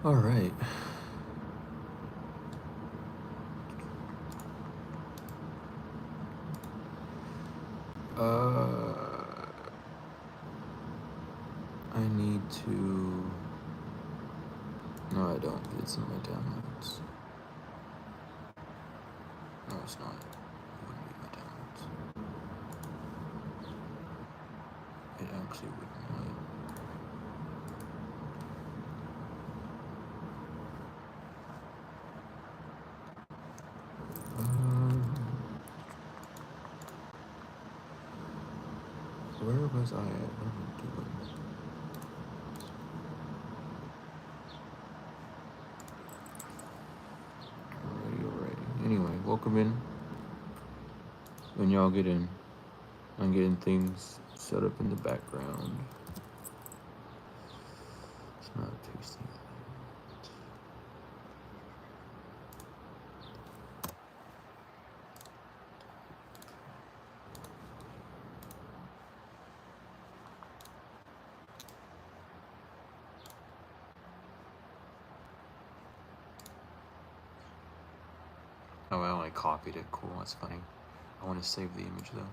All right. I need to. No, I don't. It's in my downloads. No, it's not. It wouldn't be my downloads. It actually wouldn't lie. Where was I at? What am I doing? Alrighty. Anyway, welcome in. When y'all get in, I'm getting things set up in the background. It's not tasting it. Oh, I only copied it. Cool, that's funny. I want to save the image though.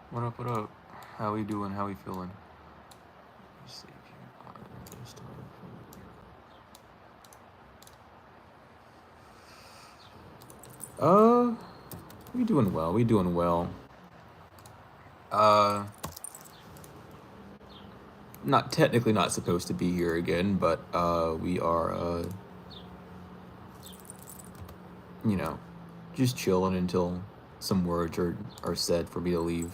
What up, what up? How we doing? How we feeling? Save here. We doing well. We doing well. Not technically not supposed to be here again, but we are you know, just chilling until some words are said for me to leave.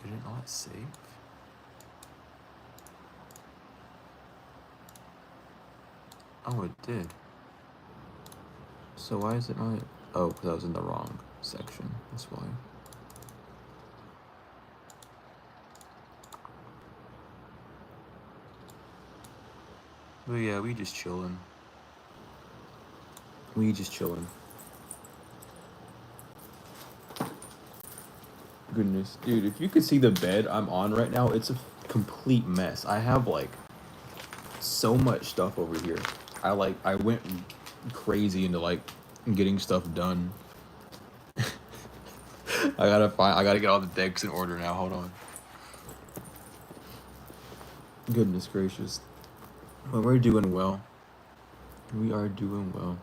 Did it not save? Oh, it did. So why is it not? Oh, because I was in the wrong section. That's why. But yeah, we just chilling. Goodness, dude, if you could see the bed I'm on right now, it's a complete mess. I have like so much stuff over here. I went crazy into like getting stuff done. I gotta get all the decks in order now. Hold on. Goodness gracious. Well, we're doing well. We are doing well.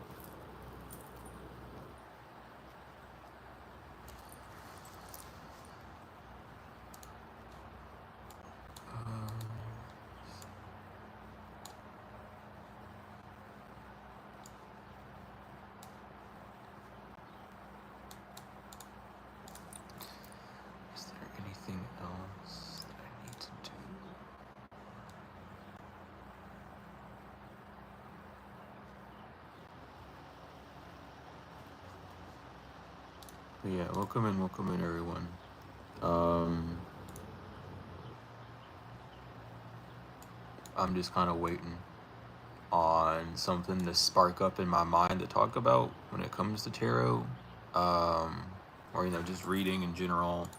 Is there anything else that I need to do? But yeah, welcome in everyone. I'm just kind of waiting on something to spark up in my mind to talk about when it comes to tarot, or you know, just reading in general,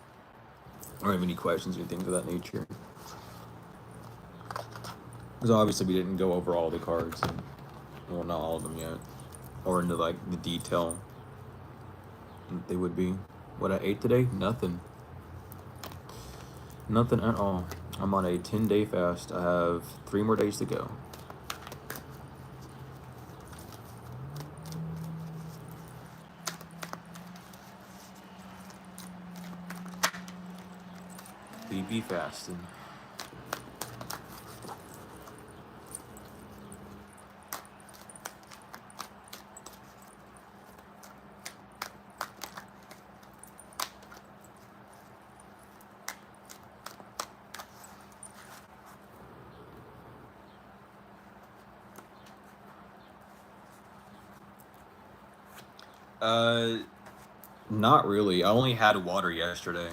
or have any questions or things of that nature. Because obviously we didn't go over all the cards, and, well, not all of them yet, or into like the detail they would be. What I ate today? Nothing at all. I'm on a 10-day fast. I have 3 more days to go. We be fasting. Not really. I only had water yesterday.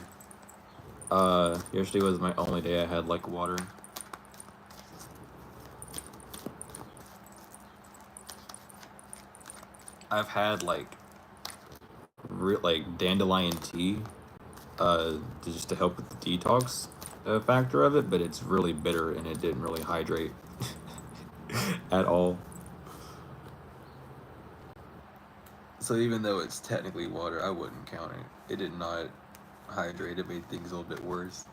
Yesterday was my only day I had like water. I've had like like dandelion tea, just to help with the detox factor of it, but it's really bitter and it didn't really hydrate at all. So even though it's technically water, I wouldn't count it. It did not hydrate. It made things a little bit worse.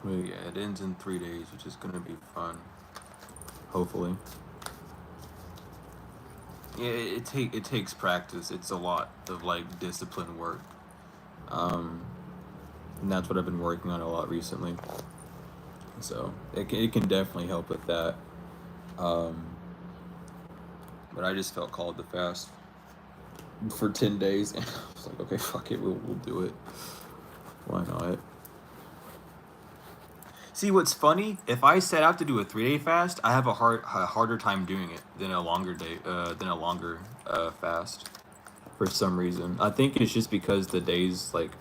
But yeah, it ends in 3 days, which is gonna be fun. Hopefully. Yeah, it takes practice. It's a lot of like discipline work. And that's what I've been working on a lot recently. So it can definitely help with that. But I just felt called to fast for 10 days, and I was like, okay, fuck it, we'll do it. Why not? See, what's funny? If I set out to do a 3-day fast, I have a harder time doing it than a longer fast. For some reason, I think it's just because the days, like,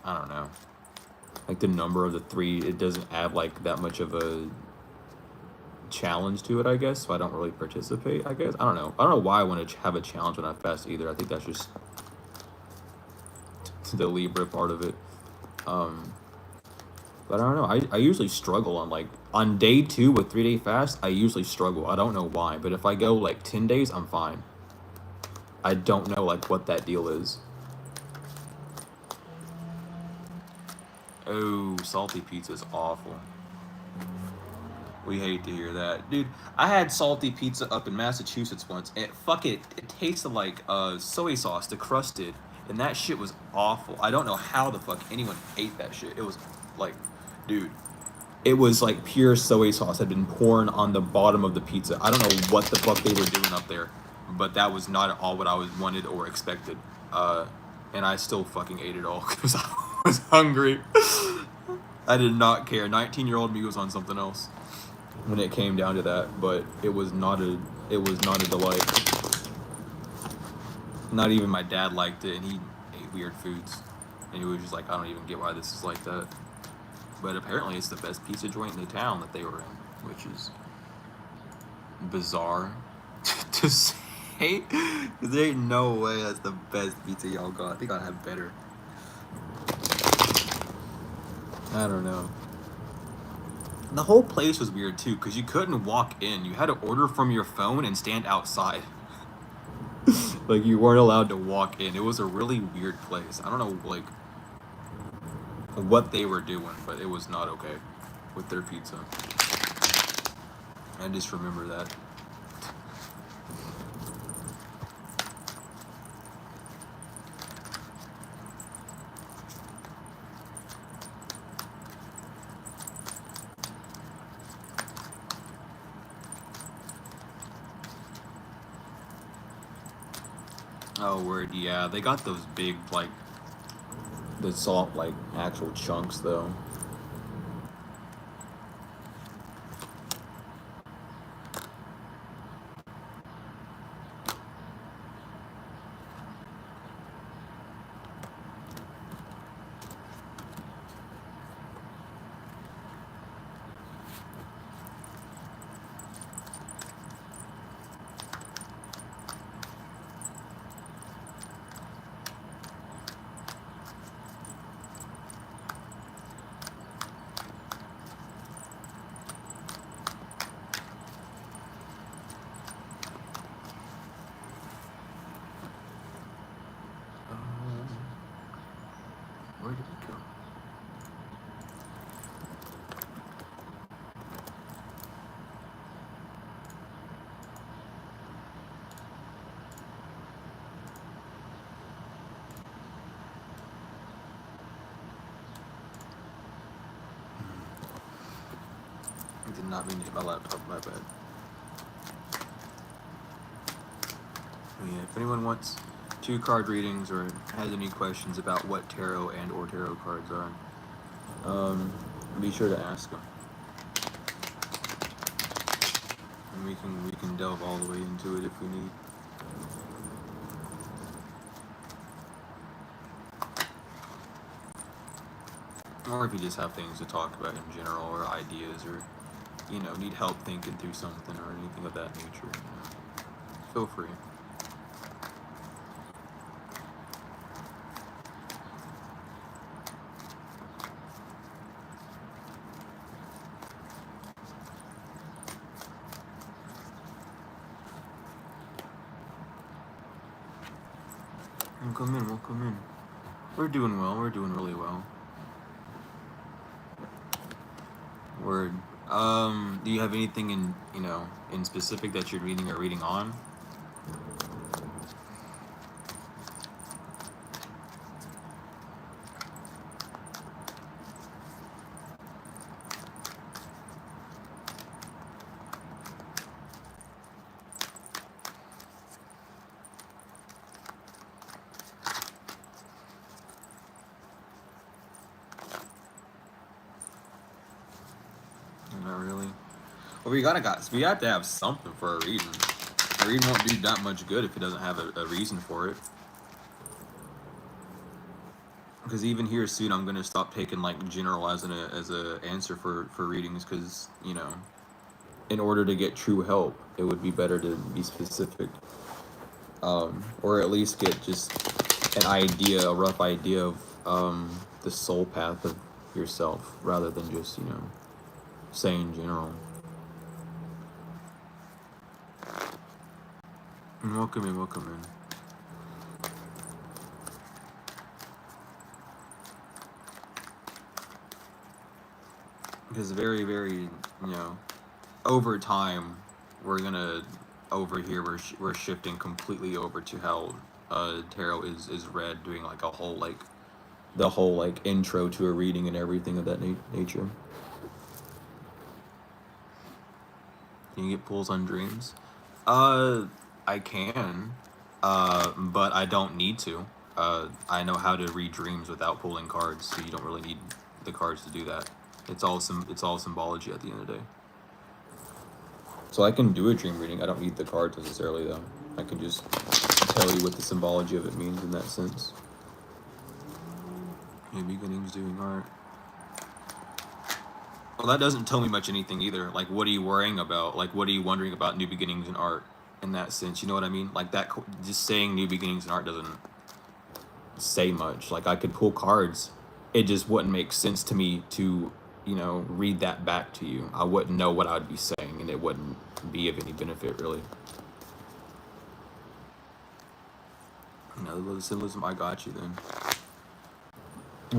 I don't know, like the number of the 3, it doesn't add like that much of a challenge to it, I guess. So I don't really participate, I guess. I don't know why I want to have a challenge when I fast either. I think that's just the Libra part of it. But I don't know. I usually struggle on day 2 with 3-day fast. I usually struggle. I don't know why, but if I go like 10 days, I'm fine. I don't know like what that deal is. Oh, salty pizza is awful. We hate to hear that, dude. I had salty pizza up in Massachusetts once, and it tasted like soy sauce, the crusted, and that shit was awful. I don't know how the fuck anyone ate that shit. It was like, dude, it was like pure soy sauce had been poured on the bottom of the pizza. I don't know what the fuck they were doing up there, but that was not at all what I wanted or expected. And I still fucking ate it all because I was hungry. I did not care. 19-year-old me was on something else when it came down to that, but it was not a delight. Not even my dad liked it, and he ate weird foods, and he was just like, I don't even get why this is like that. But apparently it's the best pizza joint in the town that they were in, which is bizarre to say, because there ain't no way that's the best pizza y'all got. I think I'd have better. I don't know. The whole place was weird too, because you couldn't walk in. You had to order from your phone and stand outside. Like, you weren't allowed to walk in. It was a really weird place. I don't know, like, what they were doing, but it was not okay with their pizza. I just remember that. Oh, word, yeah. They got those big, like, the salt, like, actual chunks, though. Where did it go? I did not mean to hit my laptop, my bad. But yeah, if anyone wants 2 card readings or has any questions about what tarot and or tarot cards are, be sure to ask them. and we can delve all the way into it if we need. Or if you just have things to talk about in general, or ideas, or, you know, need help thinking through something or anything of that nature, you know, feel free. Welcome in, welcome in. We're doing well, we're doing really well. Word. Do you have anything in, you know, in specific that you're reading or reading on? Not really. Well, we have to have something for a reading. A reading won't do that much good if it doesn't have a reason for it. Because even here soon, I'm gonna stop taking like general as a answer for readings. Because, you know, in order to get true help, it would be better to be specific, or at least get just an idea, a rough idea of the soul path of yourself, rather than just, you know, saying general. And welcome in, welcome in. Because very, very, you know, over time, we're gonna, over here, we're shifting completely over to how tarot is read, doing like a whole, like, the whole, like, intro to a reading and everything of that nature. Can you get pulls on dreams? I can, but I don't need to. I know how to read dreams without pulling cards, so you don't really need the cards to do that. It's all symbology at the end of the day. So I can do a dream reading. I don't need the cards necessarily, though. I can just tell you what the symbology of it means in that sense. New beginnings, doing art. Well, that doesn't tell me much anything either. Like, what are you worrying about? Like, what are you wondering about new beginnings in art in that sense? You know what I mean? Like, that, just saying new beginnings in art doesn't say much. Like, I could pull cards. It just wouldn't make sense to me to, you know, read that back to you. I wouldn't know what I would be saying, and it wouldn't be of any benefit, really. You know, the symbolism, I got you then.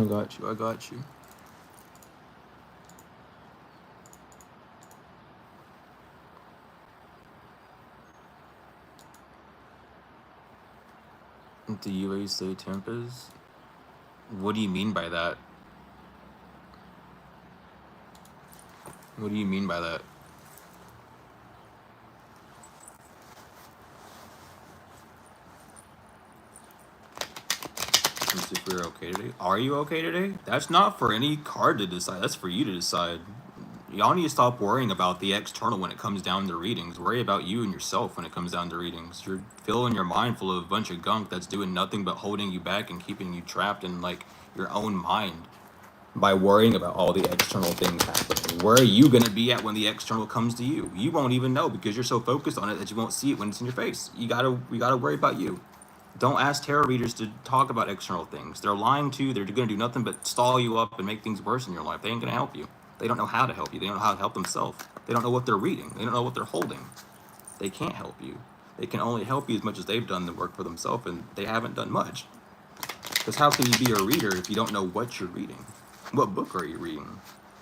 I got you, I got you. The UA say Tempest? What do you mean by that? What do you mean by that? As if we're okay today. Are you okay today? That's not for any card to decide. That's for you to decide. Y'all need to stop worrying about the external when it comes down to readings. Worry about you and yourself when it comes down to readings. You're filling your mind full of a bunch of gunk that's doing nothing but holding you back and keeping you trapped in, like, your own mind by worrying about all the external things happening. Where are you going to be at when the external comes to you? You won't even know because you're so focused on it that you won't see it when it's in your face. We gotta worry about you. Don't ask tarot readers to talk about external things. They're lying to you. They're going to do nothing but stall you up and make things worse in your life. They ain't going to help you. They don't know how to help you. They don't know how to help themselves. They don't know what they're reading. They don't know what they're holding. They can't help you. They can only help you as much as they've done the work for themselves, and they haven't done much. Because how can you be a reader if you don't know what you're reading? What book are you reading?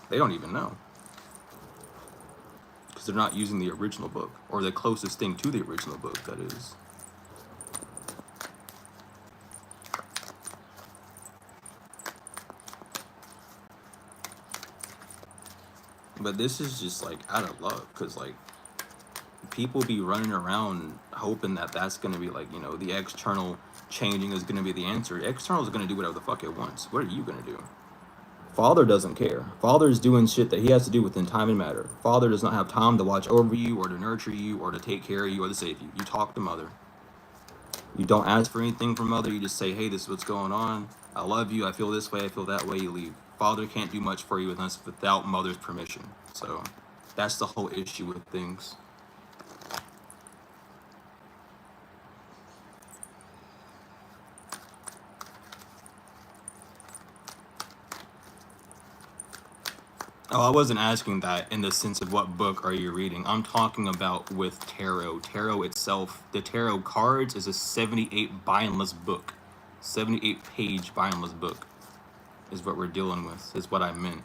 They don't even know. Because they're not using the original book, or the closest thing to the original book, that is. But this is just, like, out of love, because, like, people be running around hoping that that's going to be, like, you know, the external changing is going to be the answer. External is going to do whatever the fuck it wants. What are you going to do? Father doesn't care. Father is doing shit that he has to do within time and matter. Father does not have time to watch over you or to nurture you or to take care of you or to save you. You talk to mother. You don't ask for anything from mother. You just say, hey, this is what's going on. I love you. I feel this way. I feel that way. You leave. Father can't do much for you without mother's permission. So that's the whole issue with things. Oh, I wasn't asking that in the sense of what book are you reading. I'm talking about with tarot. Tarot itself, the tarot cards is a 78 bindless book. 78-page bindless book is what we're dealing with, is what I meant.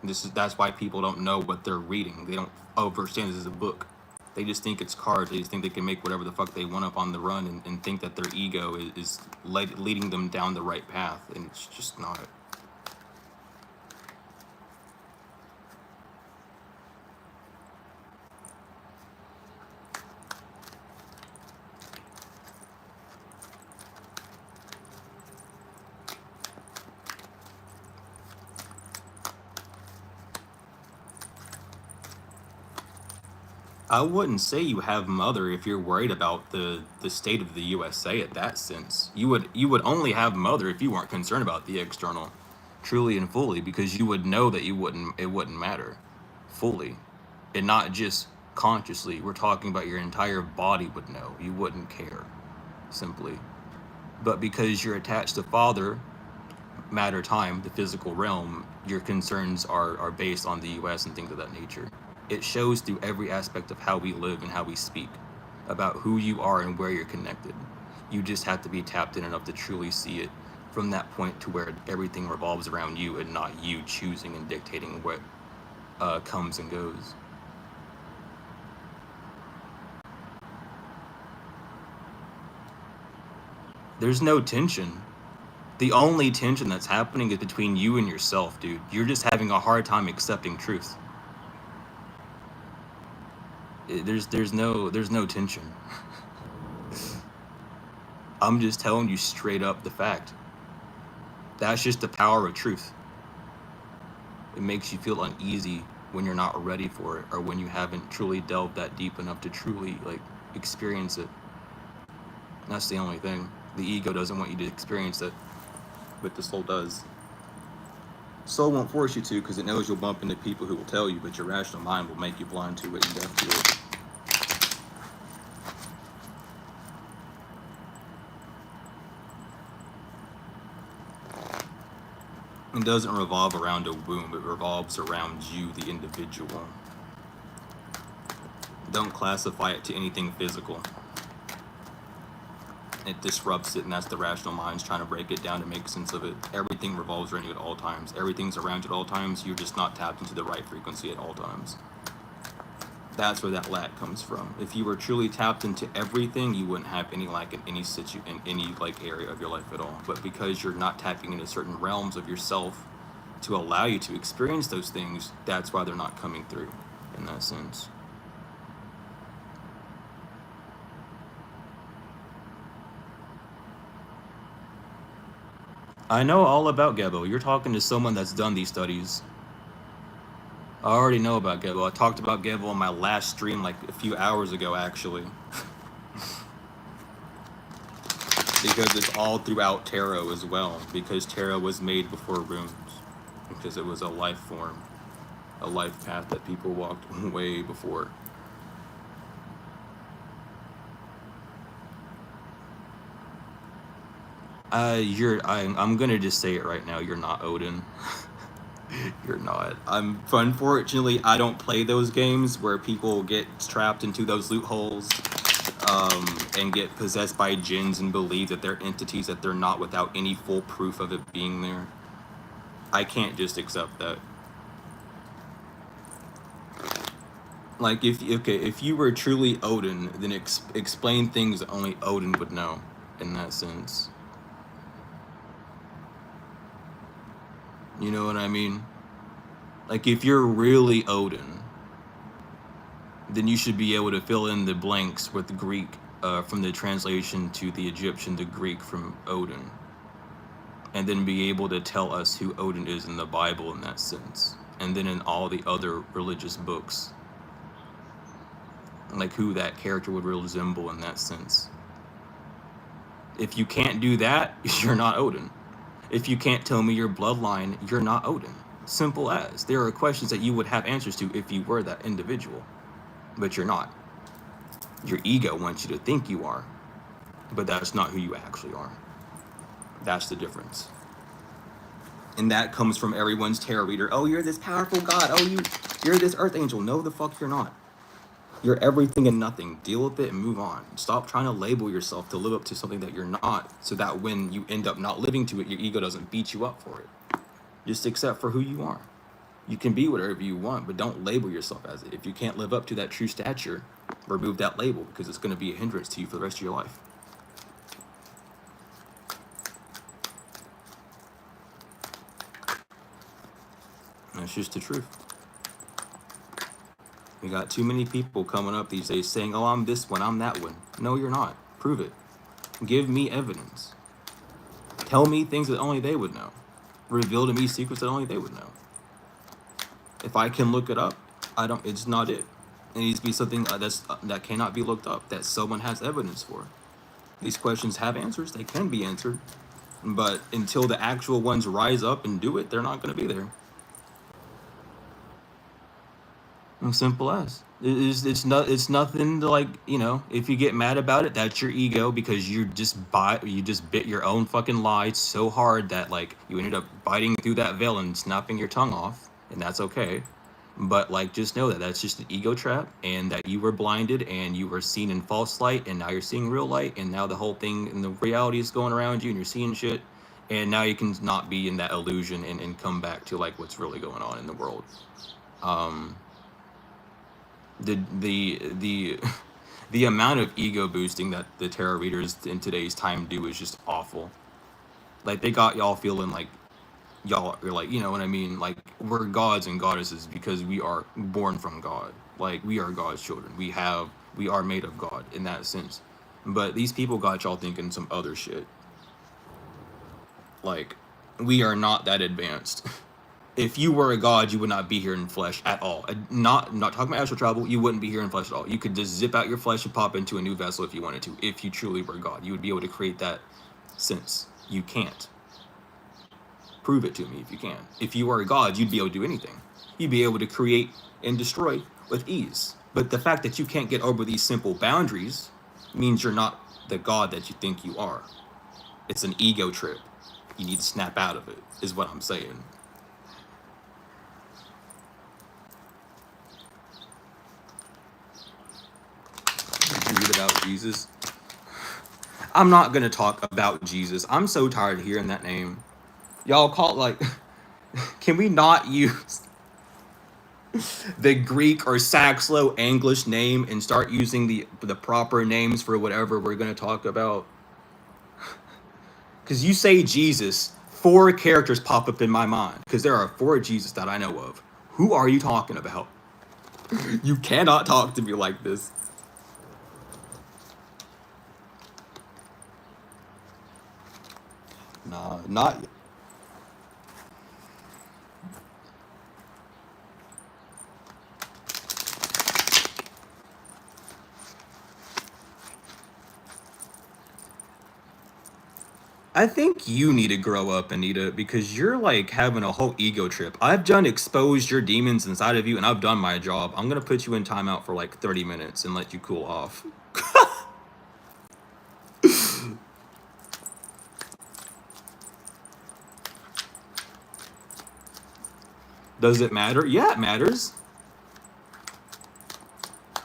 That's why people don't know what they're reading. They don't understand this is a book. They just think it's cards. They just think they can make whatever the fuck they want up on the run and think that their ego is leading them down the right path, and it's just not. I wouldn't say you have mother if you're worried about the state of the USA at that sense. You would only have mother if you weren't concerned about the external, truly and fully, because you would know that it wouldn't matter fully, and not just consciously. We're talking about your entire body would know. You wouldn't care, simply. But because you're attached to father, matter, time, the physical realm, your concerns are based on the US and things of that nature. It shows through every aspect of how we live and how we speak about who you are and where you're connected. You just have to be tapped in enough to truly see it from that point to where everything revolves around you and not you choosing and dictating what comes and goes. There's no tension. The only tension that's happening is between you and yourself, dude. You're just having a hard time accepting truth. There's no tension. I'm just telling you straight up the fact. That's just the power of truth. It makes you feel uneasy when you're not ready for it, or when you haven't truly delved that deep enough to truly experience it. That's the only thing. The ego doesn't want you to experience it, but the soul does. Soul won't force you to, because it knows you'll bump into people who will tell you, but your rational mind will make you blind to it and deaf to it. It doesn't revolve around a womb, it revolves around you, the individual. Don't classify it to anything physical. It disrupts it, and that's the rational mind's trying to break it down to make sense of it. Everything revolves around you at all times. Everything's around you at all times. You're just not tapped into the right frequency at all times. That's where that lack comes from. If you were truly tapped into everything, you wouldn't have any lack in any area of your life at all. But because you're not tapping into certain realms of yourself to allow you to experience those things, that's why they're not coming through in that sense. I know all about Gebo. You're talking to someone that's done these studies. I already know about Gebo. I talked about Gebo on my last stream like a few hours ago, actually. Because it's all throughout tarot as well. Because tarot was made before runes. Because it was a life form. A life path that people walked way before. I'm gonna just say it right now. You're not Odin. You're not. Unfortunately, I don't play those games where people get trapped into those loopholes, and get possessed by jinns and believe that they're entities that they're not without any full proof of it being there. I can't just accept that. Like, if you were truly Odin, then explain things that only Odin would know, in that sense. You know what I mean? Like, if you're really Odin, then you should be able to fill in the blanks with the Greek, from the translation to the Egyptian to Greek from Odin. and then be able to tell us who Odin is in the Bible in that sense, and then in all the other religious books, like who that character would resemble in that sense. If you can't do that, you're not Odin. If you can't tell me your bloodline, you're not Odin. Simple as. There are questions that you would have answers to if you were that individual, but you're not. Your ego wants you to think you are, but that's not who you actually are. That's the difference. And that comes from everyone's tarot reader. Oh, you're this powerful god. Oh, you're this earth angel. No, the fuck you're not. You're everything and nothing. Deal with it and move on. Stop trying to label yourself to live up to something that you're not, so that when you end up not living to it, your ego doesn't beat you up for it. Just accept for who you are. You can be whatever you want, but don't label yourself as it. If you can't live up to that true stature, remove that label, because it's going to be a hindrance to you for the rest of your life. That's just the truth. We got too many people coming up these days saying, oh, I'm this one, I'm that one. No, you're not. Prove it. Give me evidence. Tell me things that only they would know. Reveal to me secrets that only they would know. If I can look it up, it's not it. It needs to be something that cannot be looked up, that someone has evidence for. These questions have answers, they can be answered, but until the actual ones rise up and do it, they're not going to be there. As simple as. It's nothing to, like, you know, if you get mad about it, that's your ego, because you just bit your own fucking lie so hard that, like, you ended up biting through that veil and snapping your tongue off, and that's okay. But, like, just know that that's just an ego trap, and that you were blinded and you were seen in false light, and now you're seeing real light, and now the whole thing and the reality is going around you and you're seeing shit, and now you can not be in that illusion and come back to, like, what's really going on in the world. The amount of ego boosting that the tarot readers in today's time do is just awful. Like, they got y'all feeling like y'all are, like, you know what I mean, like, we're gods and goddesses because we are born from God. Like, we are God's children. We are made of God in that sense. But these people got y'all thinking some other shit. Like, we are not that advanced. If you were a god, you would not be here in flesh at all. Not talking about astral travel, you wouldn't be here in flesh at all. You could just zip out your flesh and pop into a new vessel if you wanted to. If you truly were God, you would be able to create that sense. You can't. Prove it to me if you can. If you were a god, you'd be able to do anything. You'd be able to create and destroy with ease. But the fact that you can't get over these simple boundaries means you're not the god that you think you are. It's an ego trip. You need to snap out of it, is what I'm saying. Read about Jesus. I'm not gonna talk about Jesus. I'm so tired of hearing that name. Y'all call it, like, can we not use the Greek or Saxo-English name and start using the proper names for whatever we're gonna talk about? Because you say Jesus, 4 characters pop up in my mind, because there are 4 Jesus that I know of. Who are you talking about? You cannot talk to me like this. Nah, not yet. I think you need to grow up, Anita, because you're, like, having a whole ego trip. I've done exposed your demons inside of you, and I've done my job. I'm gonna put you in timeout for like 30 minutes and let you cool off. Does it matter? Yeah, it matters.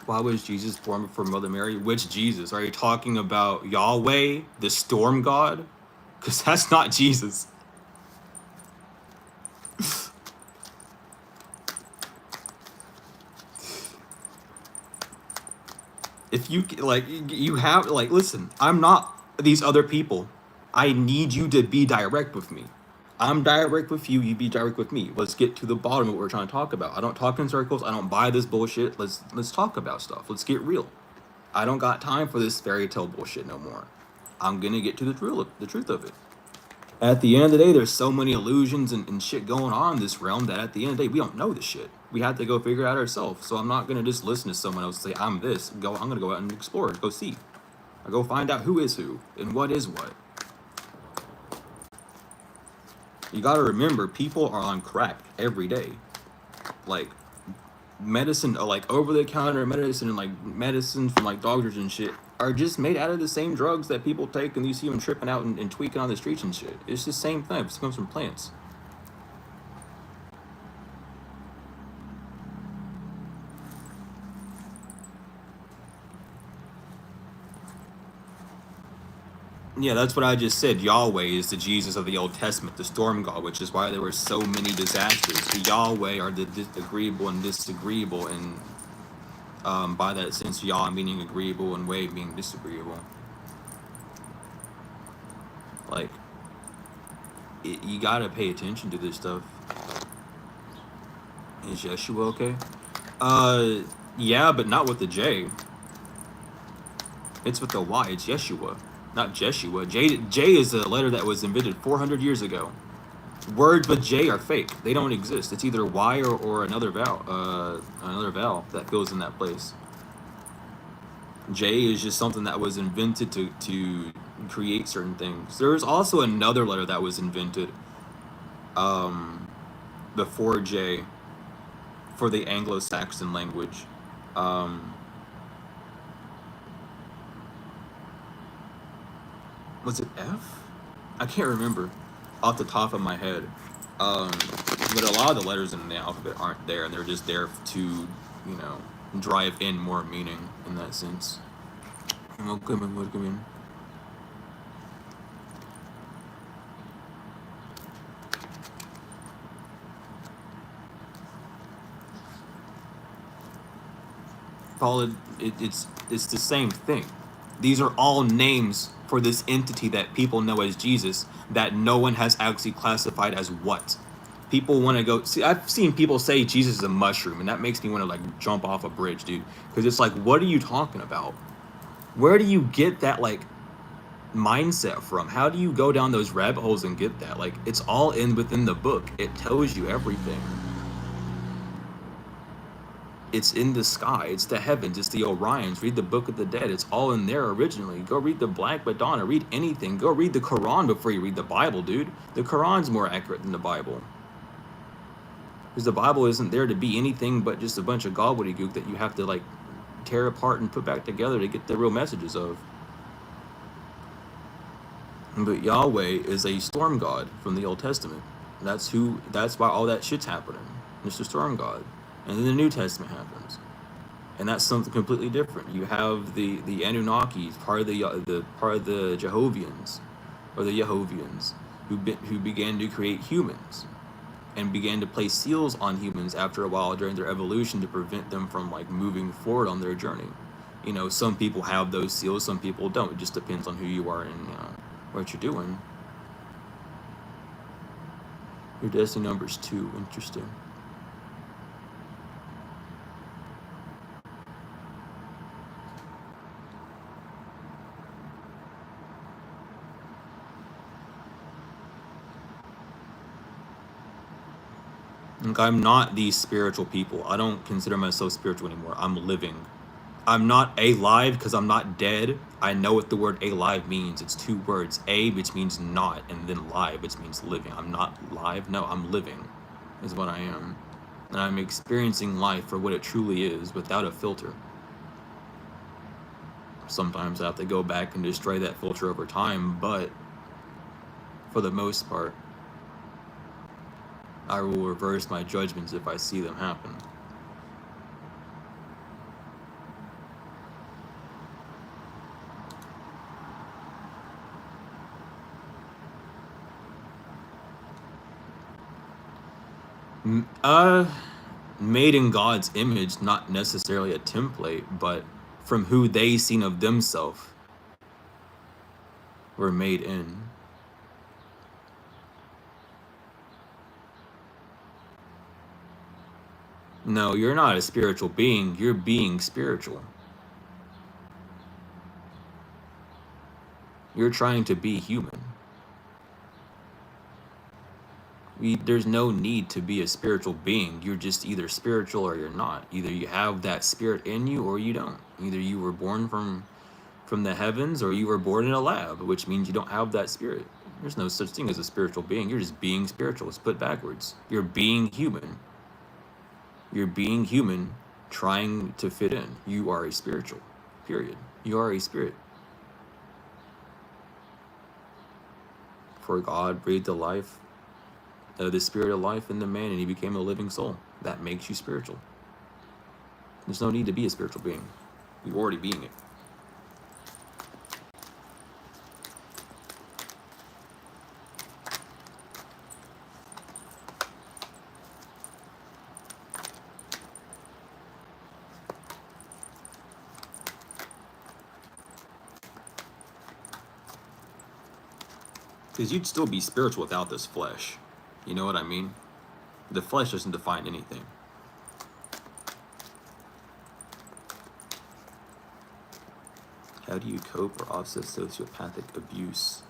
Why was Jesus born from Mother Mary? Which Jesus? Are you talking about Yahweh, the storm god? Because that's not Jesus. If you, like, you have, like, listen, I'm not these other people. I need you to be direct with me. I'm direct with you, you be direct with me. Let's get to the bottom of what we're trying to talk about. I don't talk in circles. I don't buy this bullshit. Let's talk about stuff. Let's get real. I don't got time for this fairy tale bullshit no more. I'm gonna get to the truth of it. At the end of the day, there's so many illusions and shit going on in this realm that at the end of the day, we don't know the shit. We have to go figure it out ourselves. So I'm not gonna just listen to someone else say I'm this. I'm gonna go out and explore, go see. I go find out who is who and what is what. You gotta remember, people are on crack every day. Like medicine, like over-the-counter medicine and like medicine from like doctors and shit are just made out of the same drugs that people take, and you see them tripping out and tweaking on the streets and shit. It's the same thing. It comes from plants. Yeah, that's what I just said. Yahweh is the Jesus of the Old Testament, the storm god, which is why there were so many disasters. The Yahweh are the agreeable and disagreeable, and by that sense, Yah meaning agreeable and Way being disagreeable. Like, you gotta pay attention to this stuff. Is Yeshua okay? Yeah, but not with the J. It's with the Y. It's Yeshua, not Jeshua. J is a letter that was invented 400 years ago. Words with J are fake. They don't exist. It's either Y or another vowel that goes in that place. J is just something that was invented to create certain things. There's also another letter that was invented before J for the Anglo-Saxon language. Was it F? I can't remember off the top of my head. But a lot of the letters in the alphabet aren't there, and they're just there to, you know, drive in more meaning in that sense. Paul, it's the same thing. These are all names for this entity that people know as Jesus that no one has actually classified as what. People want to go see. I've seen people say Jesus is a mushroom, and that makes me want to like jump off a bridge, dude. Because it's like, what are you talking about? Where do you get that like mindset from? How do you go down those rabbit holes and get that? Like, it's all within the book. It tells you everything. It's in the sky. It's the heavens. It's the Orions. Read the Book of the Dead. It's all in there originally. Go read the Black Madonna. Read anything. Go read the Quran before you read the Bible, dude. The Quran's more accurate than the Bible. Because the Bible isn't there to be anything but just a bunch of gobbledygook that you have to like tear apart and put back together to get the real messages of. But Yahweh is a storm god from the Old Testament. That's why all that shit's happening. It's the storm god. And then the New Testament happens, and that's something completely different. You have the Anunnakis, part of the Jehovians, or the Yehovians, who began to create humans, and began to place seals on humans after a while during their evolution to prevent them from like moving forward on their journey. You know, some people have those seals, some people don't. It just depends on who you are and what you're doing. Your destiny number's 2. Interesting. Like, I'm not these spiritual people. I don't consider myself spiritual anymore. I'm living. I'm not alive because I'm not dead. I know what the word alive means. It's 2 words. A, which means not, and then live, which means living. I'm not live. No, I'm living is what I am. And I'm experiencing life for what it truly is without a filter. Sometimes I have to go back and destroy that filter over time, but for the most part, I will reverse my judgments if I see them happen. Made in God's image, not necessarily a template, but from who they seen of themselves were made in. No, you're not a spiritual being. You're being spiritual. You're trying to be human. There's no need to be a spiritual being. You're just either spiritual or you're not. Either you have that spirit in you or you don't. Either you were born from the heavens or you were born in a lab, which means you don't have that spirit. There's no such thing as a spiritual being. You're just being spiritual. It's put backwards. You're being human. You're being human trying to fit in. You are a spiritual. Period. You are a spirit. For God breathed the spirit of life in the man, and he became a living soul. That makes you spiritual. There's no need to be a spiritual being. You're already being it. Because you'd still be spiritual without this flesh. You know what I mean? The flesh doesn't define anything. How do you cope or offset sociopathic abuse?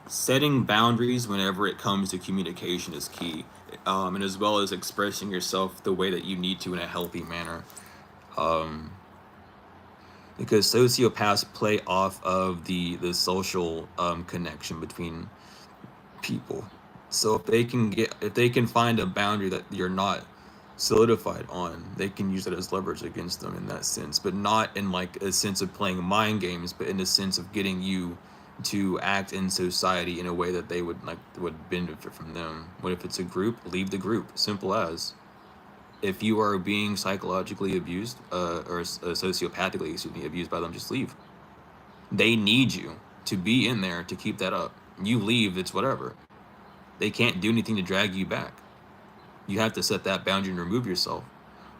Setting boundaries whenever it comes to communication is key. And as well as expressing yourself the way that you need to in a healthy manner. Because sociopaths play off of the social connection between people. So if they can find a boundary that you're not solidified on, they can use it as leverage against them in that sense, but not in like a sense of playing mind games, but in the sense of getting you to act in society in a way that they would benefit from them. What if it's a group? Leave the group. Simple as. If you are being psychologically abused or sociopathically abused by them, just leave. They need you to be in there to keep that up. You leave, it's whatever. They can't do anything to drag you back. You have to set that boundary and remove yourself.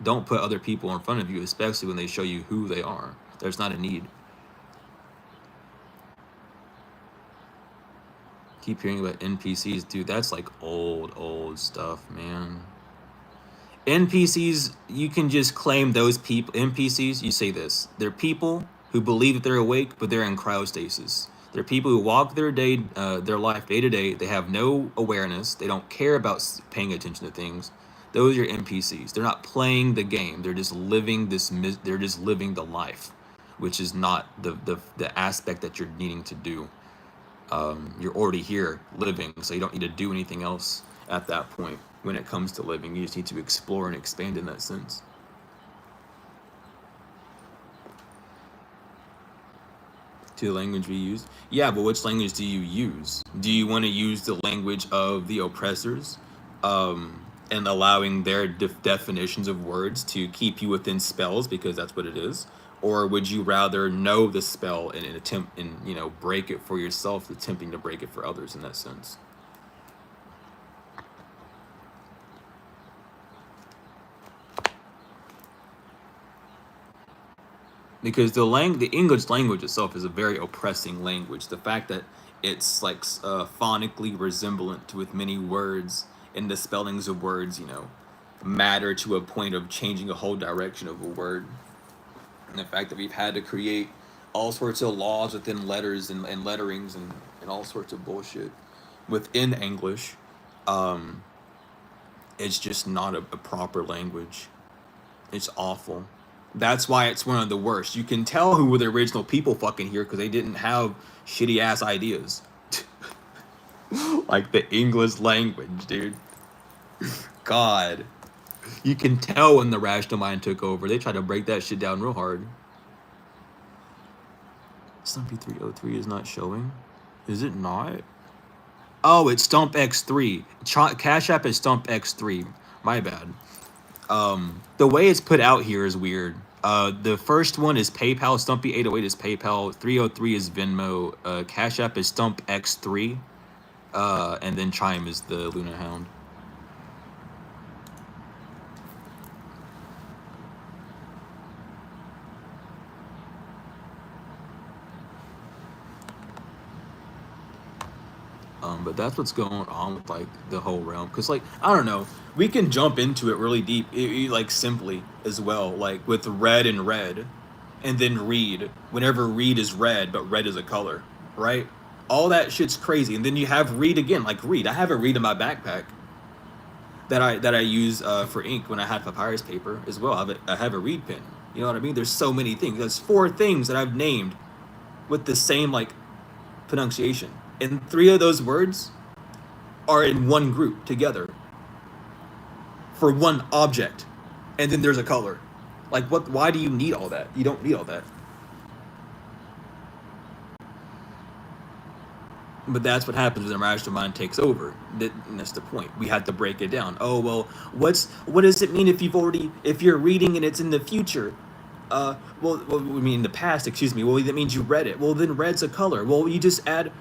Don't put other people in front of you, especially when they show you who they are. There's not a need. Keep hearing about NPCs. Dude, that's like old stuff, man. NPCs, you can just claim those people. NPCs, you say this. They're people who believe that they're awake, but they're in cryostasis. They're people who walk their life day to day. They have no awareness. They don't care about paying attention to things. Those are NPCs. They're not playing the game. They're just living they're just living the life, which is not the aspect that you're needing to do. You're already here living, so you don't need to do anything else at that point. When it comes to living, you just need to explore and expand in that sense. To the language we use? Yeah, but which language do you use? Do you want to use the language of the oppressors and allowing their definitions of words to keep you within spells, because that's what it is? Or would you rather know the spell and attempt and break it for yourself, attempting to break it for others in that sense? Because the English language itself is a very oppressing language. The fact that it's like phonically resemblant with many words, and the spellings of words, matter to a point of changing a whole direction of a word. And the fact that we've had to create all sorts of laws within letters and letterings and all sorts of bullshit within English, it's just not a proper language. It's awful. That's why it's one of the worst. You can tell who were the original people fucking here because they didn't have shitty ass ideas. Like the English language, dude. God. You can tell when the rational mind took over. They tried to break that shit down real hard. Stumpy 303 is not showing. Is it not? Oh, it's Stump X3. Cash App is Stump X3. My bad. The way it's put out here is weird. The first one is PayPal. Stumpy 808 is PayPal. 303 is Venmo. Cash App is Stump X3. And then Chime is the LunaHound. But that's what's going on with like the whole realm. Cause like I don't know, we can jump into it really deep, like simply as well, like with red and red, and then read. Whenever read is red, but red is a color, right? All that shit's crazy. And then you have reed again, like reed. I have a reed in my backpack that I use for ink when I had papyrus paper as well. I have a reed pen. You know what I mean? There's so many things. There's 4 things that I've named with the same like pronunciation, and 3 of those words are in one group together for one object, and then there's a color. Like what? Why do you need all that? You don't need all that. But that's what happens when the rational mind takes over. That's the point. We had to break it down. Oh well, what does it mean if you're reading and it's in the future? I mean in the past. Excuse me. Well, that means you read it. Well, then red's a color. Well, you just add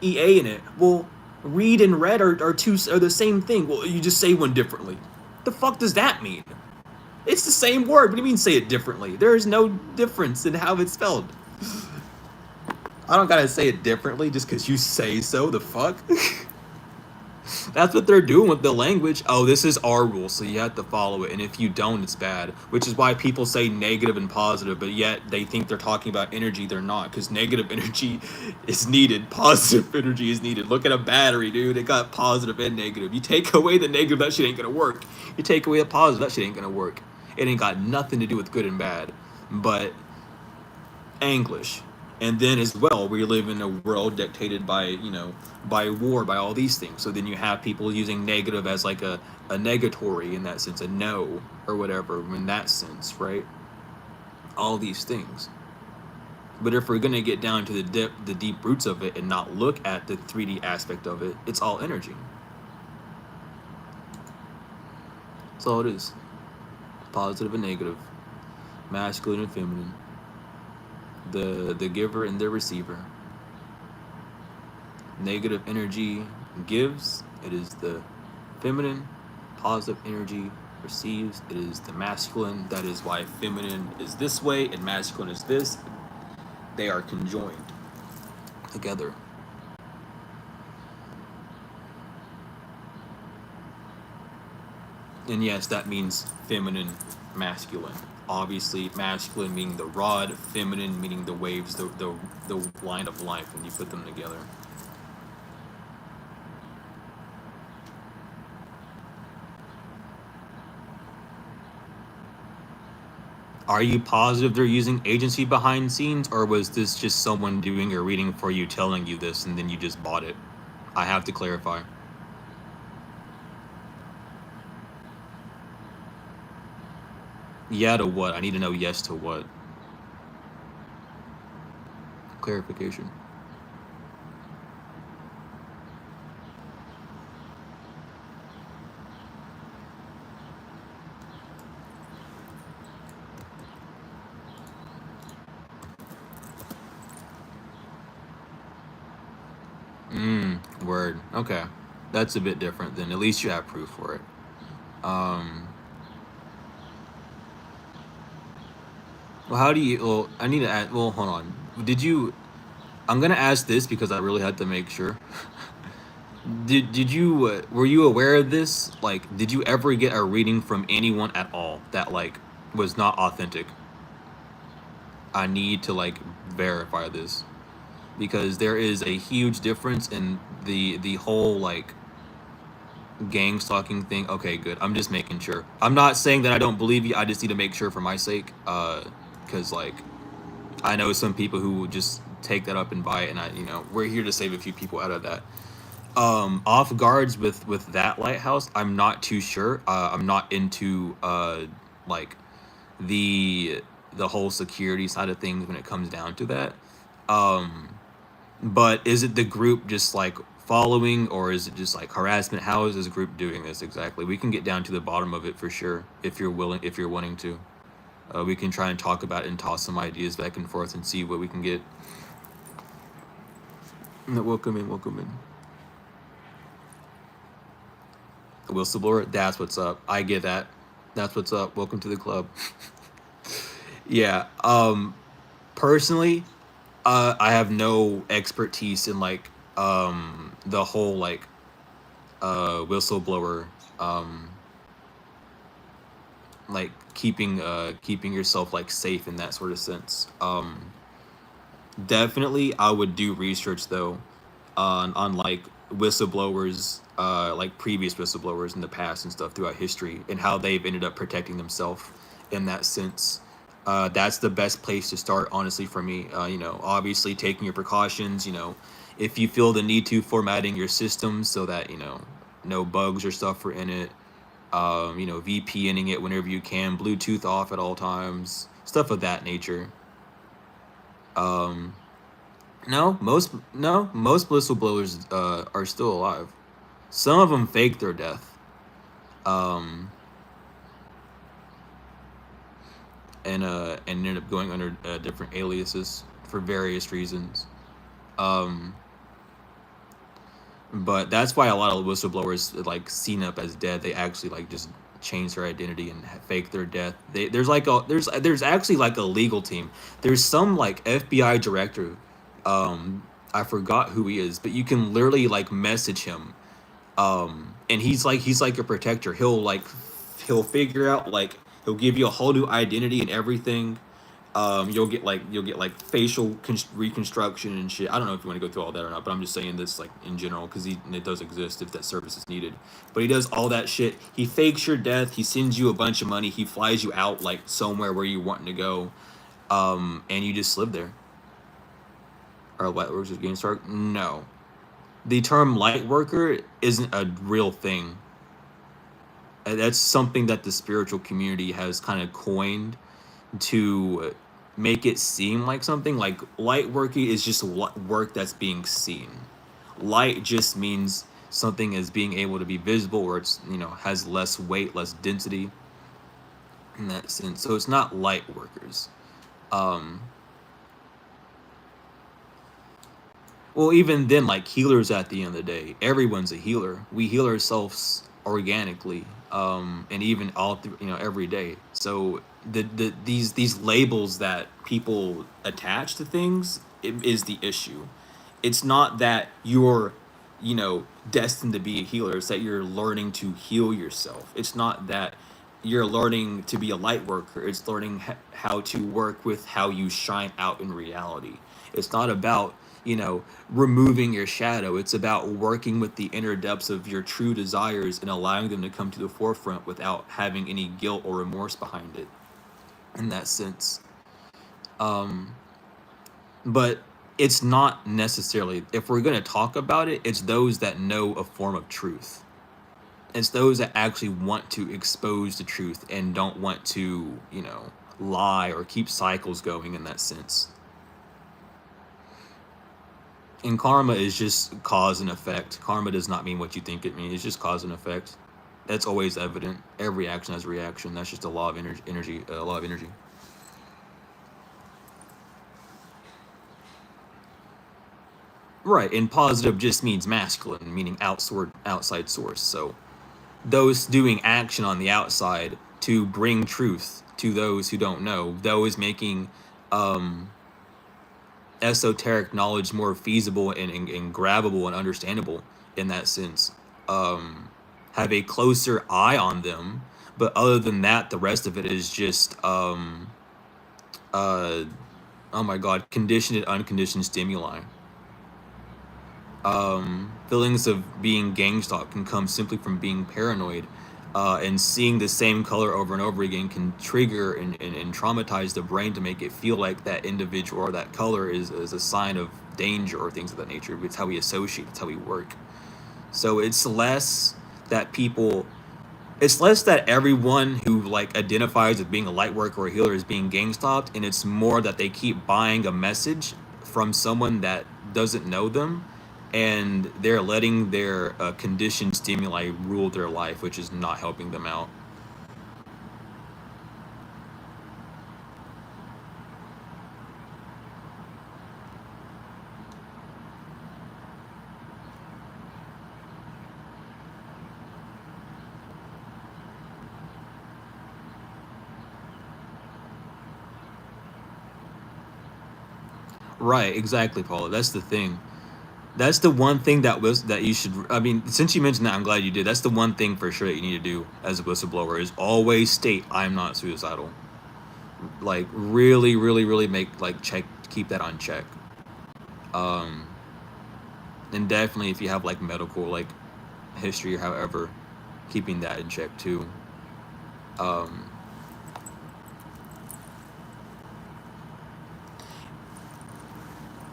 ea in it. Well, read and red are the same thing. Well, you just say one differently. The fuck does that mean? It's the same word. What do you mean say it differently? There is no difference in how it's spelled. I don't gotta say it differently just because you say so. The fuck? That's what they're doing with the language. Oh, this is our rule, so you have to follow it. And if you don't, it's bad. Which is why people say negative and positive, but yet they think they're talking about energy. They're not, because negative energy is needed. Positive energy is needed. Look at a battery, dude. It got positive and negative. You take away the negative, that shit ain't gonna work. You take away the positive, that shit ain't gonna work. It ain't got nothing to do with good and bad. But English. And then as well, we live in a world dictated by, by war, by all these things. So then you have people using negative as like a negatory in that sense, a no or whatever in that sense, right? All these things. But if we're going to get down to the deep roots of it and not look at the 3D aspect of it, it's all energy. That's all it is. Positive and negative. Masculine and feminine. The giver and the receiver. Negative energy gives, it is the feminine. Positive energy receives, it is the masculine. That is why feminine is this way and masculine is this. They are conjoined together. And yes, that means feminine, masculine. Obviously, masculine meaning the rod, feminine meaning the waves, the line of life when you put them together. Are you positive they're using agency behind scenes, or was this just someone doing a reading for you, telling you this, and then you just bought it? I have to clarify. Yeah to what? I need to know yes to what. Clarification. Word. Okay. That's a bit different then. At least you have proof for it. Well, how do you... Well, I need to add... Well, hold on. Did you... I'm going to ask this because I really had to make sure. Did you... were you aware of this? Like, did you ever get a reading from anyone at all that, like, was not authentic? I need to, like, verify this. Because there is a huge difference in the whole, like, gang stalking thing. Okay, good. I'm just making sure. I'm not saying that I don't believe you. I just need to make sure for my sake. Because, like, I know some people who just take that up and buy it, and we're here to save a few people out of that. Off guards with that lighthouse, I'm not too sure. I'm not into like the whole security side of things when it comes down to that. But is it the group just like following, or is it just like harassment? How is this group doing this exactly? We can get down to the bottom of it for sure if you're wanting to. We can try and talk about it and toss some ideas back and forth and see what we can get. Welcome in. Whistleblower, that's what's up. I get that. That's what's up. Welcome to the club. Yeah. Personally, I have no expertise in like the whole like whistleblower like keeping yourself like safe in that sort of sense. Definitely, I would do research though, on like whistleblowers, like previous whistleblowers in the past and stuff throughout history, and how they've ended up protecting themselves in that sense. That's the best place to start, honestly, for me. You know, obviously taking your precautions. You know, if you feel the need to, formatting your systems so that you know no bugs or stuff are in it. You know, VPNing it whenever you can, Bluetooth off at all times, stuff of that nature. Um, most whistleblowers are still alive. Some of them fake their death, um, and end up going under different aliases for various reasons. Um, but that's why a lot of whistleblowers like seen up as dead. They actually like just change their identity and fake their death. There's actually like a legal team. There's some like FBI director. I forgot who he is, but you can literally like message him, and he's like a protector. He'll figure out like he'll give you a whole new identity and everything. You'll get like facial reconstruction and shit. I don't know if you want to go through all that or not, but I'm just saying this like in general because it does exist if that service is needed. But he does all that shit. He fakes your death. He sends you a bunch of money. He flies you out like somewhere where you want to go, and you just live there. Or light workers just getting started? No, the term light worker isn't a real thing. That's something that the spiritual community has kind of coined to make it seem like something. Like light working is just work that's being seen. Light just means something is being able to be visible, or it's has less weight, less density in that sense. So it's not light workers. um well, even then, like healers, at the end of the day, everyone's a healer. We heal ourselves organically, and even all through every day. So these labels that people attach to things is the issue. It's not that you're destined to be a healer. It's that you're learning to heal yourself. It's not that you're learning to be a light worker. It's learning how to work with how you shine out in reality. It's not about removing your shadow. It's about working with the inner depths of your true desires and allowing them to come to the forefront without having any guilt or remorse behind it, in that sense. um but it's not necessarily, if we're going to talk about it, it's those that know a form of truth. It's those that actually want to expose the truth and don't want to lie or keep cycles going, in that sense. And karma is just cause and effect. Karma does not mean what you think it means. It's just cause and effect. That's always evident. Every action has a reaction. That's just a law of energy. Right, and positive just means masculine, meaning outside source. So those doing action on the outside to bring truth to those who don't know, those making um, esoteric knowledge more feasible and grabbable and understandable, in that sense, have a closer eye on them. But other than that, the rest of it is just uh, oh my god, conditioned and unconditioned stimuli. Feelings of being gang stalked can come simply from being paranoid, and seeing the same color over and over again can trigger and traumatize the brain to make it feel like that individual or that color is a sign of danger or things of that nature. It's how we associate, it's how we work. So it's less that everyone who like identifies with being a light worker or a healer is being gang stalked, and it's more that they keep buying a message from someone that doesn't know them, and they're letting their conditioned stimuli rule their life, which is not helping them out. Right, exactly, Paula. That's the thing. That's the one thing that you should. I mean, since you mentioned that, I'm glad you did. That's the one thing for sure that you need to do as a whistleblower is always state, "I'm not suicidal." Like really, really, really make like check keep that on check. Um, and definitely if you have like medical like history or however, keeping that in check too. Um,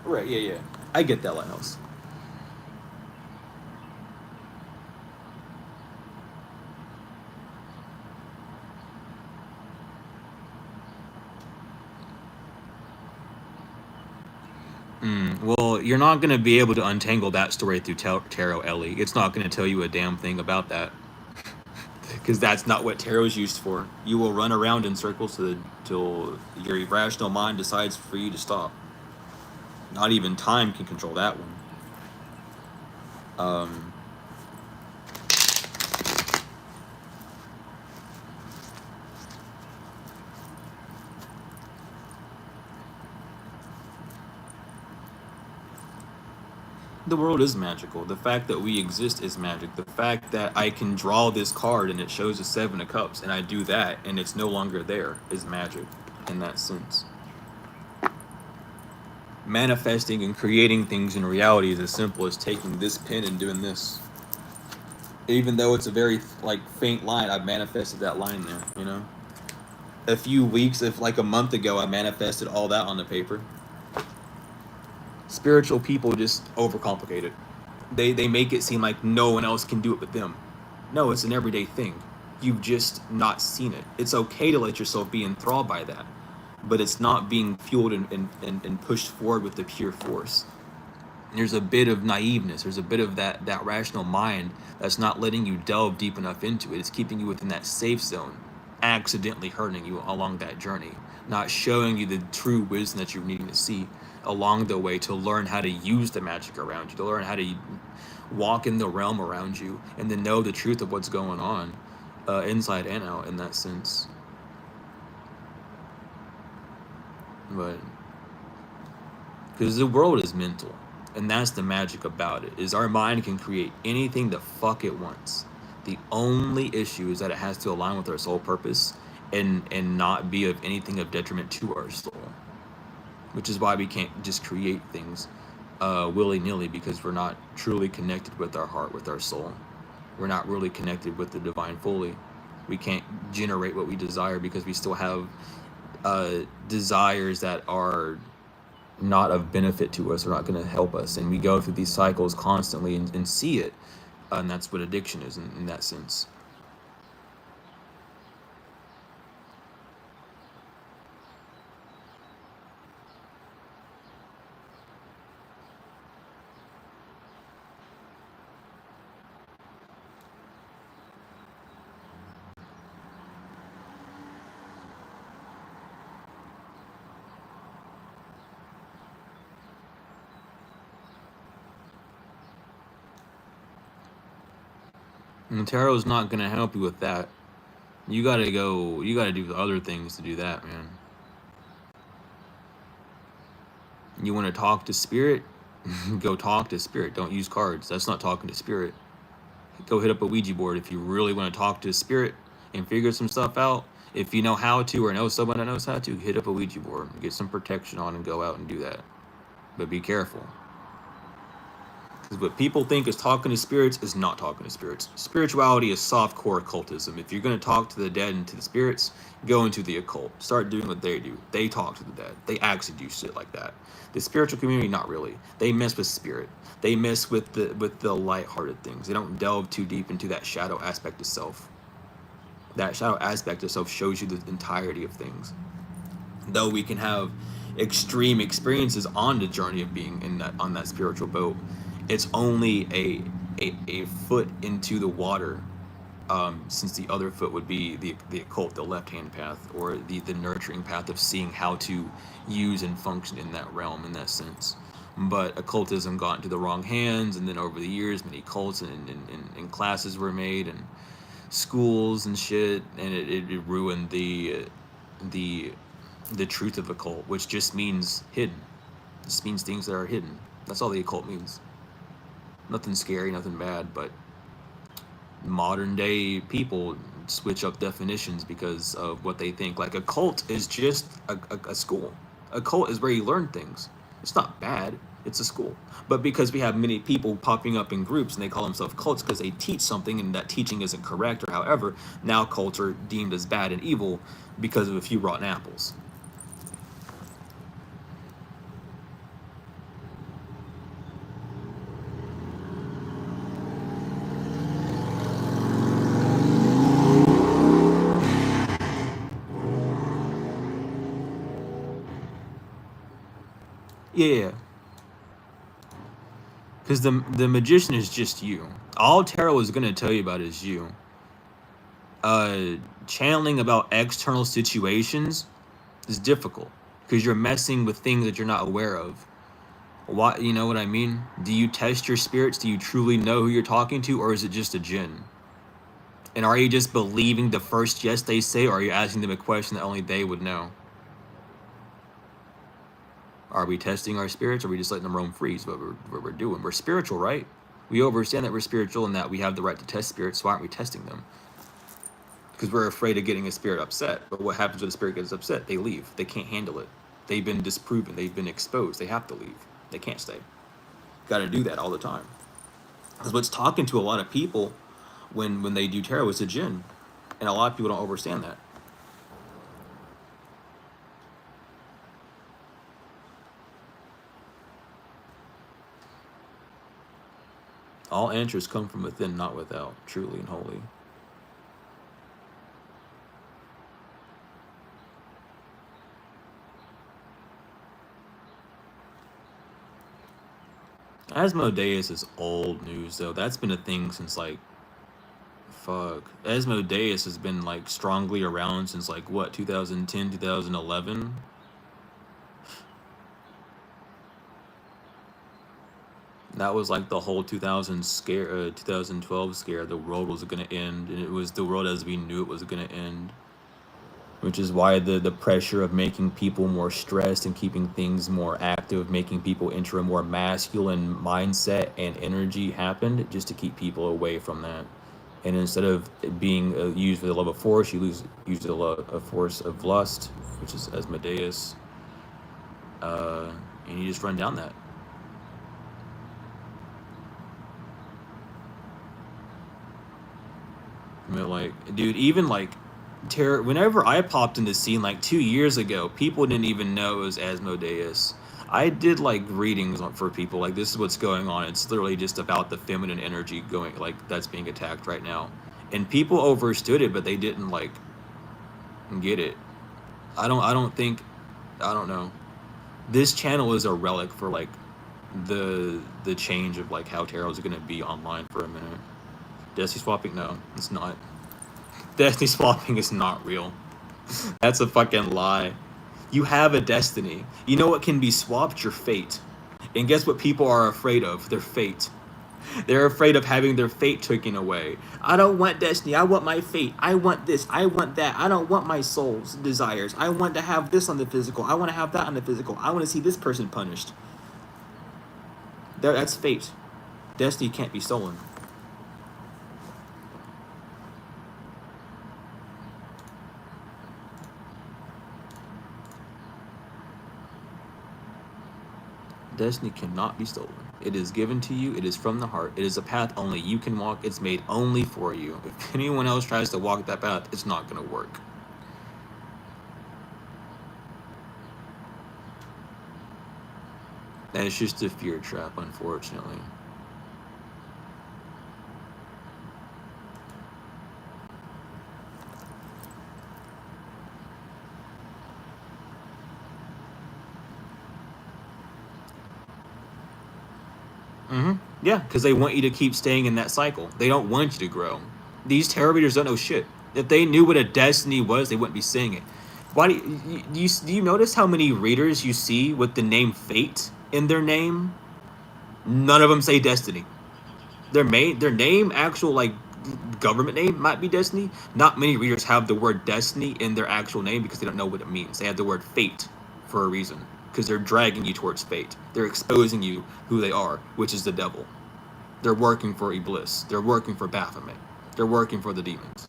right, yeah. I get that, Lighthouse. Well, you're not going to be able to untangle that story through tarot, Ellie. It's not going to tell you a damn thing about that. Because that's not what tarot is used for. You will run around in circles till your irrational mind decides for you to stop. Not even time can control that one. Um, the world is magical. The fact that we exist is magic. The fact that I can draw this card and it shows a 7 of Cups and I do that and it's no longer there is magic in that sense. Manifesting and creating things in reality is as simple as taking this pen and doing this. Even though it's a very like faint line, I've manifested that line there, you know? A few weeks, if like a month ago, I manifested all that on the paper. Spiritual people just overcomplicate it. They make it seem like no one else can do it but them. No, it's an everyday thing. You've just not seen it. It's okay to let yourself be enthralled by that, but it's not being fueled and pushed forward with the pure force. There's a bit of naiveness. There's a bit of that rational mind that's not letting you delve deep enough into it. It's keeping you within that safe zone, accidentally hurting you along that journey, not showing you the true wisdom that you're needing to see along the way to learn how to use the magic around you, to learn how to walk in the realm around you, and to know the truth of what's going on inside and out in that sense. But because the world is mental, and that's the magic about it, is our mind can create anything the fuck it wants. The only issue is that it has to align with our soul purpose and not be of anything of detriment to our soul, which is why we can't just create things willy-nilly, because we're not truly connected with our heart, with our soul. We're not really connected with the divine fully. We can't generate what we desire because we still have desires that are not of benefit to us, or not going to help us, and we go through these cycles constantly and see it, and that's what addiction is in that sense. And tarot is not going to help you with that. You got to do the other things to do that, man. You want to talk to spirit? Go talk to spirit. Don't use cards. That's not talking to spirit. Go hit up a Ouija board if you really want to talk to spirit and figure some stuff out. If you know how to, or know someone that knows how to, hit up a Ouija board, get some protection on, and go out and do that. But be careful. Because what people think is talking to spirits is not talking to spirits. Spirituality is soft-core occultism. If you're going to talk to the dead and to the spirits, go into the occult. Start doing what they do. They talk to the dead. They actually do shit like that. The spiritual community, not really. They mess with spirit. They mess with the light-hearted things. They don't delve too deep into that shadow aspect of self. That shadow aspect of self shows you the entirety of things. Though we can have extreme experiences on the journey of being on that spiritual boat, it's only a foot into the water, since the other foot would be the occult, the left-hand path, or the nurturing path of seeing how to use and function in that realm, in that sense. But occultism got into the wrong hands, and then over the years, many cults and classes were made, and schools and shit, and it ruined the truth of occult, which just means hidden. It just means things that are hidden. That's all the occult means. Nothing scary, nothing bad, but modern day people switch up definitions because of what they think. Like a cult is just a school. A cult is where you learn things. It's not bad. It's a school. But because we have many people popping up in groups and they call themselves cults because they teach something and that teaching isn't correct or however, now cults are deemed as bad and evil because of a few rotten apples. Yeah. Because the magician is just you. All tarot is going to tell you about is you. Channeling about external situations is difficult because you're messing with things that you're not aware of. Why, you know what I mean? Do you test your spirits? Do you truly know who you're talking to, or is it just a djinn? And are you just believing the first yes they say, or are you asking them a question that only they would know? Are we testing our spirits, or are we just letting them roam free? Is what we're doing. We're spiritual, right? We understand that we're spiritual and that we have the right to test spirits, so why aren't we testing them? Because we're afraid of getting a spirit upset. But what happens when a spirit gets upset? They leave. They can't handle it. They've been disproven. They've been exposed. They have to leave. They can't stay. Got to do that all the time. Because what's talking to a lot of people when they do tarot is a djinn. And a lot of people don't understand that. All answers come from within, not without, truly and wholly. Asmodeus is old news, though. That's been a thing since, like, fuck. Asmodeus has been, like, strongly around since, like, what, 2010, 2011? That was, like, the whole 2012 scare. The world was gonna end, and it was the world as we knew it was gonna end. Which is why the pressure of making people more stressed and keeping things more active, making people enter a more masculine mindset and energy happened, just to keep people away from that. And instead of it being used for the love of force, you use the force of lust, which is Asmodeus, and you just run down that. I mean, like, dude, even like terror. Whenever I popped in the scene like 2 years ago, people didn't even know it was Asmodeus. I did like readings for people, like, this is what's going on. It's literally just about the feminine energy going, like, that's being attacked right now, and people understood it, but they didn't like get it. I don't think. I don't know. This channel is a relic for like the change of like how tarot is gonna be online for a minute. Destiny swapping? No, it's not. Destiny swapping is not real. That's a fucking lie. You have a destiny. You know what can be swapped? Your fate. And guess what people are afraid of? Their fate. They're afraid of having their fate taken away. I don't want destiny. I want my fate. I want this. I want that. I don't want my soul's desires. I want to have this on the physical. I want to have that on the physical. I want to see this person punished. That's fate. Destiny can't be stolen. Destiny cannot be stolen. It is given to you. It is from the heart. It is a path only you can walk. It's made only for you. If anyone else tries to walk that path, it's not going to work. And it's just a fear trap, unfortunately. Yeah, because they want you to keep staying in that cycle. They don't want you to grow. These tarot readers don't know shit. If they knew what a destiny was, they wouldn't be saying it. Why do you notice how many readers you see with the name Fate in their name? None of them say Destiny. Their name, actual like government name, might be Destiny. Not many readers have the word Destiny in their actual name because they don't know what it means. They have the word Fate for a reason, because they're dragging you towards fate. They're exposing you who they are, which is the devil. They're working for Iblis. They're working for Baphomet. They're working for the demons.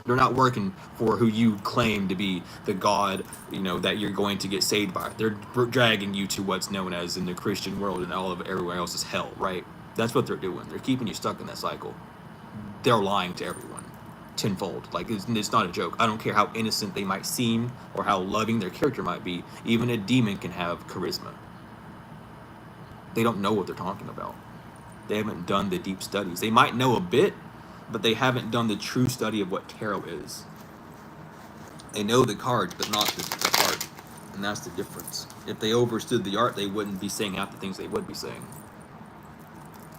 They're not working for who you claim to be, the God, you know, that you're going to get saved by. They're dragging you to what's known as in the Christian world and all of everywhere else is hell, right? That's what they're doing. They're keeping you stuck in that cycle. They're lying to everyone tenfold. Like, it's not a joke. I don't care how innocent they might seem or how loving their character might be. Even a demon can have charisma. They don't know what they're talking about. They haven't done the deep studies. They might know a bit, but they haven't done the true study of what tarot is. They know the cards, but not the art. And that's the difference. If they understood the art, they wouldn't be saying half the things they would be saying.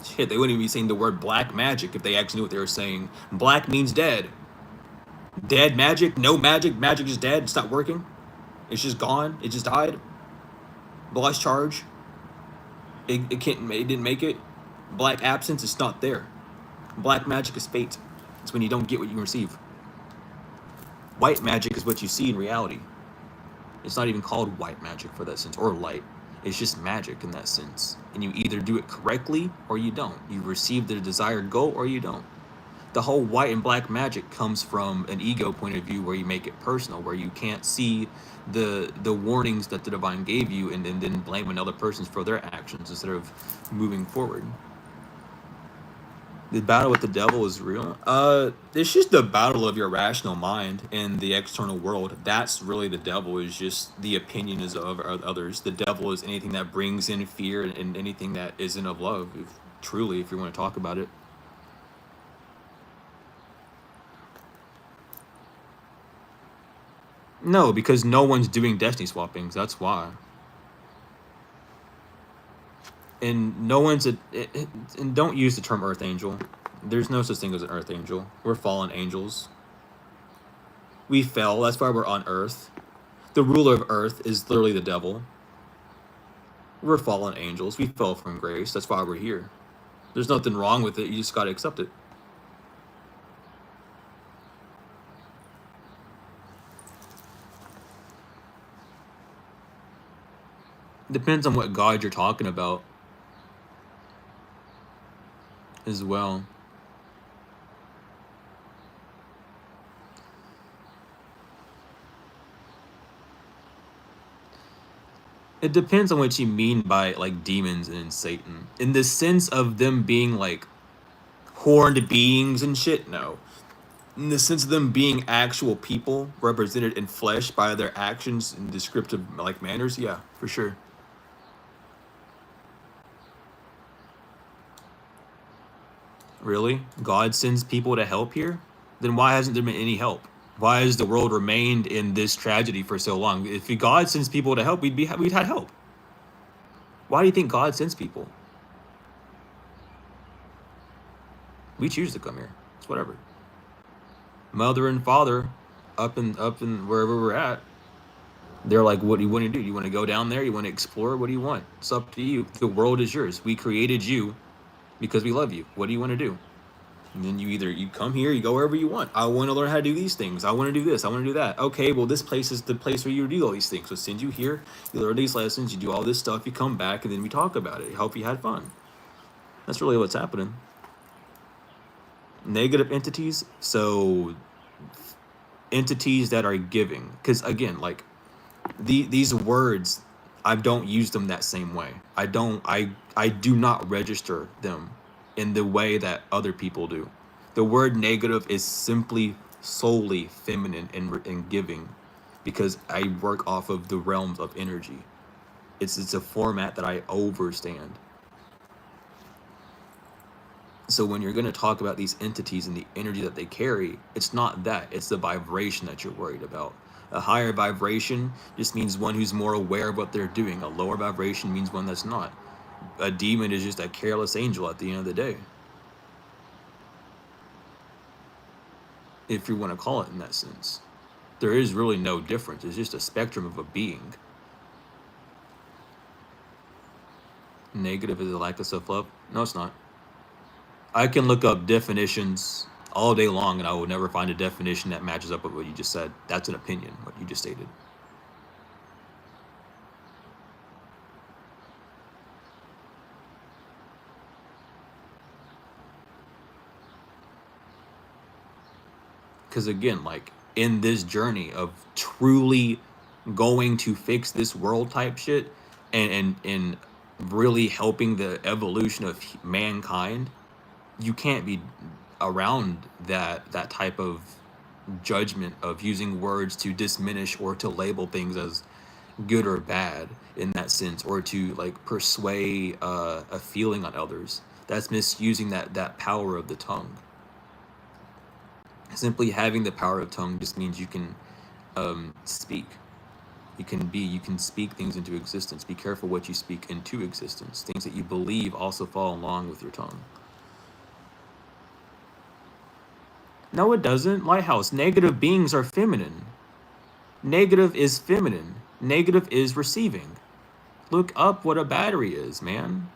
Shit, they wouldn't even be saying the word black magic if they actually knew what they were saying. Black means dead. Dead magic? No magic? Magic is dead? It's not working? It's just gone? It just died? Lost charge? It didn't make it? Black absence? It's not there. Black magic is fate. It's when you don't get what you receive. White magic is what you see in reality. It's not even called white magic for that sense, or light. It's just magic in that sense. And you either do it correctly or you don't. You receive the desired goal or you don't. The whole white and black magic comes from an ego point of view where you make it personal, where you can't see the warnings that the divine gave you and then blame another person for their actions instead of moving forward. The battle with the devil is real. It's just the battle of your rational mind in the external world. That's really the devil, is just the opinions of others. The devil is anything that brings in fear and anything that isn't of love, if you want to talk about it. No, because no one's doing destiny swappings. That's why. And no one's and don't use the term earth angel. There's no such thing as an earth angel. We're fallen angels. We fell. That's why we're on earth. The ruler of earth is literally the devil. We're fallen angels. We fell from grace. That's why we're here. There's nothing wrong with it. You just got to accept it. Depends on what God you're talking about as well. It depends on what you mean by like demons and Satan. In the sense of them being like horned beings and shit, no. In the sense of them being actual people represented in flesh by their actions and descriptive like manners, yeah, for sure. Really? God sends people to help here? Then why hasn't there been any help? Why has the world remained in this tragedy for so long? If God sends people to help, we'd had help. Why do you think God sends people? We choose to come here. It's whatever. Mother and father, up and wherever we're at, they're like, what do you want to do? You want to go down there? You want to explore? What do you want? It's up to you. The world is yours. We created you because we love you. What do you want to do? And then you come here, you go wherever you want. I want to learn how to do these things. I want to do this. I want to do that. Okay, well, this place is the place where you do all these things. So send you here, you learn these lessons, you do all this stuff, you come back, and then we talk about it. I hope you had fun. That's really what's happening. Negative entities, so entities that are giving. Because again, like these words, I don't use them that same way. I do not register them in the way that other people do. The word negative is simply solely feminine and giving, because I work off of the realms of energy. It's a format that I overstand. So when you're going to talk about these entities and the energy that they carry, it's not that. It's the vibration that you're worried about. A higher vibration just means one who's more aware of what they're doing. A lower vibration means one that's not. A demon is just a careless angel at the end of the day, if you want to call it in that sense. There is really no difference. It's just a spectrum of a being. Negative is a lack of self-love? No, it's not. I can look up definitions all day long and I will never find a definition that matches up with what you just said. That's an opinion, what you just stated. Because again, like in this journey of truly going to fix this world type shit, and really helping the evolution of mankind, you can't be around that type of judgment of using words to diminish or to label things as good or bad in that sense, or to like persuade a feeling on others. That's misusing that power of the tongue. Simply having the power of tongue just means you can speak. You can speak things into existence. Be careful what you speak into existence. Things that you believe also fall along with your tongue. No, it doesn't. Lighthouse, negative beings are feminine. Negative is feminine. Negative is receiving. Look up what a battery is, man.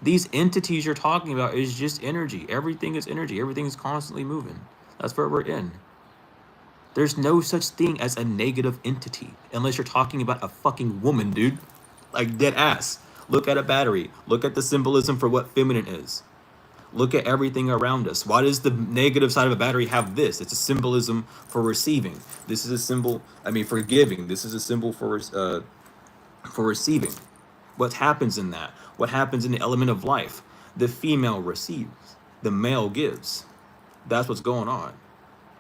These entities you're talking about is just energy. Everything is energy. Everything is constantly moving. That's where we're in. There's no such thing as a negative entity unless you're talking about a fucking woman, dude. Like dead ass. Look at a battery. Look at the symbolism for what feminine is. Look at everything around us. Why does the negative side of a battery have this? It's a symbolism for receiving. This is a symbol, for giving. This is a symbol for receiving. What happens in that? What happens in the element of life? The female receives. The male gives. That's what's going on.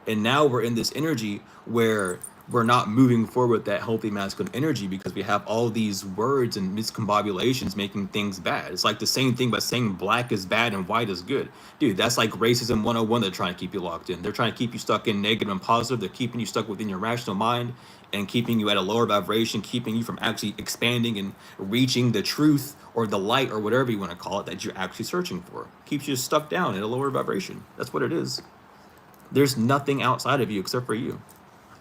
And now we're in this energy where we're not moving forward with that healthy masculine energy because we have all these words and miscombobulations making things bad. It's like the same thing by saying black is bad and white is good. Dude, that's like racism 101. They're trying to keep you locked in. They're trying to keep you stuck in negative and positive. They're keeping you stuck within your rational mind and keeping you at a lower vibration, keeping you from actually expanding and reaching the truth or the light or whatever you want to call it that you're actually searching for. Keeps you stuck down in a lower vibration. That's what it is. There's nothing outside of you except for you.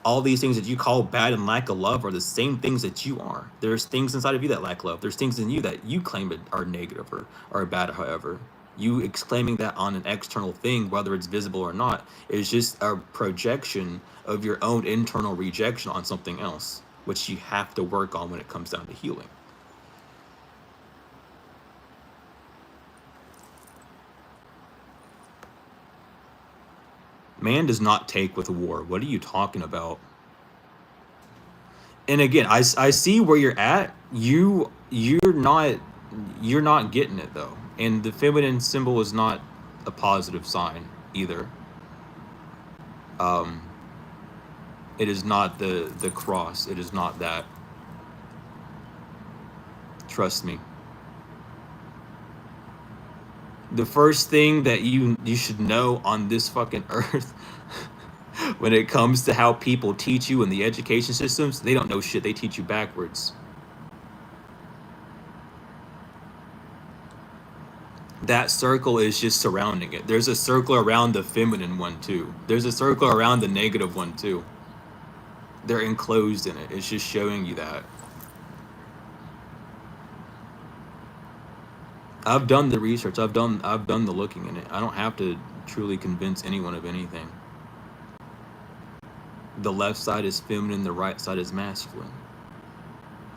All these things that you call bad and lack of love are the same things that you are. There's things inside of you that lack love. There's things in you that you claim are negative or are bad, however. You exclaiming that on an external thing, whether it's visible or not, is just a projection of your own internal rejection on something else, which you have to work on when it comes down to healing. Man does not take with war. What are you talking about? And again, I see where you're at. You're not getting it though. And the feminine symbol is not a positive sign either. It is not the cross. It is not that. Trust me. The first thing that you should know on this fucking earth when it comes to how people teach you in the education systems, they don't know shit. They teach you backwards. That circle is just surrounding it. There's a circle around the feminine one too. There's a circle around the negative one too. They're enclosed in it. It's just showing you that. I've done the research. I've done the looking in it. I don't have to truly convince anyone of anything. The left side is feminine, the right side is masculine.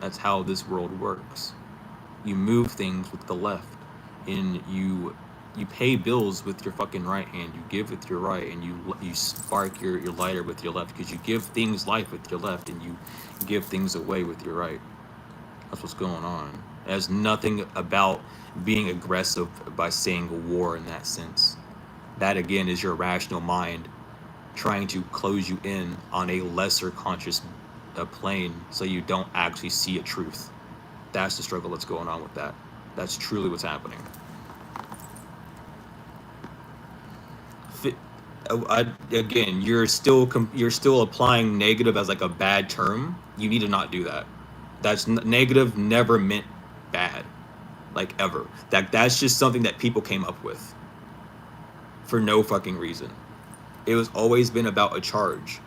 That's how this world works. You move things with the left, and you pay bills with your fucking right hand. You give with your right, and you spark your lighter with your left, because you give things life with your left, and you give things away with your right. That's what's going on. It has nothing about being aggressive by saying war in that sense. That again is your rational mind trying to close you in on a lesser conscious plane so you don't actually see a truth. That's the struggle that's going on with that. That's truly what's happening. Again, you're still applying negative as like a bad term. You need to not do that. That's negative never meant bad, like ever. That's just something that people came up with for no fucking reason. It was always been about a charge.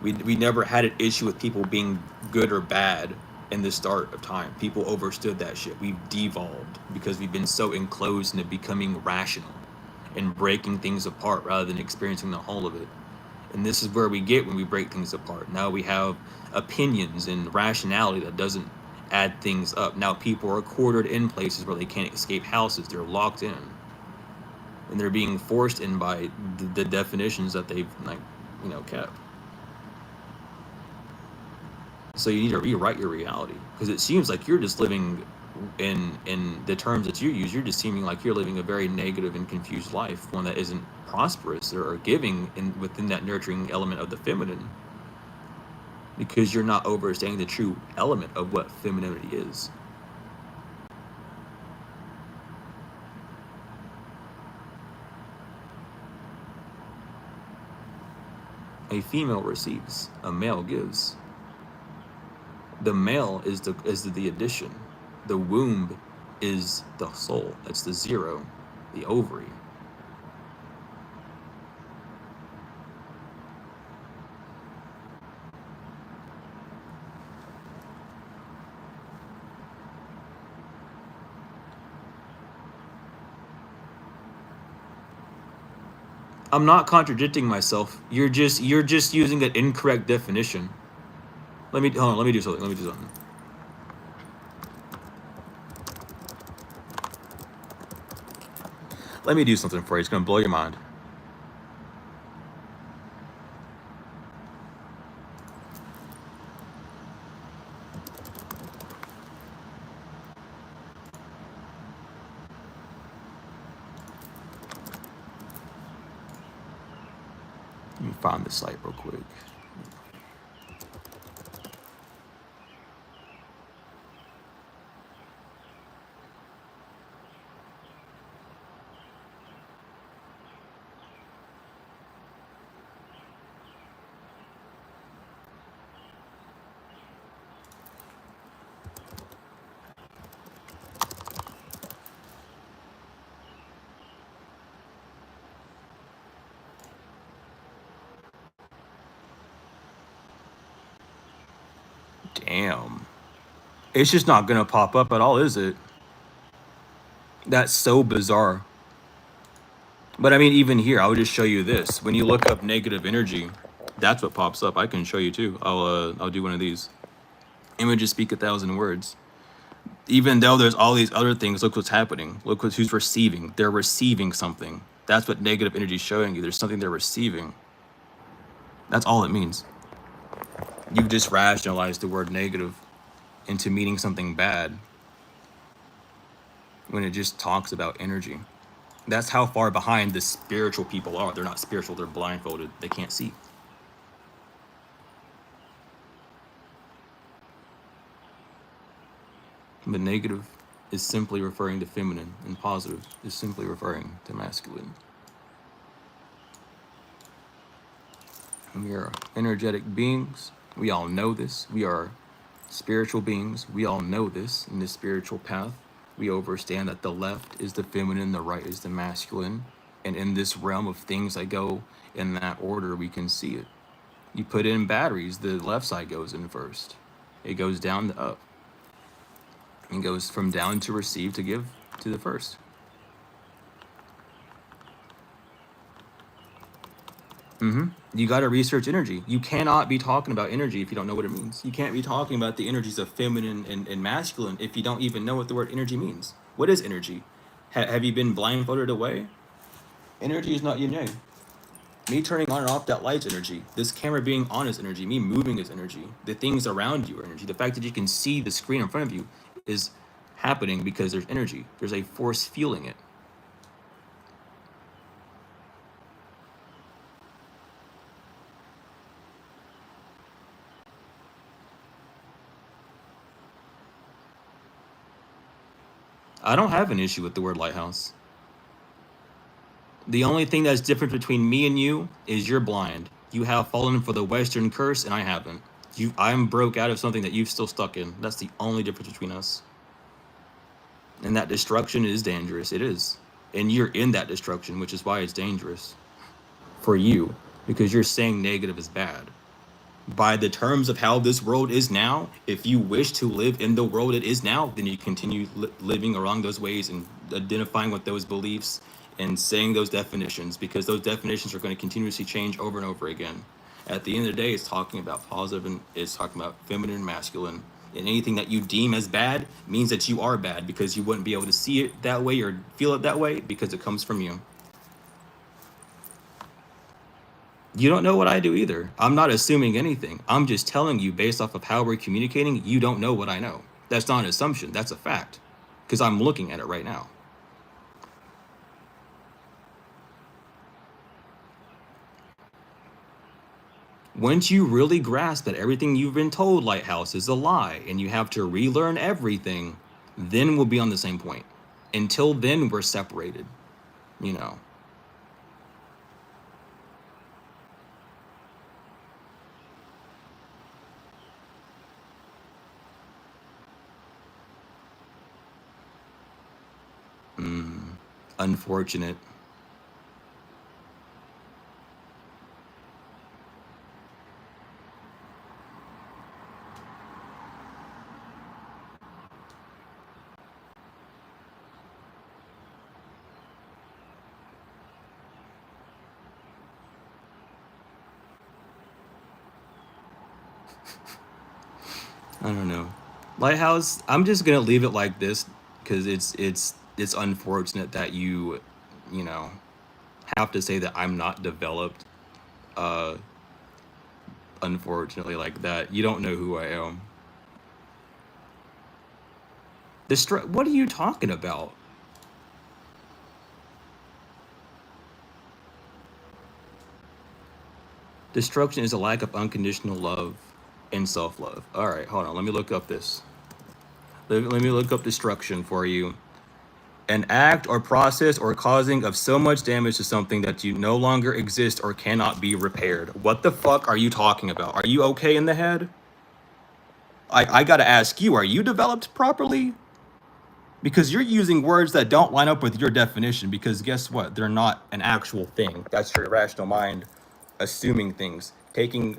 We never had an issue with people being good or bad in the start of time. People overstood that shit. We've devolved because we've been so enclosed into becoming rational and breaking things apart rather than experiencing the whole of it. And this is where we get when we break things apart. Now we have opinions and rationality that doesn't add things up. Now people are quartered in places where they can't escape houses. They're locked in. and they're being forced in by the definitions that they've like, you know, kept. So you need to rewrite your reality, because it seems like you're just living in the terms that you use. You're just seeming like you're living a very negative and confused life, one that isn't prosperous or giving within that nurturing element of the feminine, because you're not understanding the true element of what femininity is. A female receives, a male gives. The male is the addition. The womb is the soul. It's the zero, the ovary. I'm not contradicting myself. You're just using an incorrect definition. Hold on, let me do something. Let me do something for you. It's gonna blow your mind. Let me find the site real quick. Damn. It's just not gonna pop up at all, is it? That's so bizarre. But I mean, even here, I would just show you this. When you look up negative energy, that's what pops up. I can show you too. I'll do one of these. Images speak 1,000 words. Even though there's all these other things, look what's happening. Look who's receiving. They're receiving something. That's what negative energy is showing you. There's something they're receiving. That's all it means. You've just rationalized the word negative into meaning something bad when it just talks about energy. That's how far behind the spiritual people are. They're not spiritual, they're blindfolded. They can't see. But negative is simply referring to feminine, and positive is simply referring to masculine. And we are energetic beings. We all know this. We are spiritual beings. We all know this in this spiritual path. We understand that the left is the feminine, the right is the masculine. And in this realm of things that go in that order, we can see it. You put in batteries, the left side goes in first. It goes down to up. And goes from down to receive to give to the first. You got to research energy. You cannot be talking about energy if you don't know what it means. You can't be talking about the energies of feminine and masculine if you don't even know what the word energy means. What is energy? Have you been blindfolded away? Energy is not yin yang. Me turning on and off that light's energy. This camera being on is energy. Me moving is energy. The things around you are energy. The fact that you can see the screen in front of you is happening because there's energy. There's a force fueling it. I don't have an issue with the word lighthouse. The only thing that's different between me and you is you're blind. You have fallen for the Western curse, and I haven't. I'm broke out of something that you've still stuck in. That's the only difference between us. And that destruction is dangerous. It is. And you're in that destruction, which is why it's dangerous for you, because you're saying negative is bad. By the terms of how this world is now, if you wish to live in the world it is now, then you continue living along those ways and identifying with those beliefs and saying those definitions, because those definitions are going to continuously change over and over again. At the end of the day, it's talking about positive and it's talking about feminine and masculine. And anything that you deem as bad means that you are bad, because you wouldn't be able to see it that way or feel it that way because it comes from you. You don't know what I do either. I'm not assuming anything. I'm just telling you based off of how we're communicating, you don't know what I know. That's not an assumption. That's a fact. Because I'm looking at it right now. Once you really grasp that everything you've been told, Lighthouse, is a lie, and you have to relearn everything, then we'll be on the same point. Until then, we're separated, you know. Unfortunate. I don't know. Lighthouse, I'm just gonna leave it like this because it's unfortunate that you know, have to say that I'm not developed. Unfortunately, like that. You don't know who I am. What are you talking about? Destruction is a lack of unconditional love and self-love. All right, hold on. Let me look up this. Let me look up destruction for you. An act or process or causing of so much damage to something that you no longer exist or cannot be repaired. What the fuck are you talking about? Are you okay in the head? I gotta ask you, are you developed properly? Because you're using words that don't line up with your definition, because guess what? They're not an actual thing. That's your irrational mind assuming things, taking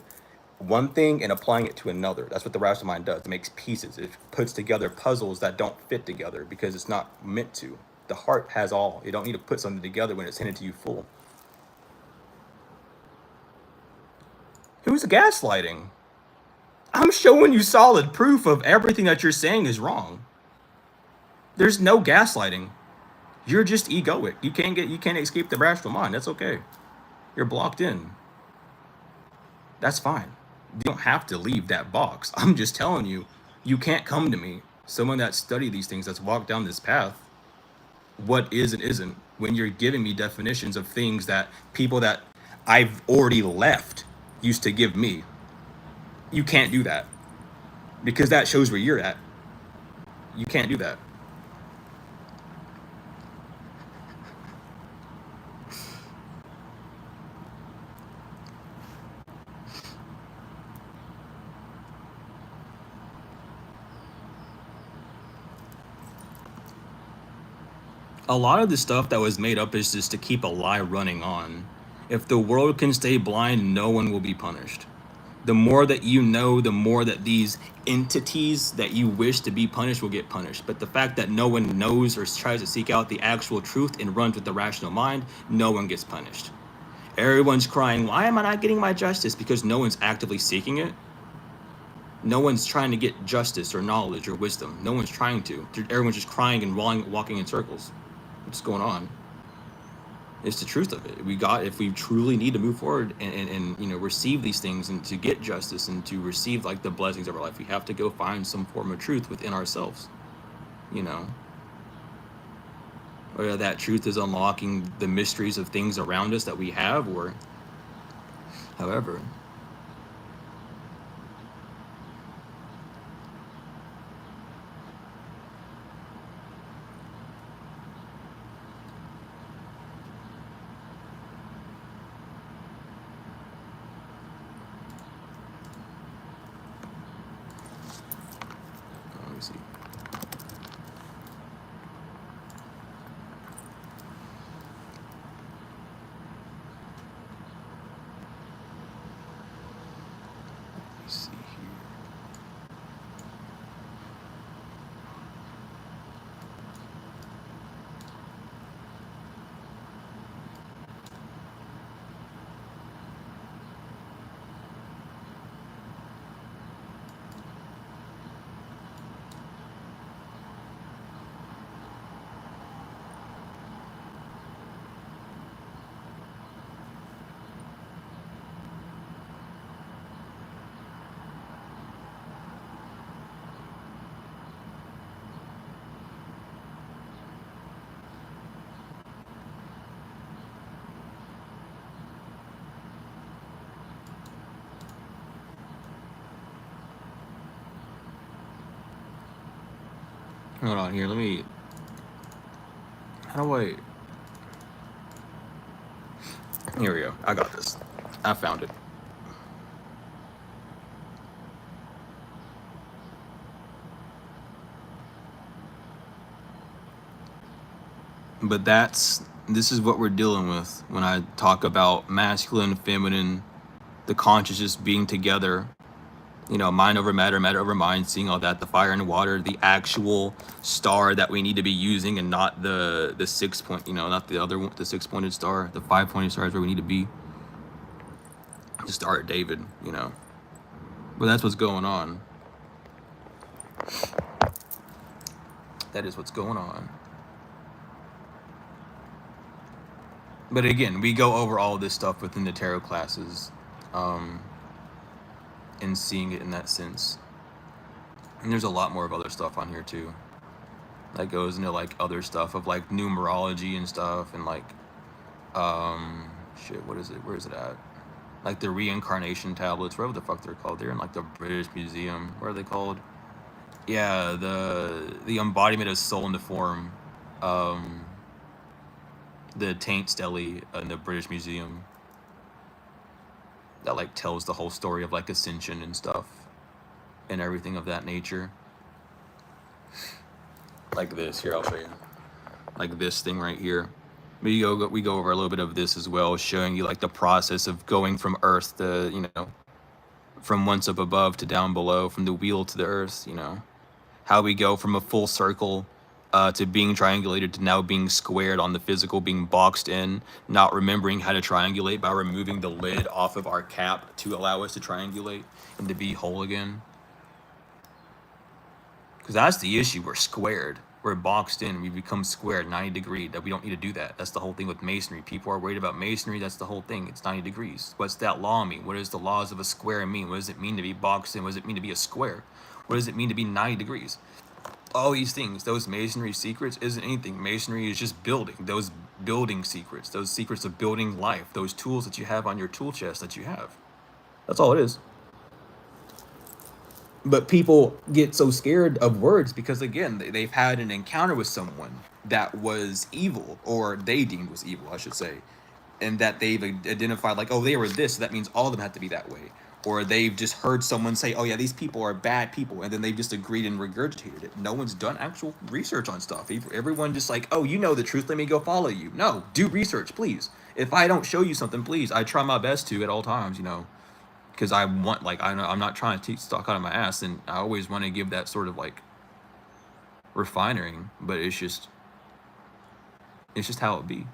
one thing and applying it to another. That's what the rational mind does. It makes pieces. It puts together puzzles that don't fit together because it's not meant to. The heart has all. You don't need to put something together when it's handed to you full. Who's gaslighting? I'm showing you solid proof of everything that you're saying is wrong. There's no gaslighting. You're just egoic. You can't escape the rational mind. That's okay. You're blocked in. That's fine. You don't have to leave that box. I'm just telling you, you can't come to me, someone that studied these things, that's walked down this path, what is and isn't, when you're giving me definitions of things that people that I've already left used to give me. You can't do that because that shows where you're at. You can't do that. A lot of the stuff that was made up is just to keep a lie running on. If the world can stay blind, no one will be punished. The more that you know, the more that these entities that you wish to be punished will get punished. But the fact that no one knows or tries to seek out the actual truth and runs with the rational mind, no one gets punished. Everyone's crying, why am I not getting my justice? Because no one's actively seeking it. No one's trying to get justice or knowledge or wisdom. No one's trying to. Everyone's just crying and walking in circles. What's going on? It's the truth of it. If we truly need to move forward and you know, receive these things and to get justice and to receive like the blessings of our life, we have to go find some form of truth within ourselves, you know. Whether that truth is unlocking the mysteries of things around us that we have, or however. Let me see. Hold on here. Let me. How do I? Here we go. I got this. I found it. But this is what we're dealing with when I talk about masculine, feminine, the consciousness being together. You know, mind over matter, matter over mind, seeing all that, the fire and water, the actual star that we need to be using, and not the 6 point, you know, not the other one, the 6 pointed star, the 5 pointed star is where we need to be. The Star of David, you know. But that's what's going on. That is what's going on. But again, we go over all this stuff within the tarot classes, and seeing it in that sense. And there's a lot more of other stuff on here too, that goes into like other stuff of like numerology and stuff, and like shit, what is it, where is it at, like the reincarnation tablets, whatever the fuck they're called. They're in like the British Museum. What are they called? Yeah, the embodiment of soul into form, the taint stele in the British Museum, that like tells the whole story of like ascension and stuff and everything of that nature. Like this here, I'll show you, like this thing right here. We go over a little bit of this as well, showing you like the process of going from earth to, you know, from once up above to down below, from the wheel to the earth, you know, how we go from a full circle to being triangulated to now being squared on the physical, being boxed in, not remembering how to triangulate by removing the lid off of our cap to allow us to triangulate and to be whole again. Because that's the issue. We're squared. We're boxed in. We become squared 90 degrees. That we don't need to do that. That's the whole thing with masonry. People are worried about masonry. That's the whole thing. It's 90 degrees. What's that law mean? What does the laws of a square mean? What does it mean to be boxed in? What does it mean to be a square? What does it mean to be 90 degrees? All these things, those masonry secrets isn't anything. Masonry is just building. Those building secrets, those secrets of building life, those tools that you have on your tool chest that you have. That's all it is. But people get so scared of words because, again, they've had an encounter with someone that was evil, or they deemed was evil, I should say, and that they've identified like, oh, they were this, so that means all of them have to be that way. Or they've just heard someone say, oh yeah, these people are bad people, and then they've just agreed and regurgitated it. No one's done actual research on stuff. Everyone just like, oh, you know the truth, let me go follow you. No, do research, please. If I don't show you something, please, I try my best to at all times, you know, because I want, like, I know I'm not trying to talk out of my ass, and I always want to give that sort of like refining, but it's just how it be.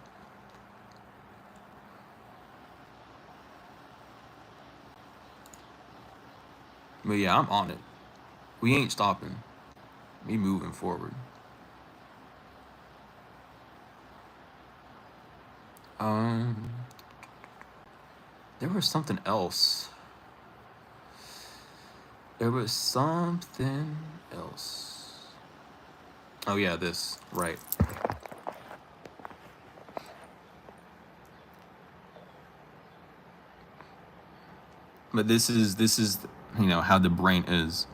But yeah, I'm on it. We ain't stopping. We moving forward. There was something else. There was something else. Oh yeah, this, right. But this is you know how the brain is.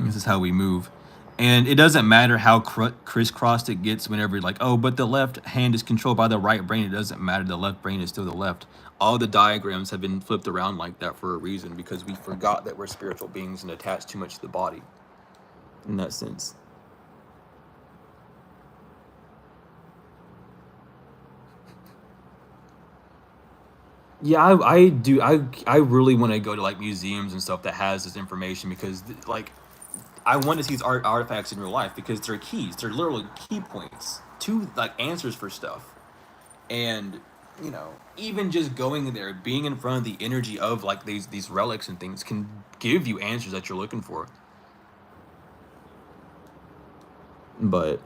This is how we move. And it doesn't matter how crisscrossed it gets whenever you're like, oh, but the left hand is controlled by the right brain. It doesn't matter. The left brain is still the left. All the diagrams have been flipped around like that for a reason, because we forgot that we're spiritual beings and attached too much to the body in that sense. Yeah, I do. I really want to go to like museums and stuff that has this information, because like I want to see these artifacts in real life, because they're keys. They're literally key points to like answers for stuff. And you know, even just going there, being in front of the energy of like these relics and things can give you answers that you're looking for. But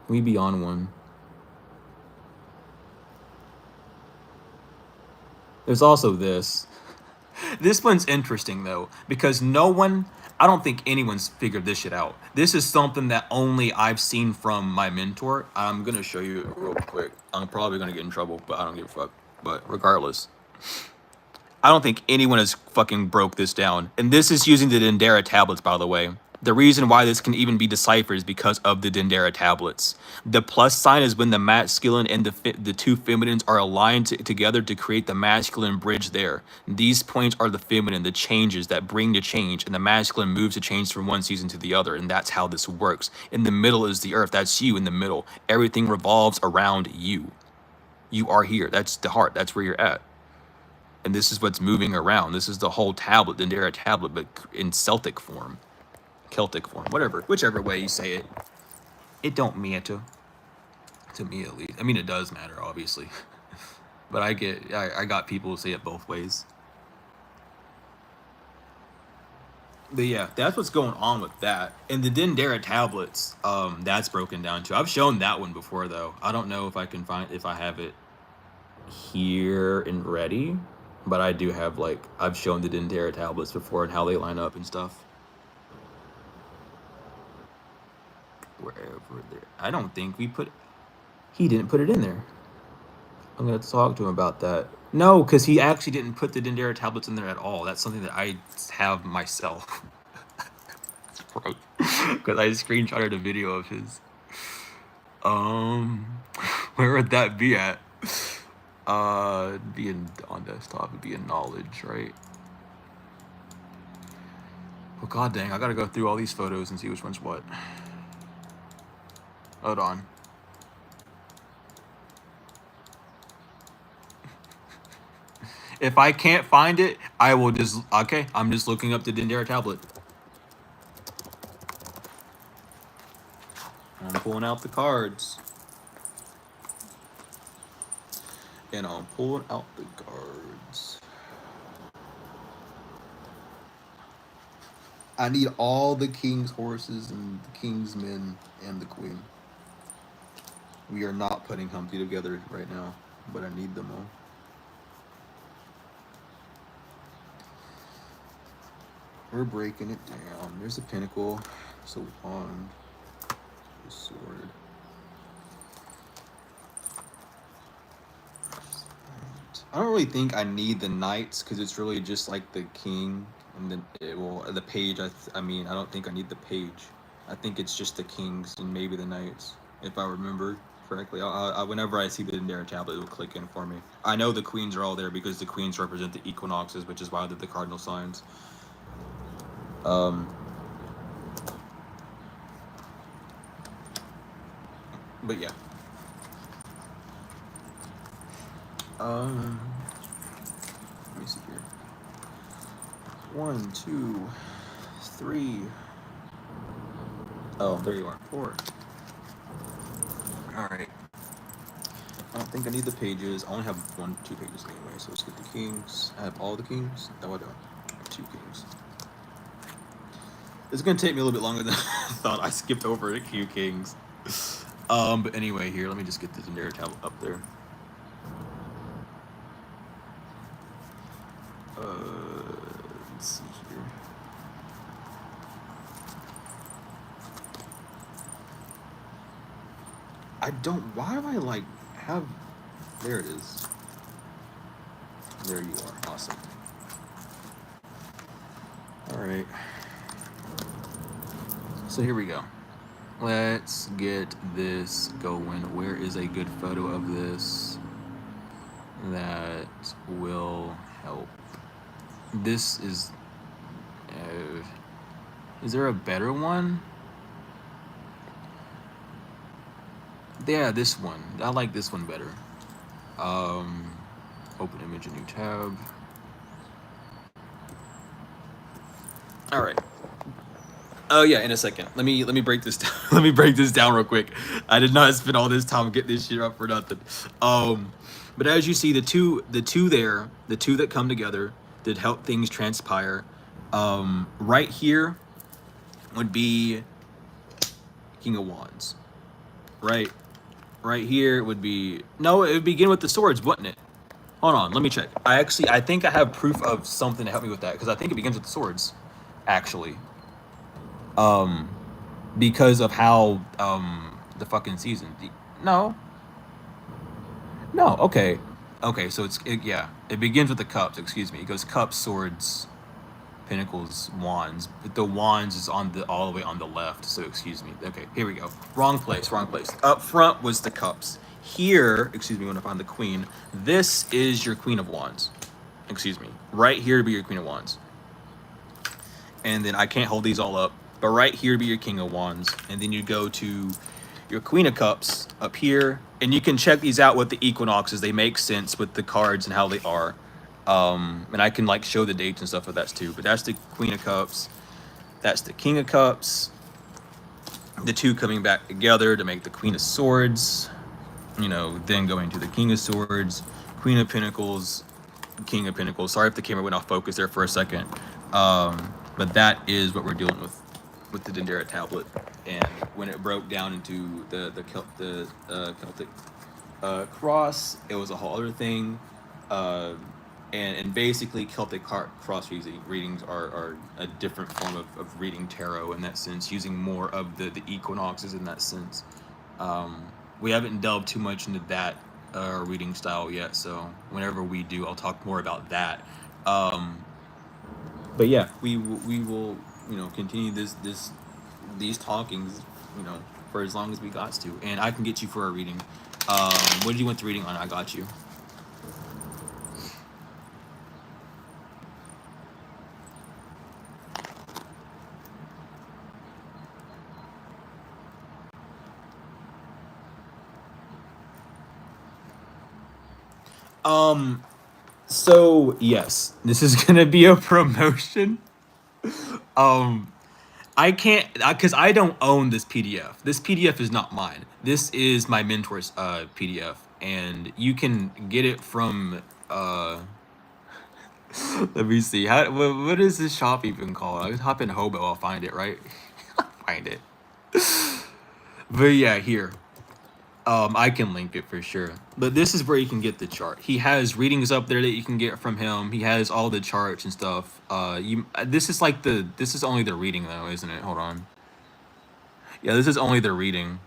we be on one. There's also this. This one's interesting though, because I don't think anyone's figured this shit out. This is something that only I've seen from my mentor. I'm gonna show you real quick. I'm probably gonna get in trouble, but I don't give a fuck. But regardless, I don't think anyone has fucking broke this down. And this is using the Dendera tablets, by the way. The reason why this can even be deciphered is because of the Dendera tablets. The plus sign is when the masculine and the two feminines are aligned together to create the masculine bridge there. These points are the feminine, the changes that bring the change, and the masculine moves the change from one season to the other, and that's how this works. In the middle is the earth. That's you in the middle. Everything revolves around you. You are here. That's the heart. That's where you're at. And this is what's moving around. This is the whole tablet, the Dendera tablet, but in Celtic form, Celtic form, whatever, whichever way you say it. It don't matter, to me at least. I mean, it does matter, obviously, but I got people who say it both ways. But yeah, that's what's going on with that. And the Dendera tablets, that's broken down too. I've shown that one before though. I don't know if I can find, if I have it here and ready, but I do have, like, I've shown the Dendera tablets before and how they line up and stuff. Wherever there, I don't think we put, he didn't put it in there. I'm gonna talk to him about that. No, because he actually didn't put the Dendera tablets in there at all. That's something that I have myself. Because I screenshotted a video of his. Where would that be at? Be in, on desktop, it'd be in knowledge, right? Oh god dang, I gotta go through all these photos and see which one's what. Hold on. If I can't find it, I will just, okay, I'm just looking up the Dendera tablet. I'm pulling out the cards. And I'm pulling out the cards. I need all the king's horses and the king's men and the queen. We are not putting Humpty together right now, but I need them all. We're breaking it down. There's a pinnacle, there's a wand, a sword. I don't really think I need the knights because it's really just like the king and then the page. I mean, I don't think I need the page. I think it's just the kings and maybe the knights, if I remember correctly. Whenever I see the Dendera tablet, it will click in for me. I know the queens are all there because the queens represent the equinoxes, which is why they're the cardinal signs. But yeah. Let me see here. 1, 2, 3. Oh, there you are. 4. All right. I don't think I need the pages. I only have 2 pages anyway, so let's get the kings. I have all the kings. No, I don't. I have 2 kings. It's gonna take me a little bit longer than I thought. I skipped over a few kings. But anyway, here, let me just get the Dendera tablet up there. Let's see here. I don't, why do I like have, there it is. There you are, awesome. All right. So here we go. Let's get this going. Where is a good photo of this that will help? This is there a better one? Yeah, this one. I like this one better. Open image, a new tab. All right. Oh yeah, in a second. Let me break this down. Let me break this down real quick. I did not spend all this time getting this shit up for nothing. But as you see, the two that come together that help things transpire. Right here would be King of Wands. Right here would be, no, it would begin with the swords, wouldn't it? Hold on, let me check. I think I have proof of something to help me with that because I think it begins with the swords, actually. Because of how the fucking season. No, okay. Okay, so yeah, it begins with the cups. Excuse me. It goes cups, swords, pentacles, wands. But the wands is on the all the way on the left. So excuse me. Okay, here we go. Wrong place. Wrong place. Up front was the cups. Here, excuse me, when I find the queen, this is your queen of wands. Excuse me. Right here to be your queen of wands. And then I can't hold these all up, but right here to be your king of wands. And then you go to your queen of cups up here, and you can check these out with the equinoxes. They make sense with the cards and how they are. And I can like show the dates and stuff of that too. But that's the queen of cups. That's the king of cups. The two coming back together to make the queen of swords. You know, then going to the king of swords, queen of pentacles, king of pentacles. Sorry if the camera went off focus there for a second. But that is what we're dealing with the Dendera tablet. And when it broke down into the Celtic cross, it was a whole other thing. And basically Celtic cross readings are a different form of reading tarot in that sense, using more of the equinoxes in that sense. We haven't delved too much into that reading style yet, so whenever we do, I'll talk more about that. But yeah, we will continue these talkings for as long as we got to, and I can get you for a reading. What do you want the reading on? I got you. So yes, this is gonna be a promotion. I can't because I don't own this PDF. This PDF is not mine. This is my mentor's PDF, and you can get it from let me see. What is this shop even called? I just hop in Hobo, I'll find it, right? Find it. But yeah, here. I can link it for sure. But this is where you can get the chart. He has readings up there that you can get from him. He has all the charts and stuff. This is only the reading though, isn't it? Hold on. Yeah, this is only the reading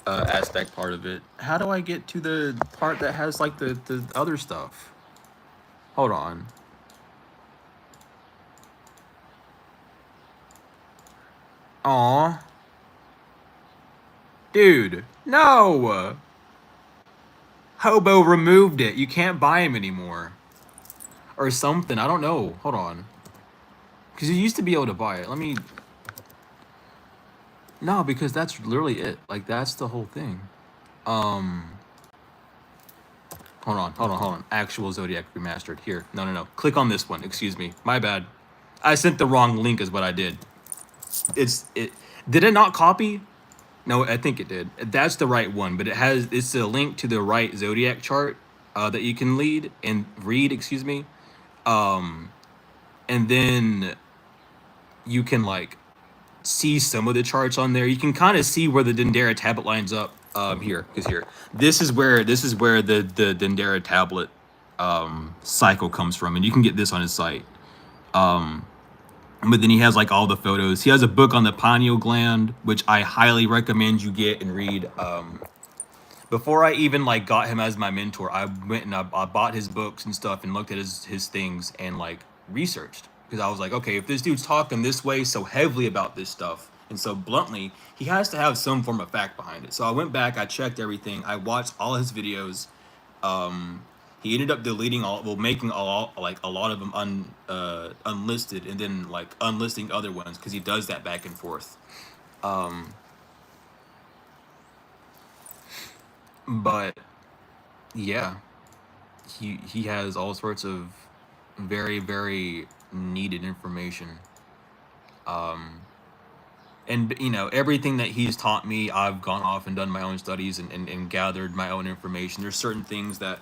aspect part of it. How do I get to the part that has like the other stuff? Hold on. Aw. Dude, no! Hobo removed it. You can't buy him anymore. Or something. I don't know. Hold on. Because you used to be able to buy it. Let me... No, because that's literally it. Like, that's the whole thing. Hold on. Actual Zodiac Remastered. Here. No. Click on this one. Excuse me. My bad. I sent the wrong link is what I did. Did it not copy? No, I think it did. That's the right one, but it's a link to the right Zodiac chart that you can read, excuse me. And then you can like see some of the charts on there. You can kind of see where the Dendera tablet lines up here. This is where the Dendera tablet cycle comes from, and you can get this on his site. But then he has like all the photos. He has a book on the pineal gland, which I highly recommend you get and read. Before I even like got him as my mentor, I went and I bought his books and stuff and looked at his things and like researched, because I was like, okay, if this dude's talking this way so heavily about this stuff and so bluntly, he has to have some form of fact behind it. So I went back, I checked everything, I watched all his videos. He ended up deleting making a lot of them unlisted, and then like unlisting other ones because he does that back and forth. But yeah, he has all sorts of very, very needed information. And everything that he's taught me, I've gone off and done my own studies and gathered my own information. There's certain things that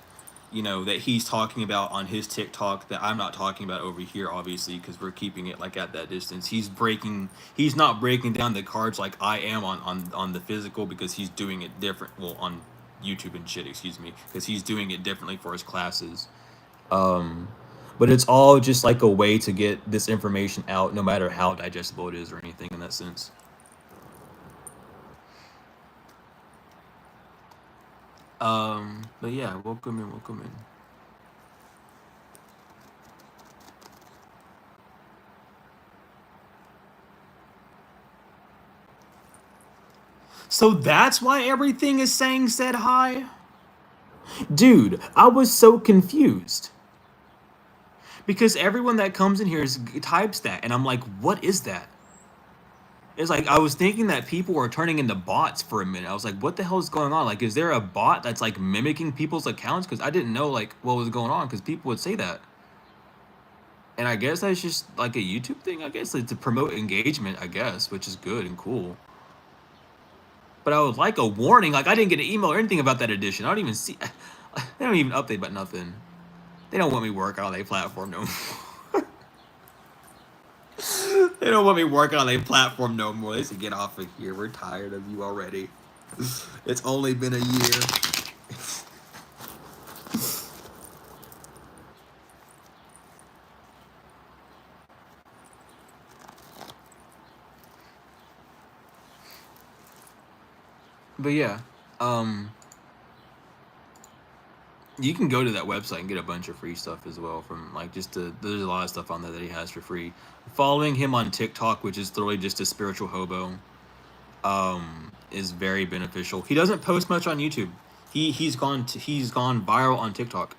that he's talking about on his TikTok that I'm not talking about over here, obviously, because we're keeping it like at that distance. He's not breaking down the cards like I am on the physical, because he's doing it different. Well, on YouTube and shit, excuse me, because he's doing it differently for his classes. But it's all just like a way to get this information out, no matter how digestible it is or anything in that sense. But yeah, welcome in. So that's why everything is saying said hi? Dude, I was so confused. Because everyone that comes in here types that, and I'm like, what is that? It's like, I was thinking that people were turning into bots for a minute. I was like, what the hell is going on? Like, is there a bot that's like mimicking people's accounts? Because I didn't know like what was going on, because people would say that. And I guess that's just like a YouTube thing, I guess, like, to promote engagement, I guess, which is good and cool. But I would like a warning. Like, I didn't get an email or anything about that edition. I don't even see. They don't even update about nothing. They don't want me working on their platform no more. They don't want me working on their platform no more. They said, get off of here. We're tired of you already. It's only been a year. But yeah, you can go to that website and get a bunch of free stuff as well from like there's a lot of stuff on there that he has for free. Following him on TikTok, which is literally just a spiritual hobo, is very beneficial. He doesn't post much on YouTube. He's gone viral on TikTok.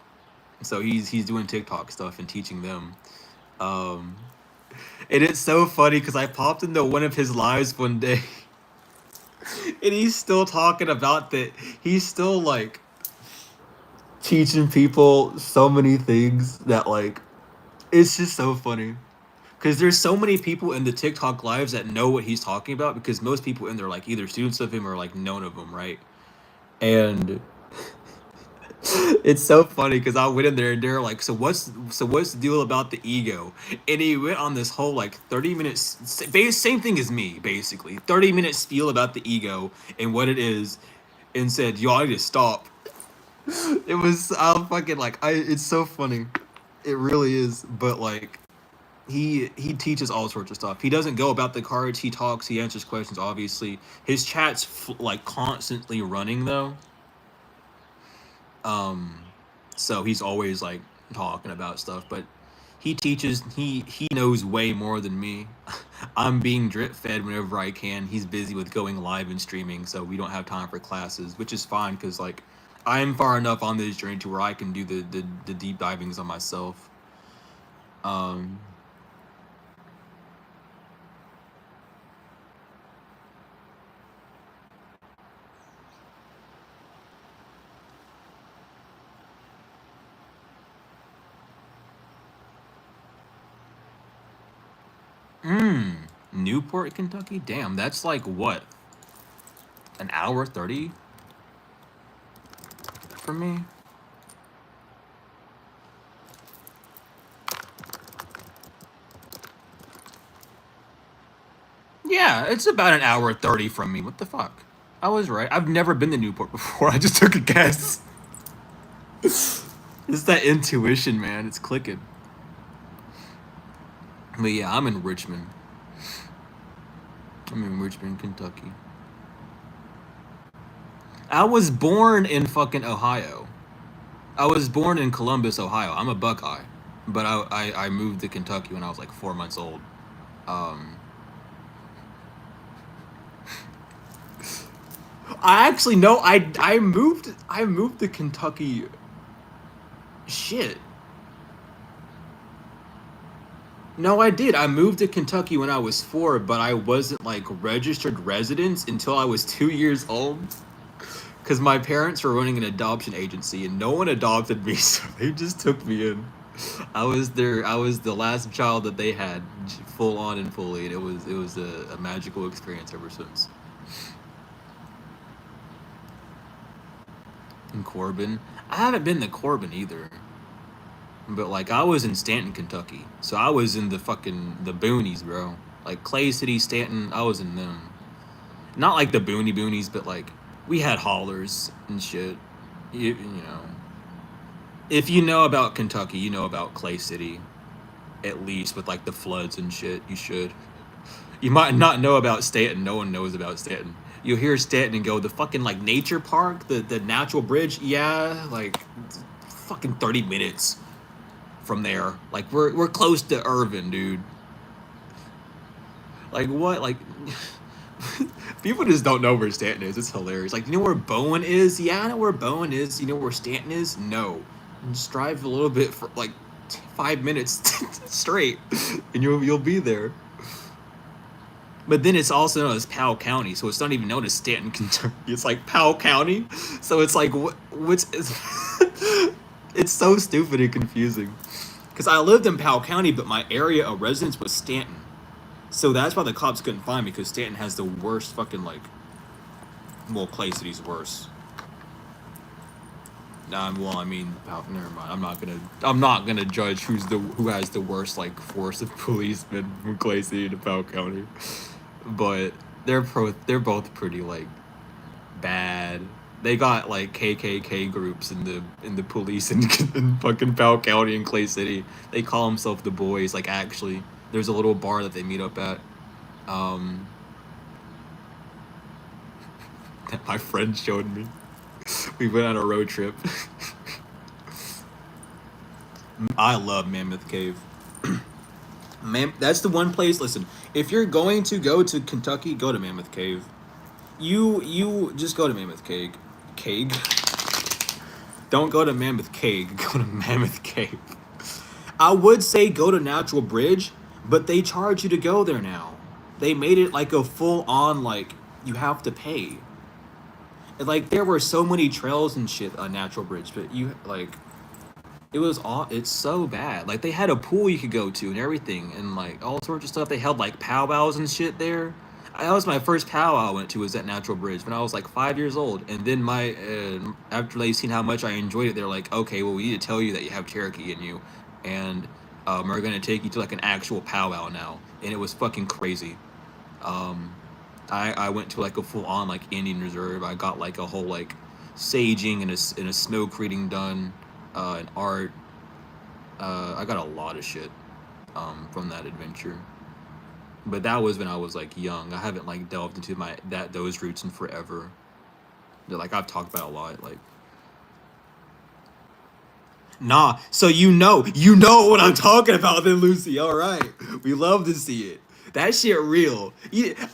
So he's doing TikTok stuff and teaching them. And it's so funny because I popped into one of his lives one day and he's still talking about that. He's still like teaching people so many things that like, it's just so funny. Because there's so many people in the TikTok lives that know what he's talking about, because most people in there like either students of him or like known of him, right? And it's so funny because I went in there and they're like, so what's the deal about the ego? And he went on this whole like 30 minutes, same thing as me, basically 30-minute spiel about the ego and what it is, and said, y'all need to stop. It was, I'm fucking like, it's so funny. It really is. But like, he teaches all sorts of stuff. He doesn't go about the cards. He talks. He answers questions. Obviously, his chat's like constantly running though. So he's always like talking about stuff. But he teaches. He knows way more than me. I'm being drip fed whenever I can. He's busy with going live and streaming, so we don't have time for classes, which is fine because like I'm far enough on this journey to where I can do the deep divings on myself. Newport, Kentucky? Damn, that's like what? An hour 30 for me? Yeah, it's about an hour 30 from me. What the fuck? I was right. I've never been to Newport before. I just took a guess. It's that intuition, man. It's clicking. But yeah, I'm in Richmond. I'm in Richmond, Kentucky. I was born in fucking Ohio. I was born in Columbus, Ohio. I'm a Buckeye. But I moved to Kentucky when I was like 4 months old. I actually no, I moved to Kentucky. Shit. No, I did. I moved to Kentucky when I was 4, but I wasn't like registered residence until I was 2 years old. Because my parents were running an adoption agency and no one adopted me, so they just took me in. I was the last child that they had, full on and fully, and it was a magical experience ever since. In Corbin, I haven't been to Corbin either. But like I was in Stanton, Kentucky, so I was in the boonies, bro. Like Clay City, Stanton, I was in them. Not like the boonies, but like we had haulers and shit. You know, if you know about Kentucky, you know about Clay City, at least with like the floods and shit. You should. You might not know about Stanton. No one knows about Stanton. You'll hear Stanton and go, the fucking like nature park, the natural bridge. Yeah, like fucking 30 minutes from there. Like we're close to Irvin, dude. Like what? Like People just don't know where Stanton is. It's hilarious. Like, you know where Bowen is? Yeah, I know where Bowen is. You know where Stanton is? No. Just drive a little bit for like 5 minutes straight, and you'll be there. But then it's also known as Powell County, so it's not even known as Stanton, Kentucky. It's like Powell County, so it's like what's it's so stupid and confusing. Because I lived in Powell County, but my area of residence was Stanton, so that's why the cops couldn't find me. Because Stanton has the worst fucking like, well, Clay City's worse. Well, I mean, never mind. I'm not gonna judge who has the worst like force of policemen from Clay City to Powell County, but they're both pretty like bad. They got like KKK groups in the police in fucking Powell County and Clay City. They call themselves the Boys. Like, actually, there's a little bar that they meet up at. That my friend showed me. We went on a road trip. I love Mammoth Cave. That's the one place. Listen, if you're going to go to Kentucky, go to Mammoth Cave. You just go to Mammoth Cave. Don't go to Mammoth Cave. Go to Mammoth Cave. I would say go to Natural Bridge, but they charge you to go there now. They made it like a full on, like, you have to pay. Like, there were so many trails and shit on Natural Bridge, but you, like, it's so bad. Like, they had a pool you could go to and everything, and, like, all sorts of stuff. They held, like, powwows and shit there. That was my first powwow I went to, was at Natural Bridge when I was, like, 5 years old. And then after they seen how much I enjoyed it, they're like, okay, well, we need to tell you that you have Cherokee in you, and we're gonna take you to, like, an actual powwow now. And it was fucking crazy. I went to like a full on like Indian reserve. I got like a whole like saging and a smoke reading done, and art. I got a lot of shit from that adventure. But that was when I was like young. I haven't like delved into those roots in forever. Like, I've talked about a lot. Like, nah. So you know what I'm talking about, then, Lucy. All right, we love to see it. That shit real.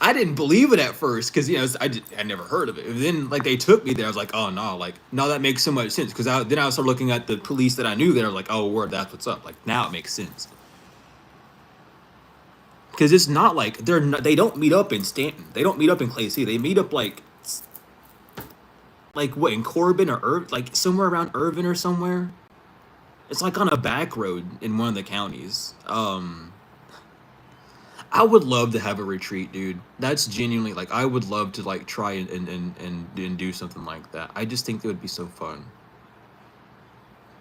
I didn't believe it at first because, you know, I never heard of it. And then like they took me there. I was like, oh no, like, no, that makes so much sense. Because then I started looking at the police that I knew there. Like, oh, word, that's what's up. Like, now it makes sense. Because it's not like they don't meet up in Stanton. They don't meet up in Clay City. They meet up like what, in Corbin or Irvin, like somewhere around Irvin or somewhere. It's like on a back road in one of the counties. I would love to have a retreat, dude. That's genuinely, like, I would love to like try and do something like that. I just think it would be so fun.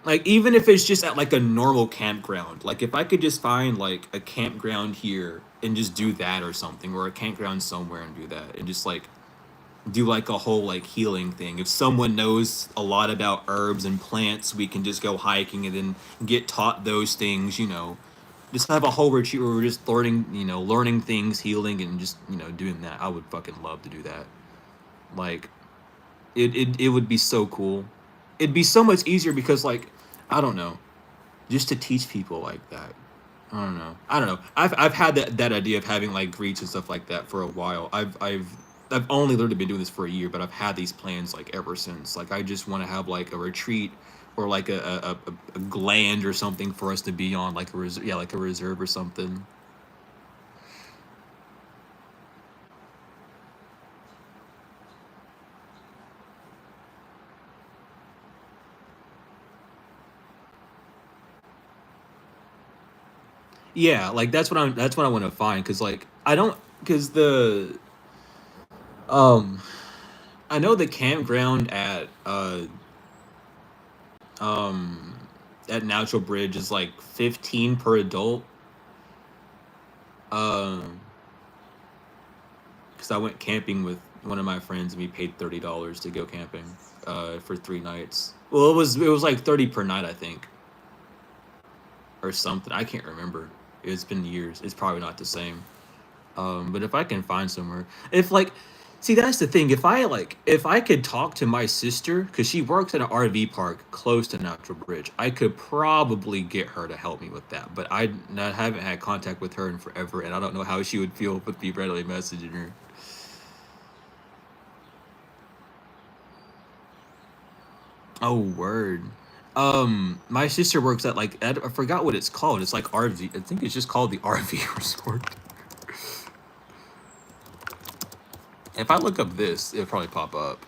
Like, even if it's just at like a normal campground. Like, if I could just find like a campground here and just do that or something, or a campground somewhere and do that, and just like do like a whole like healing thing. If someone knows a lot about herbs and plants, we can just go hiking and then get taught those things, you know. Just have a whole retreat where we're just learning things, healing, and just, doing that. I would fucking love to do that. Like, it would be so cool. It'd be so much easier because, like, I don't know, just to teach people like that. I don't know. I've had that idea of having like greets and stuff like that for a while. I've only literally been doing this for a year, but I've had these plans like ever since. Like, I just want to have like a retreat or like a gland or something for us to be on, like a reserve or something. Yeah, like that's what I want to find, because like um I know the campground at Natural Bridge is like 15 per adult. Because I went camping with one of my friends and we paid $30 to go camping for 3 nights. Well, it was like 30 per night, I think, or something. I can't remember. It's been years. It's probably not the same. But if I can find somewhere, see, that's the thing. If I could talk to my sister, because she works at an RV park close to Natural Bridge, I could probably get her to help me with that. But I haven't had contact with her in forever, and I don't know how she would feel with me readily messaging her. Oh, word. My sister works at like, I forgot what it's called. It's like RV. I think it's just called the RV resort. If I look up this, it'll probably pop up.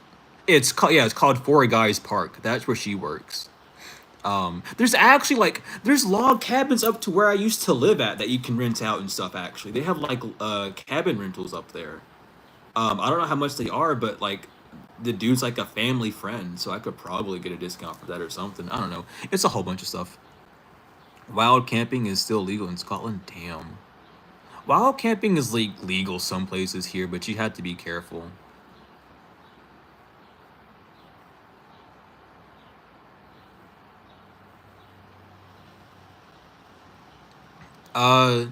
It's called, yeah, it's called Four Guys Park. That's where she works. There's actually like, there's log cabins up to where I used to live at that you can rent out and stuff. Actually, they have like cabin rentals up there. I don't know how much they are, but like the dude's like a family friend, so I could probably get a discount for that or something. I don't know. It's a whole bunch of stuff. Wild camping is still legal in Scotland. Damn. Wild camping is like legal some places here, but you have to be careful. Uh,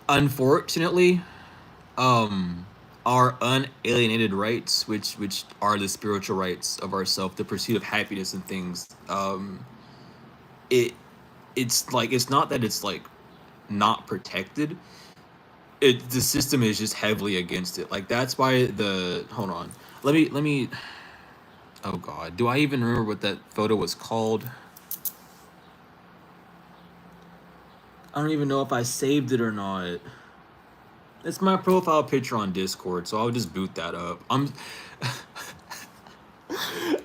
Unfortunately, um, our unalienated rights, which are the spiritual rights of ourself, the pursuit of happiness and things, it it's like it's not that it's like not protected. The system is just heavily against it. Like that's why the hold on. Let me oh god. Do I even remember what that photo was called? I don't even know if I saved it or not. It's my profile picture on Discord, so I'll just boot that up.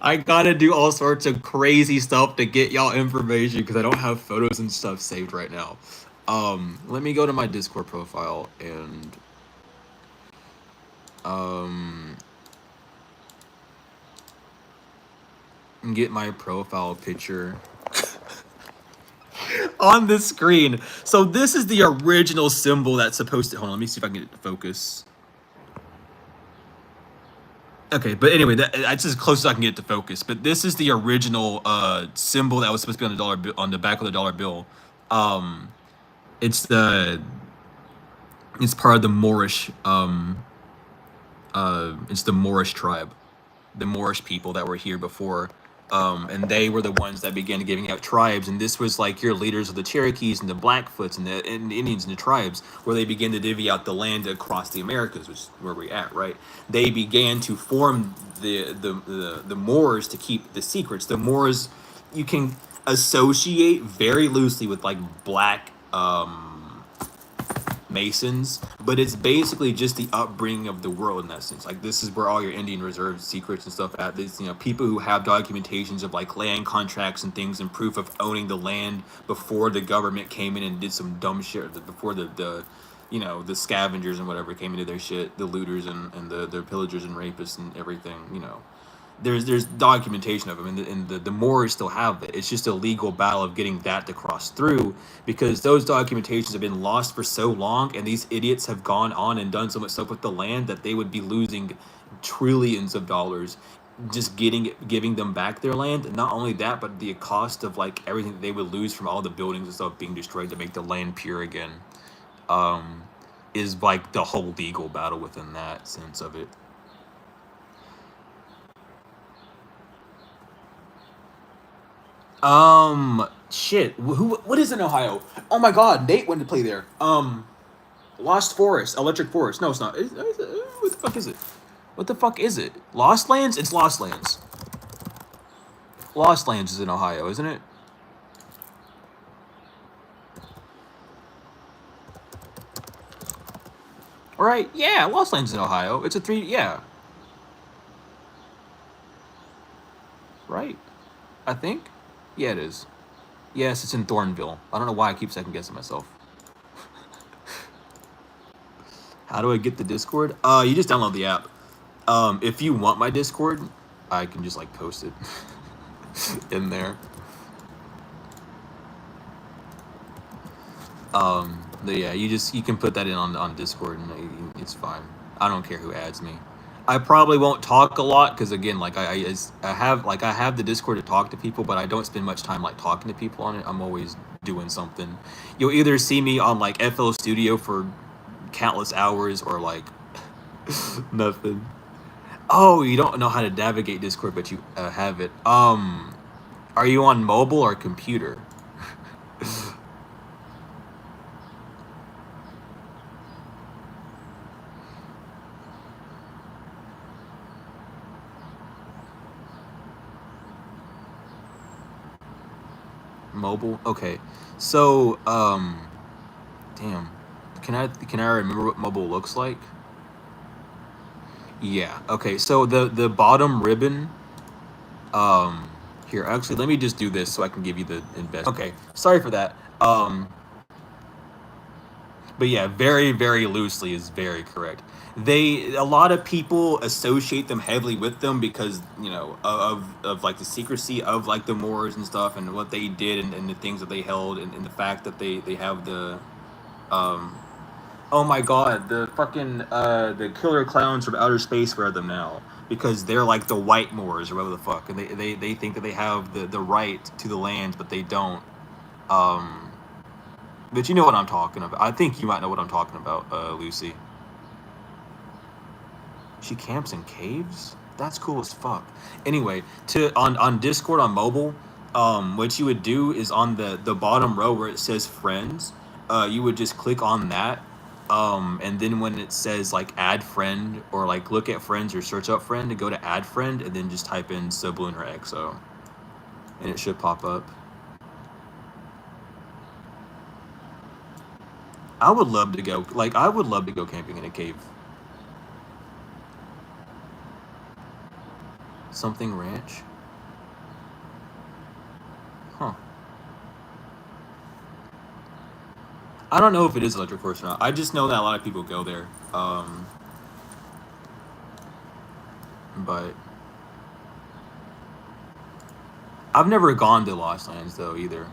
I gotta do all sorts of crazy stuff to get y'all information because I don't have photos and stuff saved right now. Let me go to my Discord profile and um get my profile picture on the screen. So this is the original symbol that's supposed to hold on, let me see if I can get it to focus. Okay, but anyway, that's as close as I can get to focus. But this is the original symbol that was supposed to be on the dollar bill, on the back of the dollar bill. Um, it's the it's part of the Moorish it's the Moorish tribe, the Moorish people that were here before. And they were the ones that began giving out tribes, and this was like your leaders of the Cherokees and the Blackfoots and the Indians and the tribes, where they began to divvy out the land across the Americas, which is where we're at, right? They began to form the Moors to keep the secrets. The Moors, you can associate very loosely with like black Masons, but it's basically just the upbringing of the world in that sense. Like this is where all your Indian reserve secrets and stuff at. This, you know, people who have documentations of like land contracts and things and proof of owning the land before the government came in and did some dumb shit. Before the you know, the scavengers and whatever came into their shit, the looters and the pillagers and rapists and everything. You know, there's documentation of them, and the Moors still have it. It's just a legal battle of getting that to cross through, because those documentations have been lost for so long, and these idiots have gone on and done so much stuff with the land that they would be losing trillions of dollars just giving them back their land. And not only that, but the cost of like everything that they would lose from all the buildings and stuff being destroyed to make the land pure again, um, is like the whole legal battle within that sense of it. Shit. Who? What is in Ohio? Oh my God, Nate went to play there. Lost Forest, Electric Forest. No, it's not. What the fuck is it? What the fuck is it? Lost Lands? It's Lost Lands. Lost Lands is in Ohio, isn't it? All right. Yeah, Lost Lands is in Ohio. It's a three. Yeah. Right. I think. Yeah, it is. Yes, it's in Thornville. I don't know why I keep second guessing myself. How do I get the Discord? You just download the app. If you want my Discord, I can just like post it in there. But yeah, you can put that in on Discord and it's fine. I don't care who adds me. I probably won't talk a lot because again, like I have the Discord to talk to people, but I don't spend much time like talking to people on it. I'm always doing something. You'll either see me on like FL Studio for countless hours or like nothing. Oh, you don't know how to navigate Discord, but you have it. Are you on mobile or computer? Mobile. Okay. So, damn. Can I remember what mobile looks like? Yeah. Okay. So the bottom ribbon. Here, actually, let me just do this so I can give you the invest. Okay. Sorry for that. But yeah, very, very loosely is very correct. A lot of people associate them heavily with them because, you know, of like the secrecy of like the Moors and stuff and what they did and the things that they held and the fact that they have the, um, oh my god, the fucking, the killer clowns from outer space wear them now because they're like the white Moors or whatever the fuck. And they think that they have the right to the land, but they don't. Um, but you know what I'm talking about. I think you might know what I'm talking about, Lucy. She camps in caves? That's cool as fuck. Anyway, to on Discord on mobile, what you would do is on the bottom row where it says friends, you would just click on that. And then when it says like add friend or like look at friends or search up friend to go to add friend and then just type in Sublunar XO and it should pop up. I would love to go camping in a cave. Something ranch? Huh. I don't know if it is electric forest or not. I just know that a lot of people go there. But I've never gone to Lost Lands though either.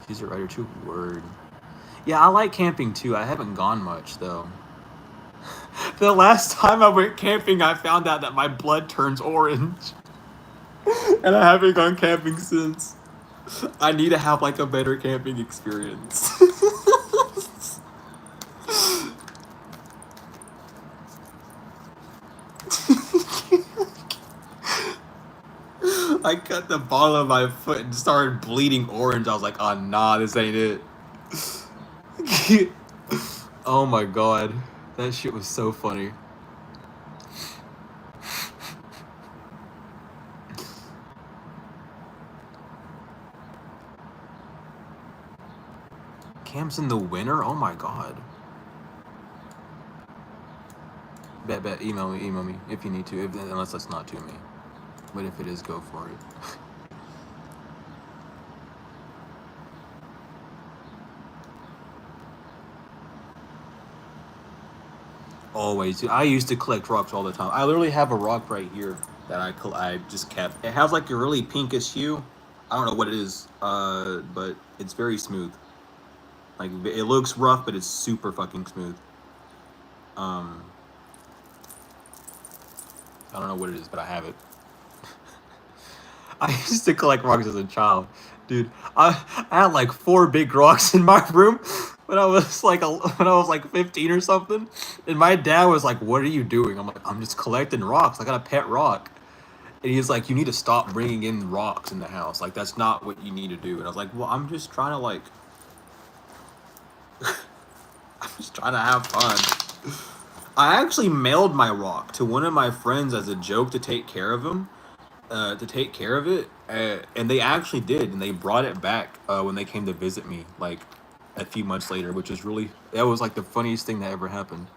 She's a writer too. Word. Yeah, I like camping too. I haven't gone much though. The last time I went camping, I found out that my blood turns orange, and I haven't gone camping since. I need to have like a better camping experience. I cut the bottom of my foot and started bleeding orange. I was like, oh nah, this ain't it. Oh my god. That shit was so funny. Camps in the winter? Oh my god. Bet, email me if you need to, unless that's not to me. But if it is, go for it. Always. I used to collect rocks all the time. I literally have a rock right here that I just kept. It has like a really pinkish hue. I don't know what it is, but it's very smooth. Like it looks rough, but it's super fucking smooth. I don't know what it is, but I have it. I used to collect rocks as a child, dude. I had like 4 big rocks in my room when I was like 15 or something, and my dad was like, "What are you doing?" I'm like, "I'm just collecting rocks. I got a pet rock." And he's like, "You need to stop bringing in rocks in the house. Like that's not what you need to do." And I was like, "Well, I'm just trying to like, I'm just trying to have fun." I actually mailed my rock to one of my friends as a joke to take care of him. To take care of it, and they actually did, and they brought it back when they came to visit me, like a few months later, which is really that was like the funniest thing that ever happened.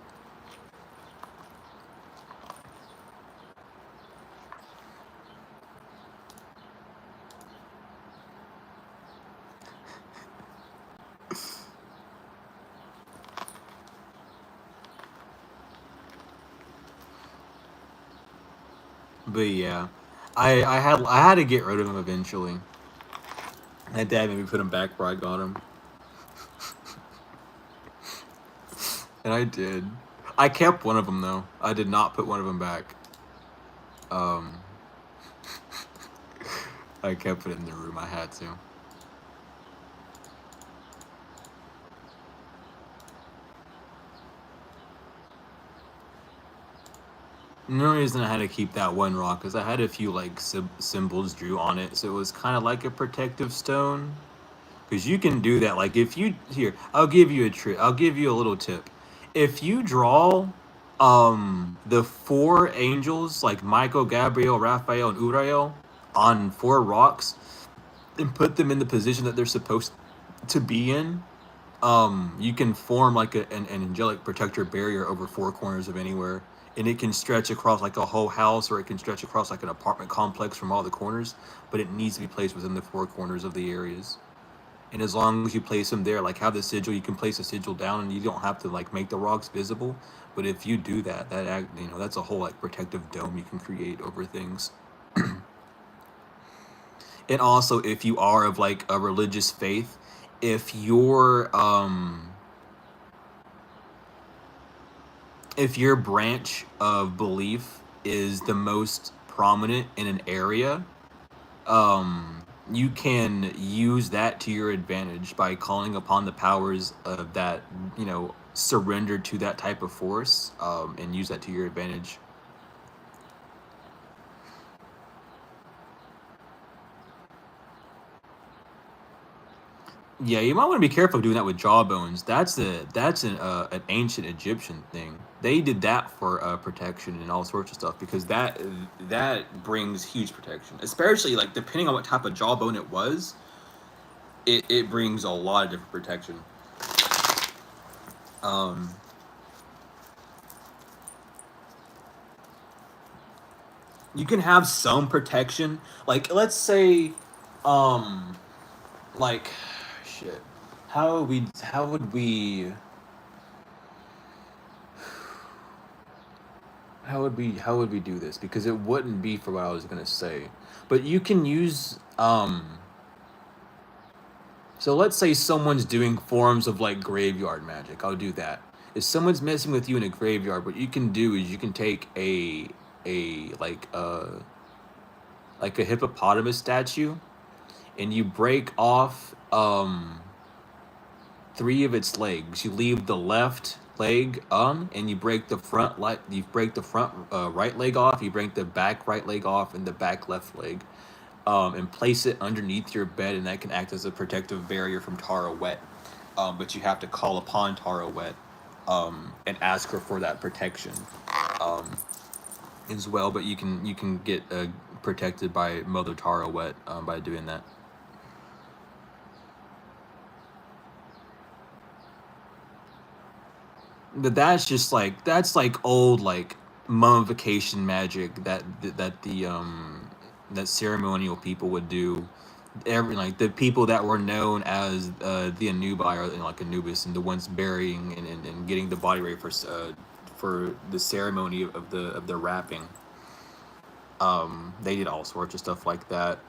But yeah, I had to get rid of him eventually. My dad made me put him back where I got him, and I did. I kept one of them though. I did not put one of them back. Um, I kept it in the room. I had to. The only reason I had to keep that one rock is I had a few like symbols drew on it, so it was kind of like a protective stone. Because you can do that. Like if you here, I'll give you a trick. I'll give you a little tip. If you draw, the 4 angels like Michael, Gabriel, Raphael, and Uriel on 4 rocks, and put them in the position that they're supposed to be in, you can form like an angelic protector barrier over four corners of anywhere, and it can stretch across like a whole house, or it can stretch across like an apartment complex from all the corners, but it needs to be placed within the four corners of the areas. And as long as you place them there, like have the sigil, you can place a sigil down, and you don't have to like make the rocks visible. But if you do that, that's a whole like protective dome you can create over things. And also, if you are of like a religious faith, if your branch of belief is the most prominent in an area, you can use that to your advantage by calling upon the powers of that, surrender to that type of force, and use that to your advantage. Yeah, you might want to be careful doing that with jawbones. That's an ancient Egyptian thing. They did that for protection and all sorts of stuff, because that brings huge protection. Especially like depending on what type of jawbone it was, it brings a lot of different protection. You can have some protection. Like let's say, like, shit. How would we? How would we? How would we do this? Because it wouldn't be for what I was gonna say. But you can use so let's say someone's doing forms of like graveyard magic. I'll do that. If someone's messing with you in a graveyard, what you can do is you can take a like a hippopotamus statue, and you break off three of its legs. You leave the left leg and you break the front right leg off. You break the back right leg off and the back left leg, and place it underneath your bed, and that can act as a protective barrier from Tara Wet. But you have to call upon Tara Wet, and ask her for that protection, as well. But you can get protected by Mother Tara Wet by doing that. But that's like old like mummification magic that ceremonial people would do. Like the people that were known as the Anubi, or like Anubis, and the ones burying and getting the body ready for the ceremony of the wrapping. They did all sorts of stuff like that.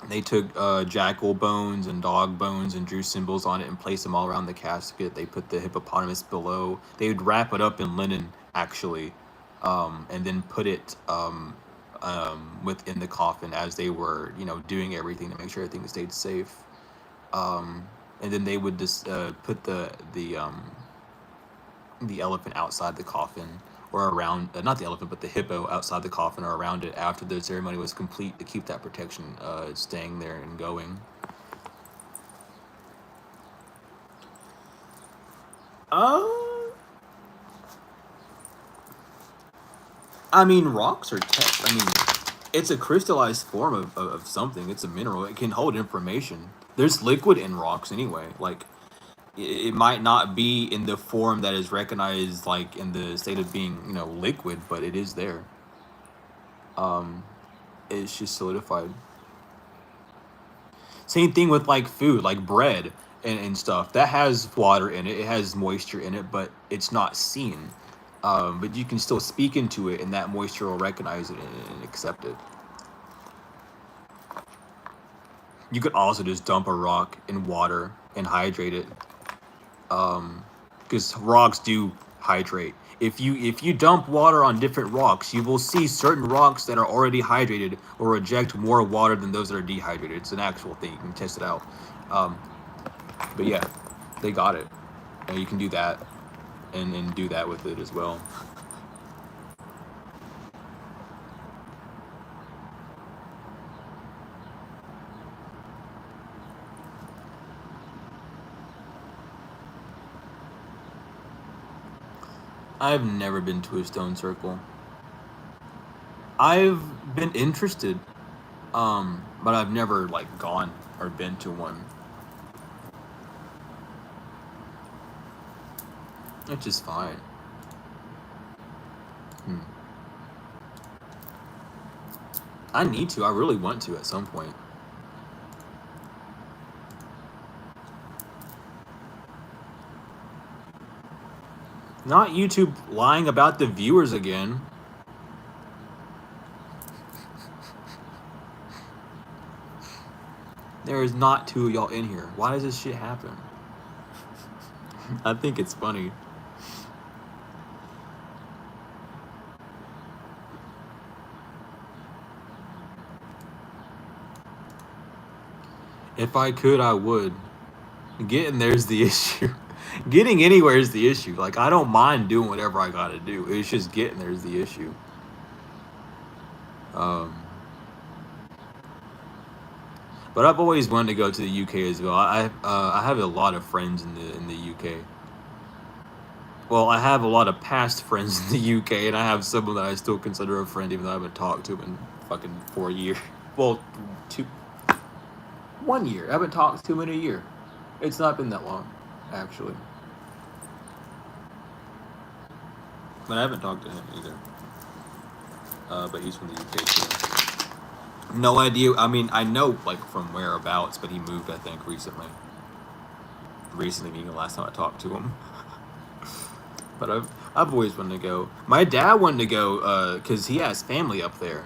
They took jackal bones and dog bones and drew symbols on it and placed them all around the casket. They put the hippopotamus below. They would wrap it up in linen, actually, and then put it within the coffin as they were, doing everything to make sure everything stayed safe. And then they would just put the elephant outside the coffin, or around, not the elephant, but the hippo outside the coffin or around it after the ceremony was complete, to keep that protection staying there and going. I mean, rocks are it's a crystallized form of something. It's a mineral. It can hold information. There's liquid in rocks anyway. Like, it might not be in the form that is recognized, like in the state of being, liquid, but it is there. It's just solidified. Same thing with like food, like bread and stuff. That has water in it. It has moisture in it, but it's not seen. But you can still speak into it, and that moisture will recognize it and accept it. You could also just dump a rock in water and hydrate it, because rocks do hydrate. If you dump water on different rocks, you will see certain rocks that are already hydrated will reject more water than those that are dehydrated. It's an actual thing. You can test it out. But yeah, they got it, and you can do that and do that with it as well. I've never been to a stone circle. I've been interested. But I've never like gone or been to one. Which is fine. I need to. I really want to at some point. Not YouTube lying about the viewers again. There is not 2 of y'all in here. Why does this shit happen? I think it's funny. If I could, I would. Getting there's the issue. Getting anywhere is the issue. Like, I don't mind doing whatever I gotta do. It's just getting there's the issue. But I've always wanted to go to the UK as well. I have a lot of friends in the UK. Well, I have a lot of past friends in the UK, and I have someone that I still consider a friend, even though I haven't talked to him in fucking 4 years. Well, 1 year. I haven't talked to him in a year. It's not been that long, actually. But I haven't talked to him either. But he's from the UK too. No idea. I mean, I know like from whereabouts, but he moved, I think, recently. Recently being the last time I talked to him. But I've always wanted to go. My dad wanted to go because he has family up there.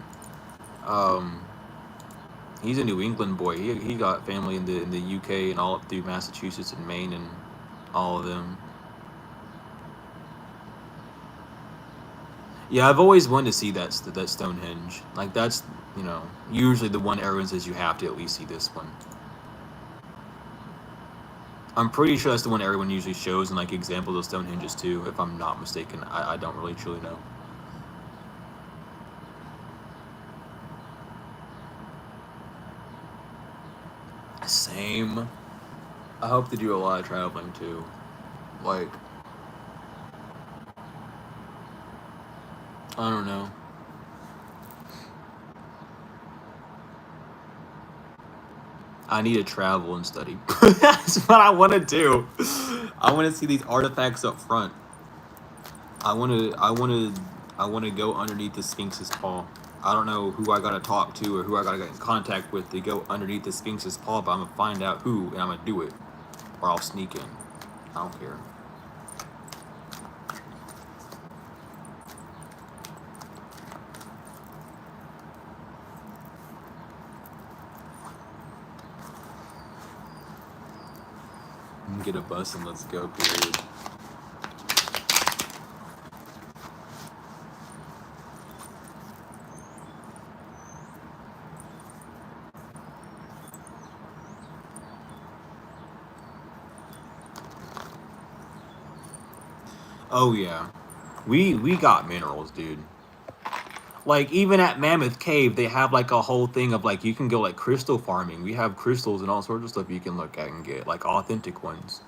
He's a New England boy. He got family in the UK and all up through Massachusetts and Maine and all of them. Yeah, I've always wanted to see that Stonehenge. Like that's, you know, usually the one everyone says you have to at least see this one. I'm pretty sure that's the one everyone usually shows in like examples of Stonehenges too, if I'm not mistaken. I don't really truly know. Same. I hope to do a lot of traveling too. Like, I don't know. I need to travel and study. That's what I want to do. I want to see these artifacts up front. I want to go underneath the Sphinx's paw. I don't know who I gotta talk to or who I gotta get in contact with to go underneath the Sphinx's paw, but I'm gonna find out who and I'm gonna do it, or I'll sneak in. I don't care. Get a bus and let's go, period. Oh yeah. We got minerals, dude. Like, even at Mammoth Cave, they have like a whole thing of like you can go like crystal farming. We have crystals and all sorts of stuff you can look at and get, like authentic ones.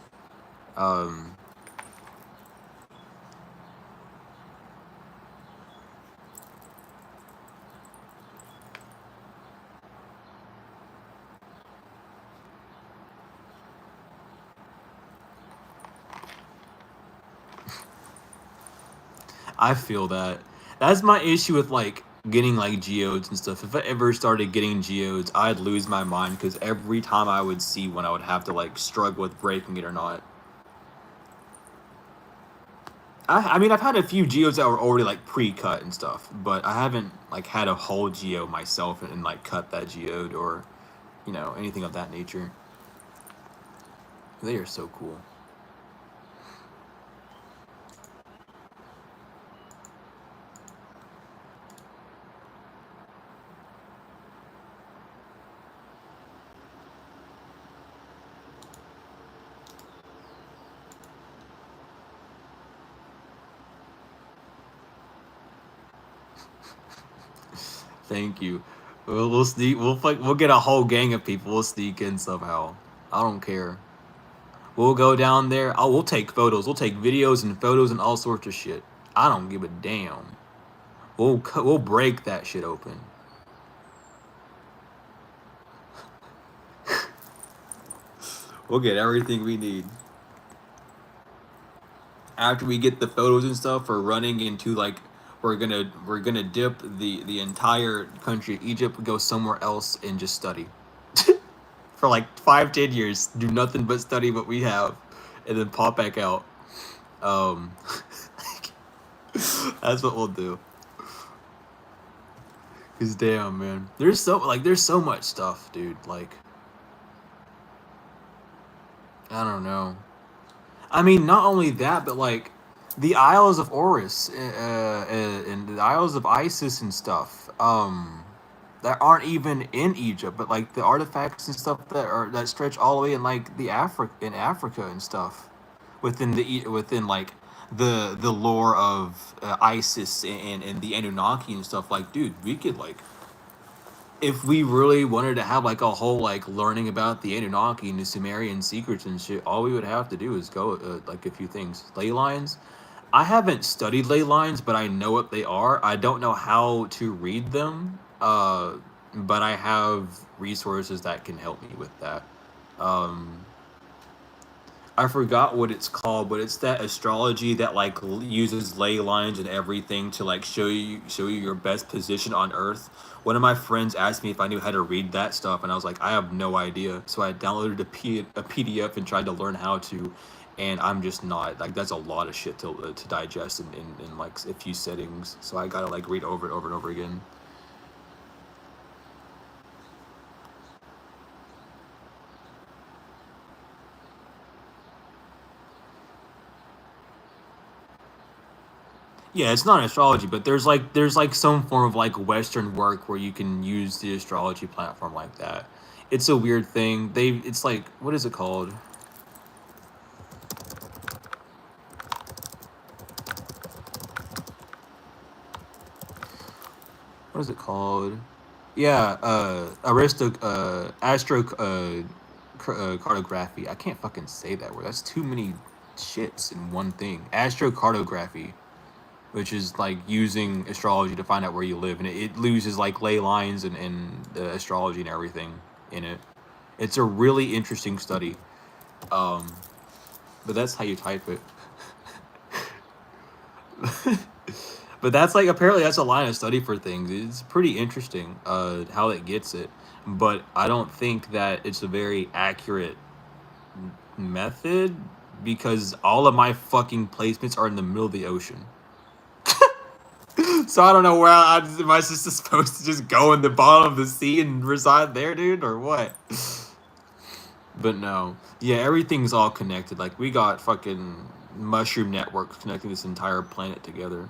I feel that. That's my issue with like getting like geodes and stuff. If I ever started getting geodes, I'd lose my mind because every time I would see one, I would have to like struggle with breaking it or not. I mean, I've had a few geodes that were already like pre-cut and stuff, but I haven't like had a whole geo myself and like cut that geode or, you know, anything of that nature. They are so cool. Thank you. We'll sneak. We'll get a whole gang of people. We'll sneak in somehow. I don't care. We'll go down there. Oh, we'll take photos. We'll take videos and photos and all sorts of shit. I don't give a damn. We'll break that shit open. We'll get everything we need. After we get the photos and stuff, we're running into like we're gonna dip the entire country of Egypt, go somewhere else and just study. For like 5-10 years, do nothing but study what we have, and then pop back out. Um, that's what we'll do. Cause damn, man, there's so much stuff, dude. Like, I don't know. I mean, not only that, but like the Isles of Horus and the Isles of Isis and stuff. That aren't even in Egypt, but like the artifacts and stuff that stretch all the way in like the Africa and stuff, within like the lore of Isis and the Anunnaki and stuff. Like, dude, we could like, if we really wanted to have like a whole like learning about the Anunnaki and the Sumerian secrets and shit, all we would have to do is go like a few things. Ley lines. I haven't studied ley lines, but I know what they are. I don't know how to read them, but I have resources that can help me with that. Um, I forgot what it's called, but it's that astrology that like uses ley lines and everything to like show you your best position on Earth. One of my friends asked me if I knew how to read that stuff, and I was like, I have no idea. So I downloaded a PDF and tried to learn how to, and I'm just not like, that's a lot of shit to digest in like a few settings. So I gotta like read over and over and over again. Yeah, it's not astrology, but there's like some form of like Western work where you can use the astrology platform like that. It's a weird thing. It's like, what is it called? What is it called? Yeah, cartography. I can't fucking say that word. That's too many shits in one thing. Astrocartography, which is like using astrology to find out where you live, and it loses like ley lines and astrology and everything in it. It's a really interesting study. Um, but that's how you type it. But that's like, apparently that's a line of study for things. It's pretty interesting how it gets it, but I don't think that it's a very accurate method, because all of my fucking placements are in the middle of the ocean. So I don't know am I just supposed to just go in the bottom of the sea and reside there, dude, or what? But no, yeah, everything's all connected. Like, we got fucking mushroom networks connecting this entire planet together.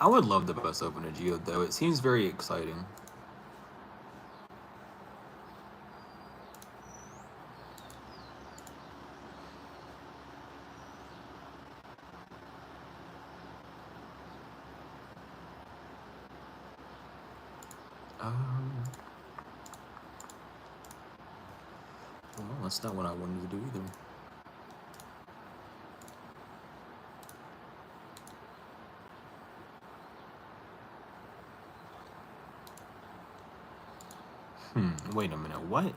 I would love to bust open a geode, though. It seems very exciting. Um, well, that's not what I wanted to do either. Wait a minute, what?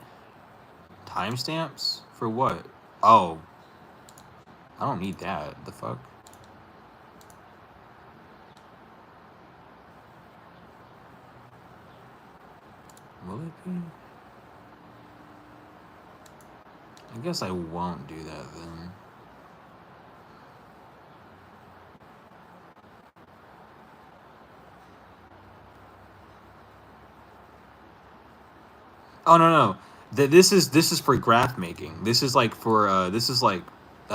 Timestamps? For what? Oh, I don't need that. The fuck? Will it be? I guess I won't do that then. Oh no. This is for graph making. This is like for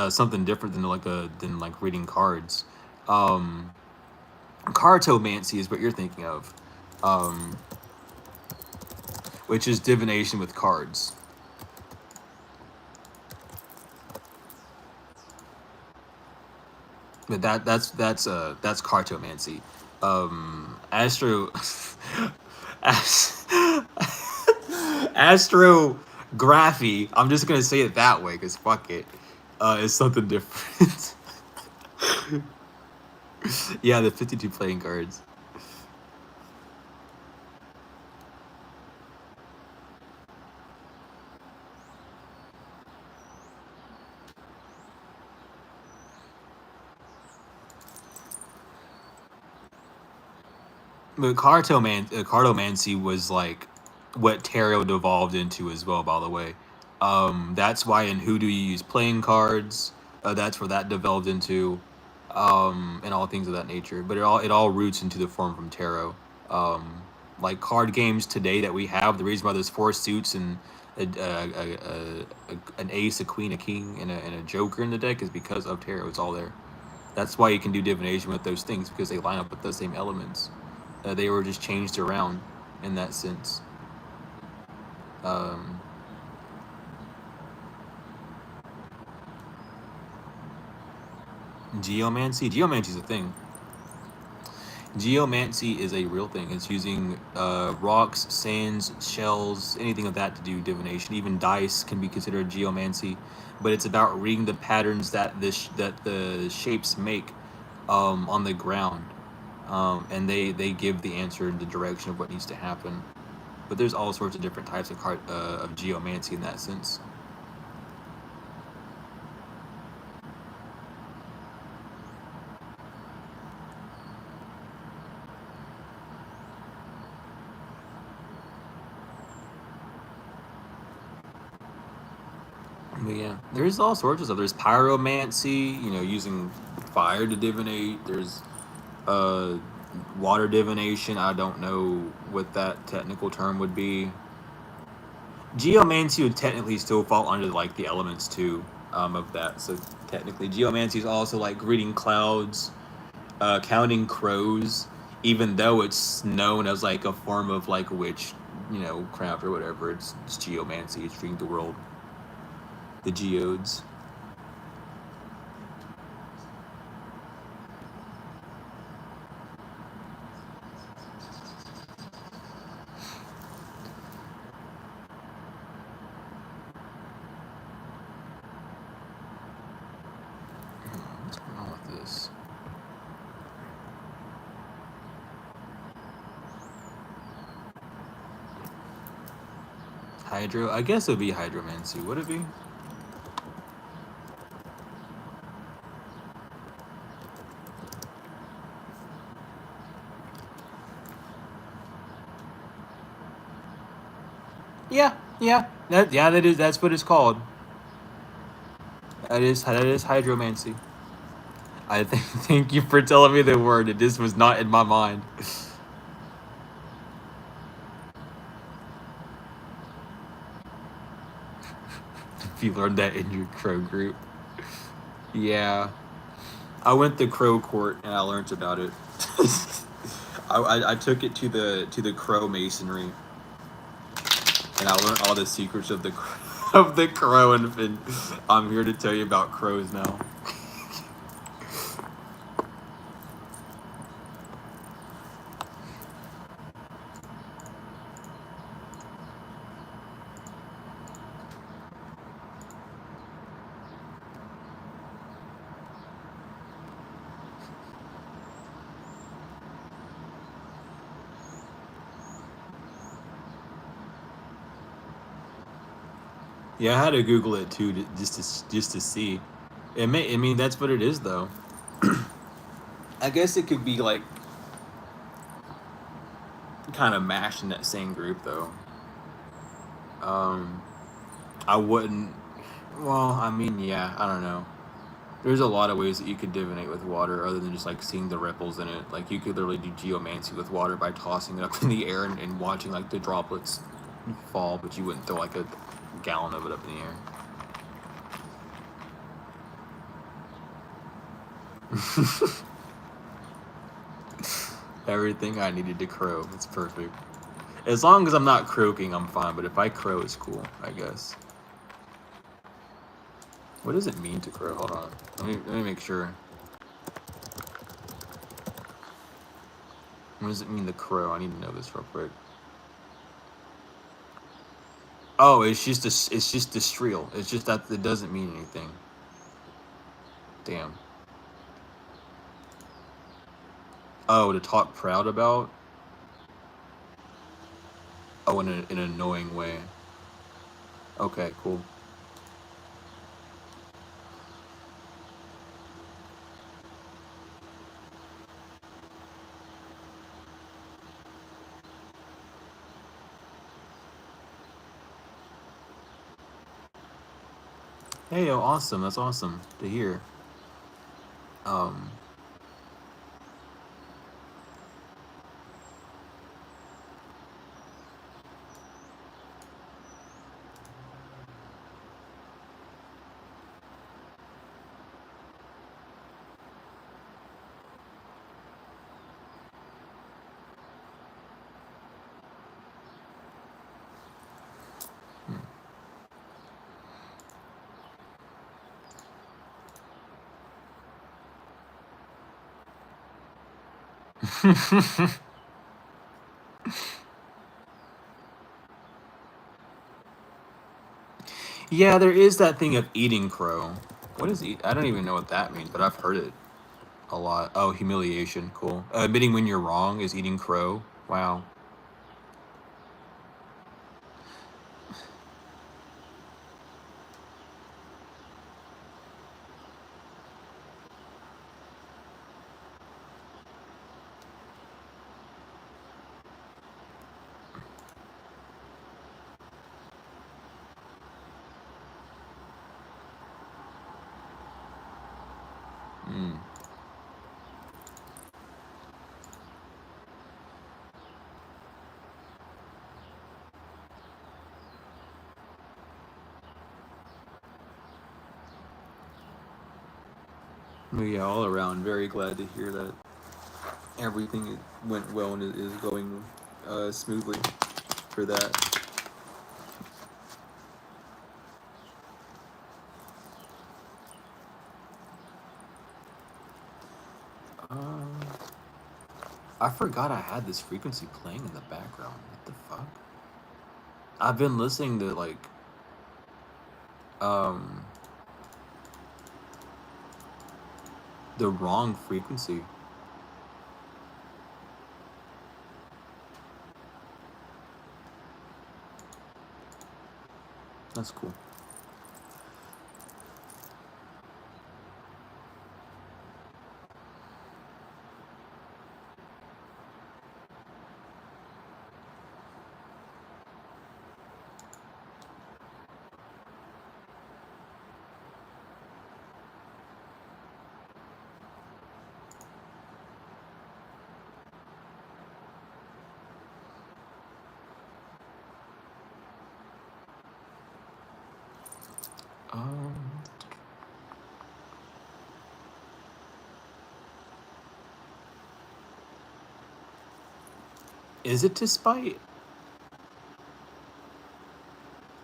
something different than like reading cards. Um, Cartomancy is what you're thinking of, um, which is divination with cards. But that's cartomancy. Astro astrography. I'm just gonna say it that way because fuck it. Is something different. Yeah, the 52 playing cards. But cartomancy was like what tarot devolved into as well, by the way. That's why in Who Do You Use Playing Cards? That's where that developed into, and all things of that nature. But it all roots into the form from tarot. Like card games today that we have, the reason why there's four suits and an ace, a queen, a king, and a joker in the deck is because of tarot. It's all there. That's why you can do divination with those things, because they line up with the same elements. They were just changed around in that sense. Um, Geomancy is a thing. Geomancy is a real thing. It's using rocks, sands, shells, anything of that to do divination. Even dice can be considered geomancy, but it's about reading the patterns that the shapes make on the ground, and they give the answer in the direction of what needs to happen. But there's all sorts of different types of geomancy in that sense. But yeah, there's all sorts of stuff. There's pyromancy, using fire to divinate. There's uh, water divination. I don't know what that technical term would be. Geomancy would technically still fall under like the elements too, of that. So technically, geomancy is also like reading clouds, counting crows, even though it's known as like a form of like witch, craft or whatever. It's geomancy. It's reading the world, the geodes. What's going on with this? Hydro? I guess it would be hydromancy. Would it be? Yeah, yeah. That's what it's called. That is hydromancy. Thank you for telling me the word. It just was not in my mind. If you learned that in your crow group. Yeah. I went to crow court and I learned about it. I took it to the crow masonry, and I learned all the secrets of the of the crow, and I'm here to tell you about crows now. Yeah, I had to Google it too, just to see. I mean, that's what it is, though. I guess it could be like kind of mashed in that same group, though. Um, I wouldn't. Well, I mean, yeah, I don't know. There's a lot of ways that you could divinate with water, other than just like seeing the ripples in it. Like you could literally do geomancy with water by tossing it up in the air and watching like the droplets fall, but you wouldn't throw like a gallon of it up in the air. Everything I needed to crow. It's perfect. As long as I'm not croaking, I'm fine. But if I crow, it's cool, I guess. What does it mean to crow? Hold on. Let me make sure. What does it mean to crow? I need to know this real quick. Oh, it's just a streel. It's just that it doesn't mean anything. Damn. Oh, to talk proud about? Oh, in an annoying way. Okay, cool. Hey, yo, awesome. That's awesome to hear. Um, yeah, there is that thing of eating crow. What is eat? I don't even know what that means, but I've heard it a lot. Oh, humiliation. Cool. Admitting when you're wrong is eating crow. Wow. Mm. Well, yeah, all around, very glad to hear that everything went well and is going smoothly for that. Um, I forgot I had this frequency playing in the background. What the fuck? I've been listening to like um the wrong frequency. That's cool. Um, is it to spite?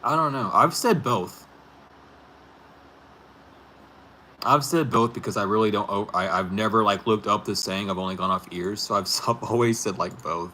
I don't know. I've said both. I've said both because I really don't. I've never like looked up the saying. I've only gone off ears, so I've always said like both.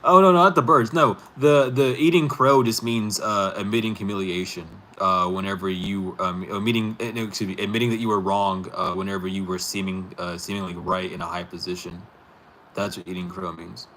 Oh no, not the birds. No, the eating crow just means admitting humiliation. Whenever you admitting no, excuse me, admitting that you were wrong. Whenever you were seemingly right in a high position. That's what eating crow means.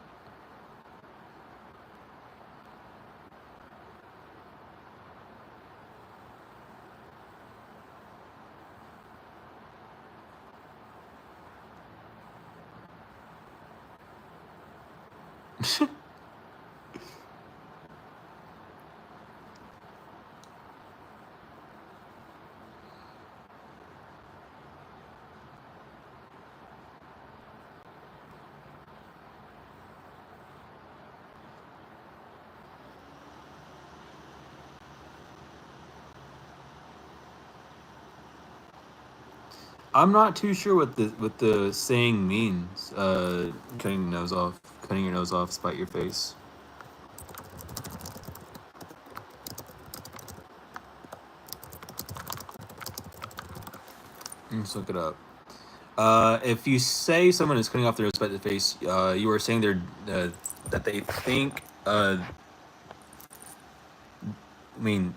I'm not too sure what the saying means. Cutting your nose off, spite your face. Let's look it up. If you say someone is cutting off their nose, spite their face, you are saying that they think I mean,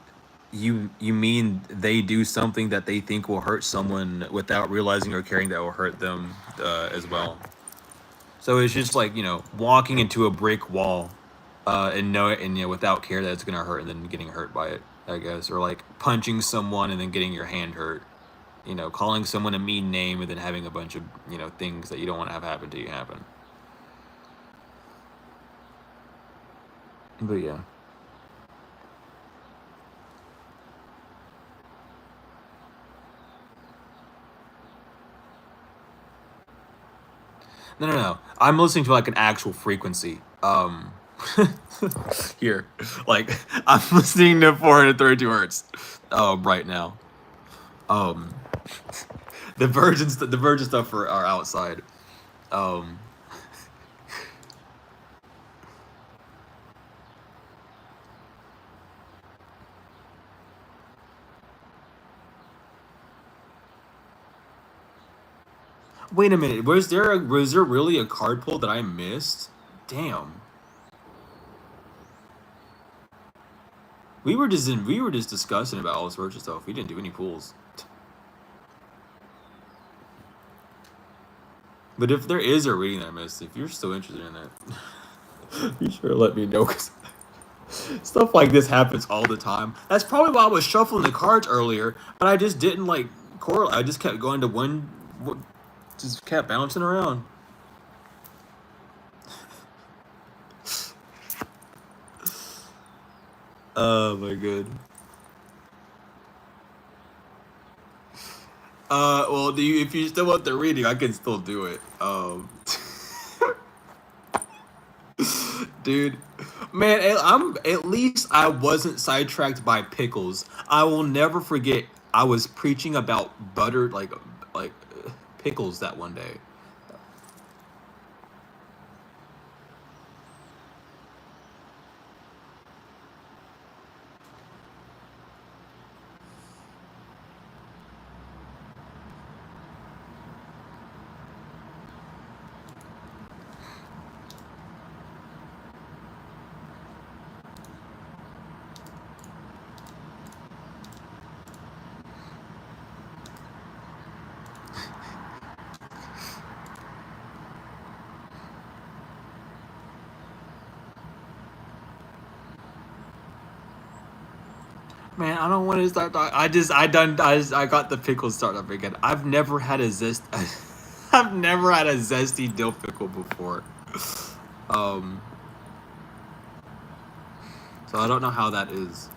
you mean they do something that they think will hurt someone without realizing or caring that will hurt them as well. So it's just like, you know, walking into a brick wall and you know, without care that it's gonna hurt and then getting hurt by it, I guess, or like punching someone and then getting your hand hurt. You know, calling someone a mean name and then having a bunch of, you know, things that you don't want to have happen to you happen. But yeah. No. I'm listening to like an actual frequency. Here, like I'm listening to 432 hertz. Right now. Um, the virgin stuff are outside. Um, Wait a minute. Was there really a card pull that I missed? Damn. We were just discussing about all sorts of stuff. We didn't do any pulls. But if there is a reading that I missed, if you're still interested in that, be sure to let me know, because stuff like this happens all the time. That's probably why I was shuffling the cards earlier, but I just didn't like correlate. I just kept going to one, just kept bouncing around. Oh my god. Well, if you still want the reading, I can still do it. Dude, man, at least I wasn't sidetracked by pickles. I will never forget. I was preaching about buttered like pickles that one day. Man, I don't want to start talking. I got the pickles started up again. I've never had a I've never had a zesty dill pickle before. Um, so I don't know how that is.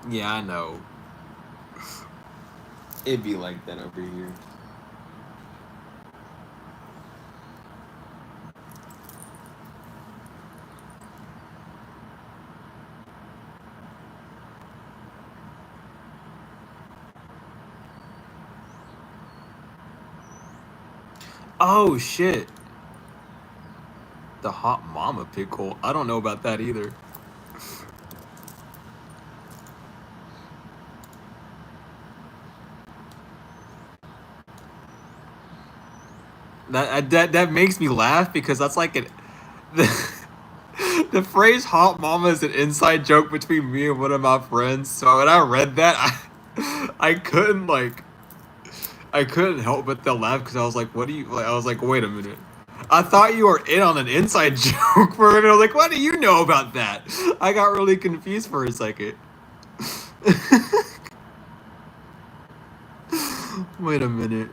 Yeah, I know. It'd be like that over here. Oh shit. The hot mama pickle. I don't know about that either. That makes me laugh because that's like the phrase "hot mama" is an inside joke between me and one of my friends. So when I read that, I couldn't I couldn't help but to laugh because I was like, "What do you?" Like, I was like, "Wait a minute." I thought you were in on an inside joke for a minute. I was like, "What do you know about that?" I got really confused for a second. Wait a minute.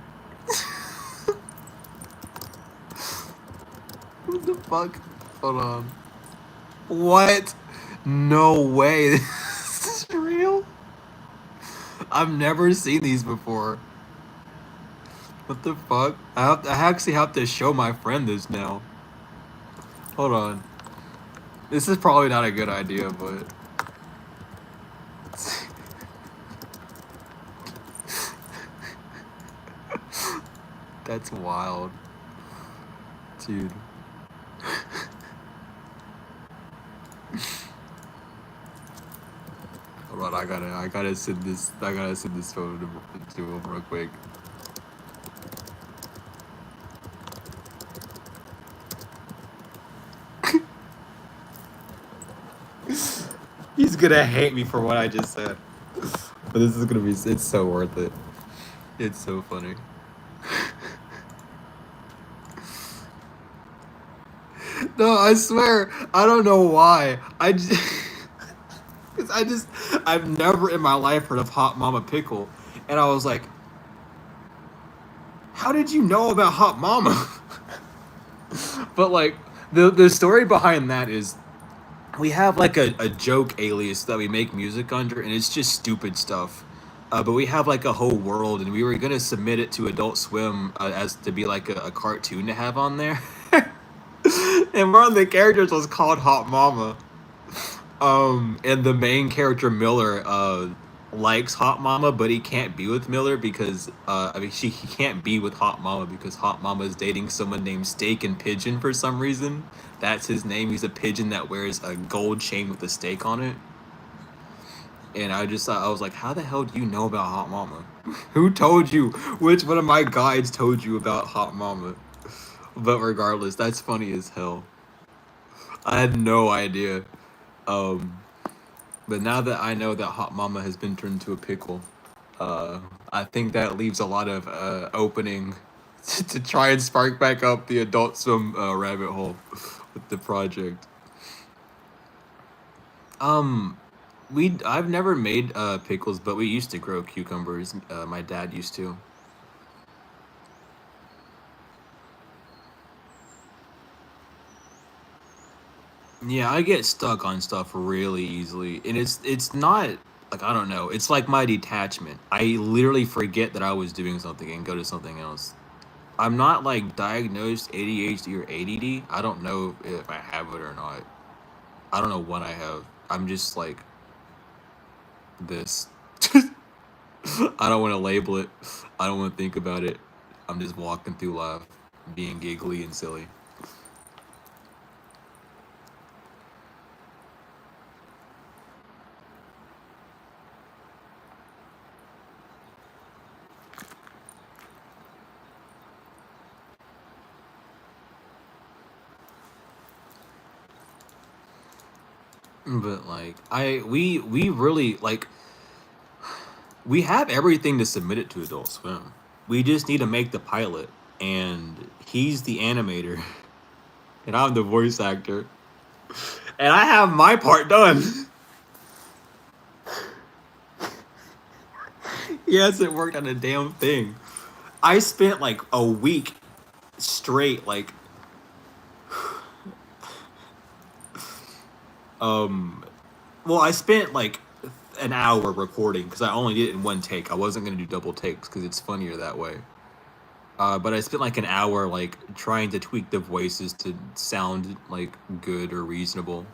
What the fuck? Hold on. What? No way. This is real? I've never seen these before. What the fuck? I actually have to show my friend this now. Hold on. This is probably not a good idea, but... That's wild. Dude. Hold on, I gotta send this photo to him real quick. He's gonna hate me for what I just said. But this is gonna be, it's so worth it. It's so funny. No, I swear, I don't know why. Cause I've never in my life heard of Hot Mama Pickle. And I was like, how did you know about Hot Mama? But like, the story behind that is, we have like a joke alias that we make music under, and it's just stupid stuff. But we have like a whole world, and we were gonna submit it to Adult Swim as to be like a cartoon to have on there. And one of the characters was called Hot Mama. And the main character Miller likes Hot Mama, but he can't be with Miller because he can't be with Hot Mama because Hot Mama is dating someone named Steak and Pigeon for some reason. That's his name. He's a pigeon that wears a gold chain with a steak on it. And I was like, how the hell do you know about Hot Mama? Who told you? Which one of my guides told you about Hot Mama? But regardless, that's funny as hell. I had no idea. But now that I know that Hot Mama has been turned into a pickle, I think that leaves a lot of opening to try and spark back up the Adult Swim rabbit hole with the project. I've never made pickles, but we used to grow cucumbers. My dad used to. Yeah, I get stuck on stuff really easily, and it's not like, I don't know. It's like my detachment. I literally forget that I was doing something and go to something else. I'm not like diagnosed ADHD or ADD. I don't know if I have it or not. I don't know what I have. I'm just like this. I don't want to label it. I don't want to think about it. I'm just walking through life, being giggly and silly. But like, we really like, we have everything to submit it to Adult Swim. We just need to make the pilot, and he's the animator, and I'm the voice actor, and I have my part done. He hasn't worked on a damn thing. I spent like a week straight, like, well, I spent like an hour recording because I only did it in one take. I wasn't gonna do double takes because it's funnier that way. But I spent like an hour like trying to tweak the voices to sound like good or reasonable.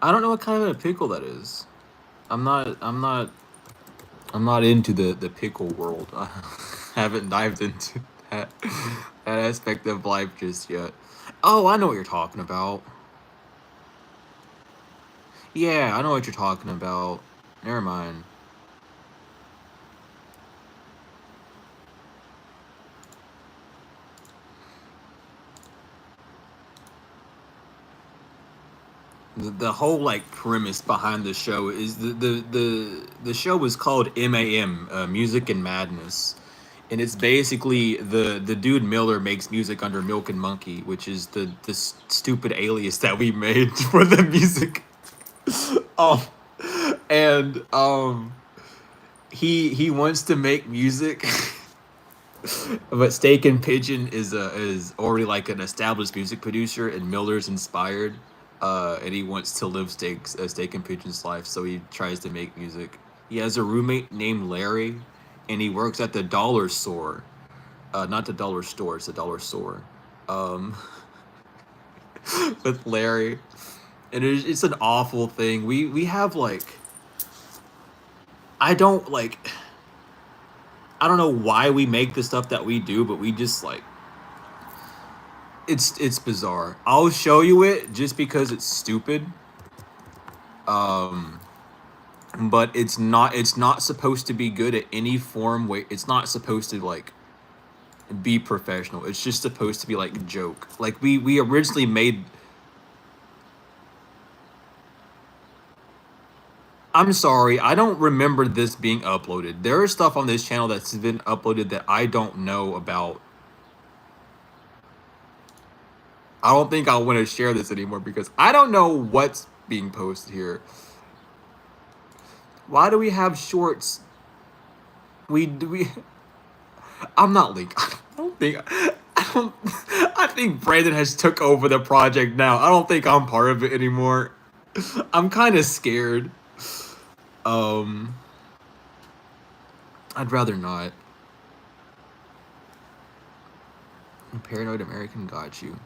I don't know what kind of a pickle that is. I'm not into the pickle world. I haven't dived into that aspect of life just yet. Oh, I know what you're talking about. Yeah, I know what you're talking about. Never mind. The whole like premise behind the show is the show is called MAM, Music and Madness, and it's basically the dude Miller makes music under Milk and Monkey, which is the stupid alias that we made for the music. Oh, and he wants to make music. But Steak and Pigeon is already like an established music producer, and Miller's inspired, and he wants to live Steak and Pigeon's life, so he tries to make music. He has a roommate named Larry, and he works at the dollar store, not the dollar store, it's the dollar store, um, with Larry, and it's an awful thing. We have like, I don't like. I don't know why we make the stuff that we do, but we just like, it's bizarre. I'll show you it just because it's stupid. Um but it's not supposed to be good at any form way. It's not supposed to like be professional. It's just supposed to be like joke. Like we originally made. I'm sorry, I don't remember this being uploaded. There is stuff on this channel that's been uploaded that I don't know about. I don't think I want to share this anymore because I don't know what's being posted here. Why do we have shorts? We I'm not leak. I don't think I don't I think Brandon has took over the project now. I don't think I'm part of it anymore. I'm kind of scared. Um I'd rather not. Paranoid American got you.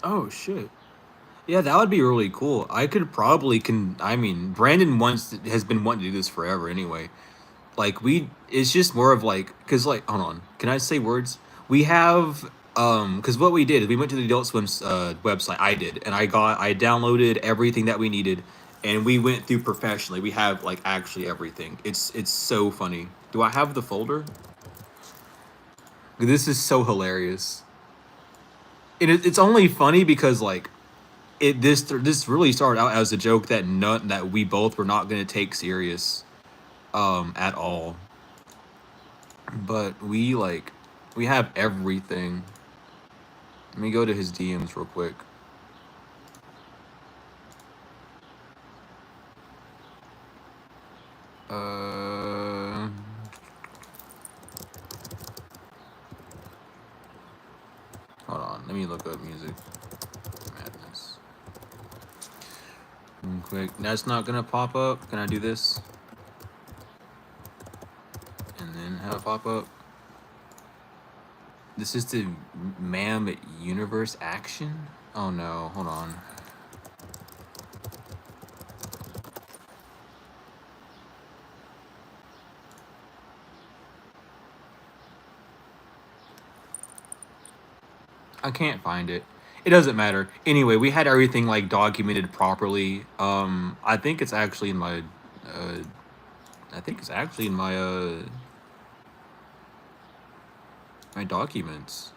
Oh shit. Yeah, that would be really cool. I could probably I mean, Brandon has been wanting to do this forever anyway. Like it's just more of like cuz like hold on. Can I say words? We have cuz what we did is we went to the Adult Swim's website. I did, and I downloaded everything that we needed and we went through professionally. We have like actually everything. It's so funny. Do I have the folder? This is so hilarious. And it's only funny because like this really started out as a joke that we both were not going to take serious at all, but we have everything. Let me go to his DMs real quick. uh Hold on, let me look up music madness real quick. That's not gonna pop up. Can I do this and then have it pop up? This is the MAM universe action. Oh no, hold on. I can't find it. It doesn't matter. Anyway, we had everything like documented properly. I think it's actually in my uh I think it's actually in my documents.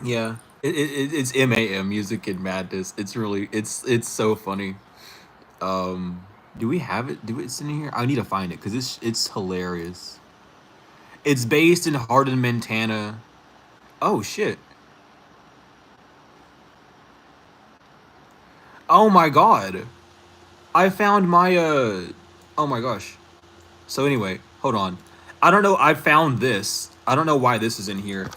Yeah. It's MAM Music and Madness. It's really it's so funny. Do we have it? Do it's in here? I need to find it because it's hilarious. It's based in Hardin, Montana. Oh shit. Oh my god. I found my oh my gosh. So anyway, hold on. I don't know. I found this. I don't know why this is in here.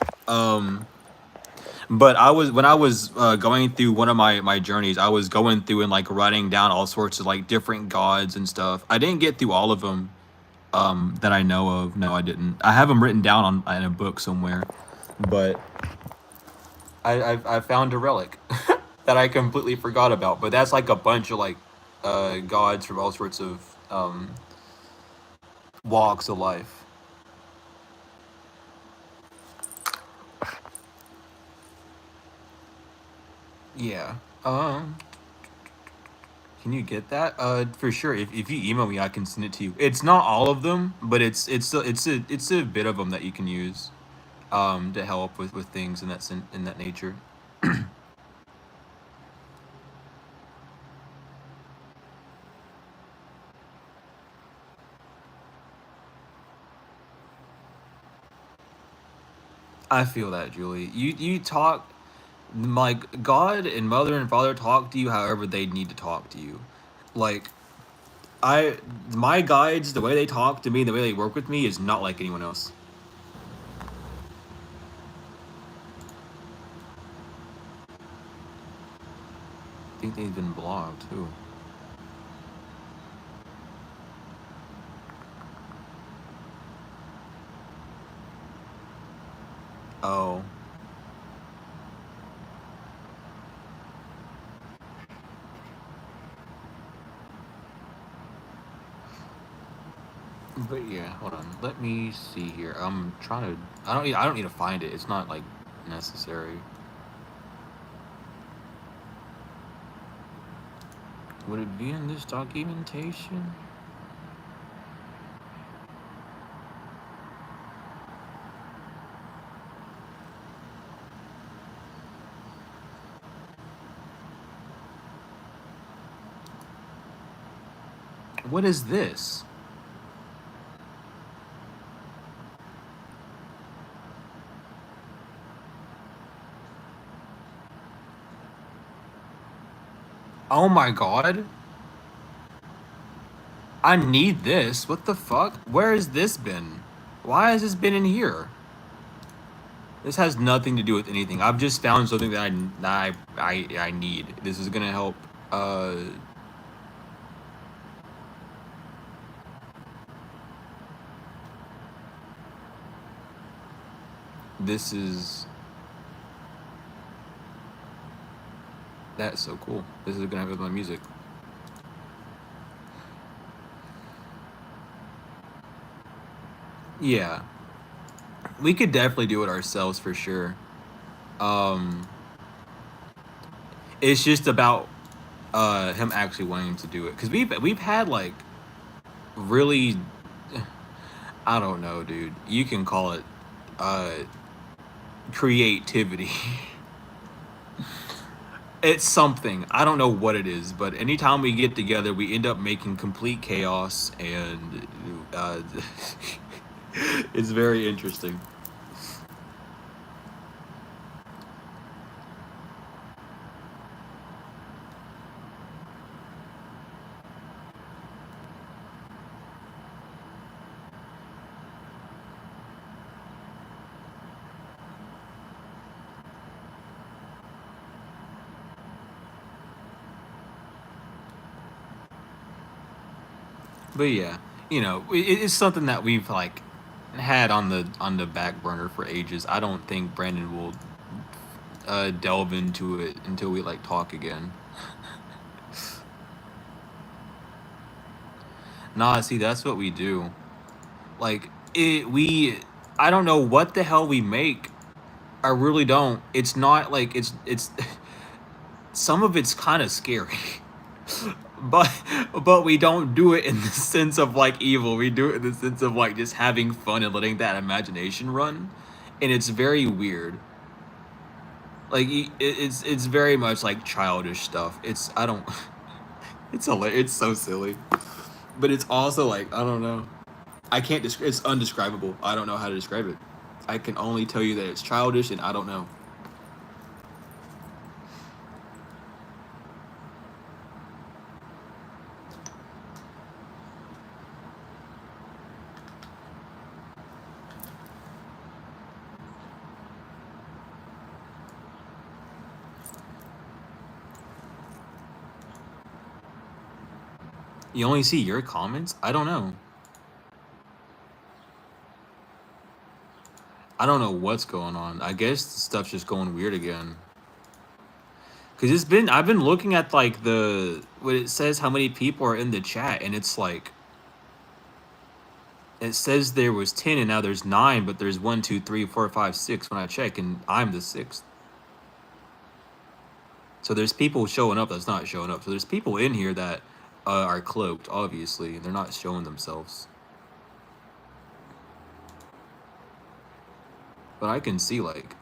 But when I was going through one of my journeys, I was going through and like writing down all sorts of like different gods and stuff. I didn't get through all of them that I know of. No, I didn't. I have them written down in a book somewhere. But I found a relic that I completely forgot about. But that's like a bunch of like gods from all sorts of walks of life. Yeah. Can you get that? For sure. If you email me, I can send it to you. It's not all of them, but it's a bit of them that you can use, to help with things in that nature. I feel that, Julie. You talk, like God and Mother and Father talk to you however they need to talk to you. Like I my guides, the way they talk to me, the way they work with me is not like anyone else. I think they've been blocked too. Oh. But yeah, hold on. Let me see here. I'm trying to. I don't need to find it. It's not like necessary. Would it be in this documentation? What is this? Oh my god. I need this. What the fuck? Where has this been? Why has this been in here? This has nothing to do with anything. I've just found something that I need. This is gonna help. This is. That's so cool. This is gonna help with my music. Yeah. We could definitely do it ourselves for sure. It's just about him actually wanting to do it, because we've had like really, I don't know, dude. You can call it creativity. It's something. I don't know what it is, but anytime we get together, we end up making complete chaos, and it's very interesting. But yeah, you know, it's something that we've like had on the back burner for ages. I don't think Brandon will delve into it until we like talk again. Nah, see, that's what we do. Like I don't know what the hell we make. I really don't. It's not like it's some of it's kind of scary. but we don't do it in the sense of like evil. We do it in the sense of like just having fun and letting that imagination run, and it's very weird. Like it's very much like childish stuff. It's I don't. It's hilarious. It's so silly, but it's also like I don't know. I can't describe. It's undescribable. I don't know how to describe it. I can only tell you that it's childish, and I don't know. You only see your comments? I don't know. I don't know what's going on. I guess the stuff's just going weird again. Cause I've been looking at like what it says how many people are in the chat, and it's like, it says there was 10 and now there's 9, but there's 1, 2, 3, 4, 5, 6 when I check, and I'm the 6th. So there's people showing up that's not showing up. So there's people in here that are cloaked, obviously, and they're not showing themselves. But I can see like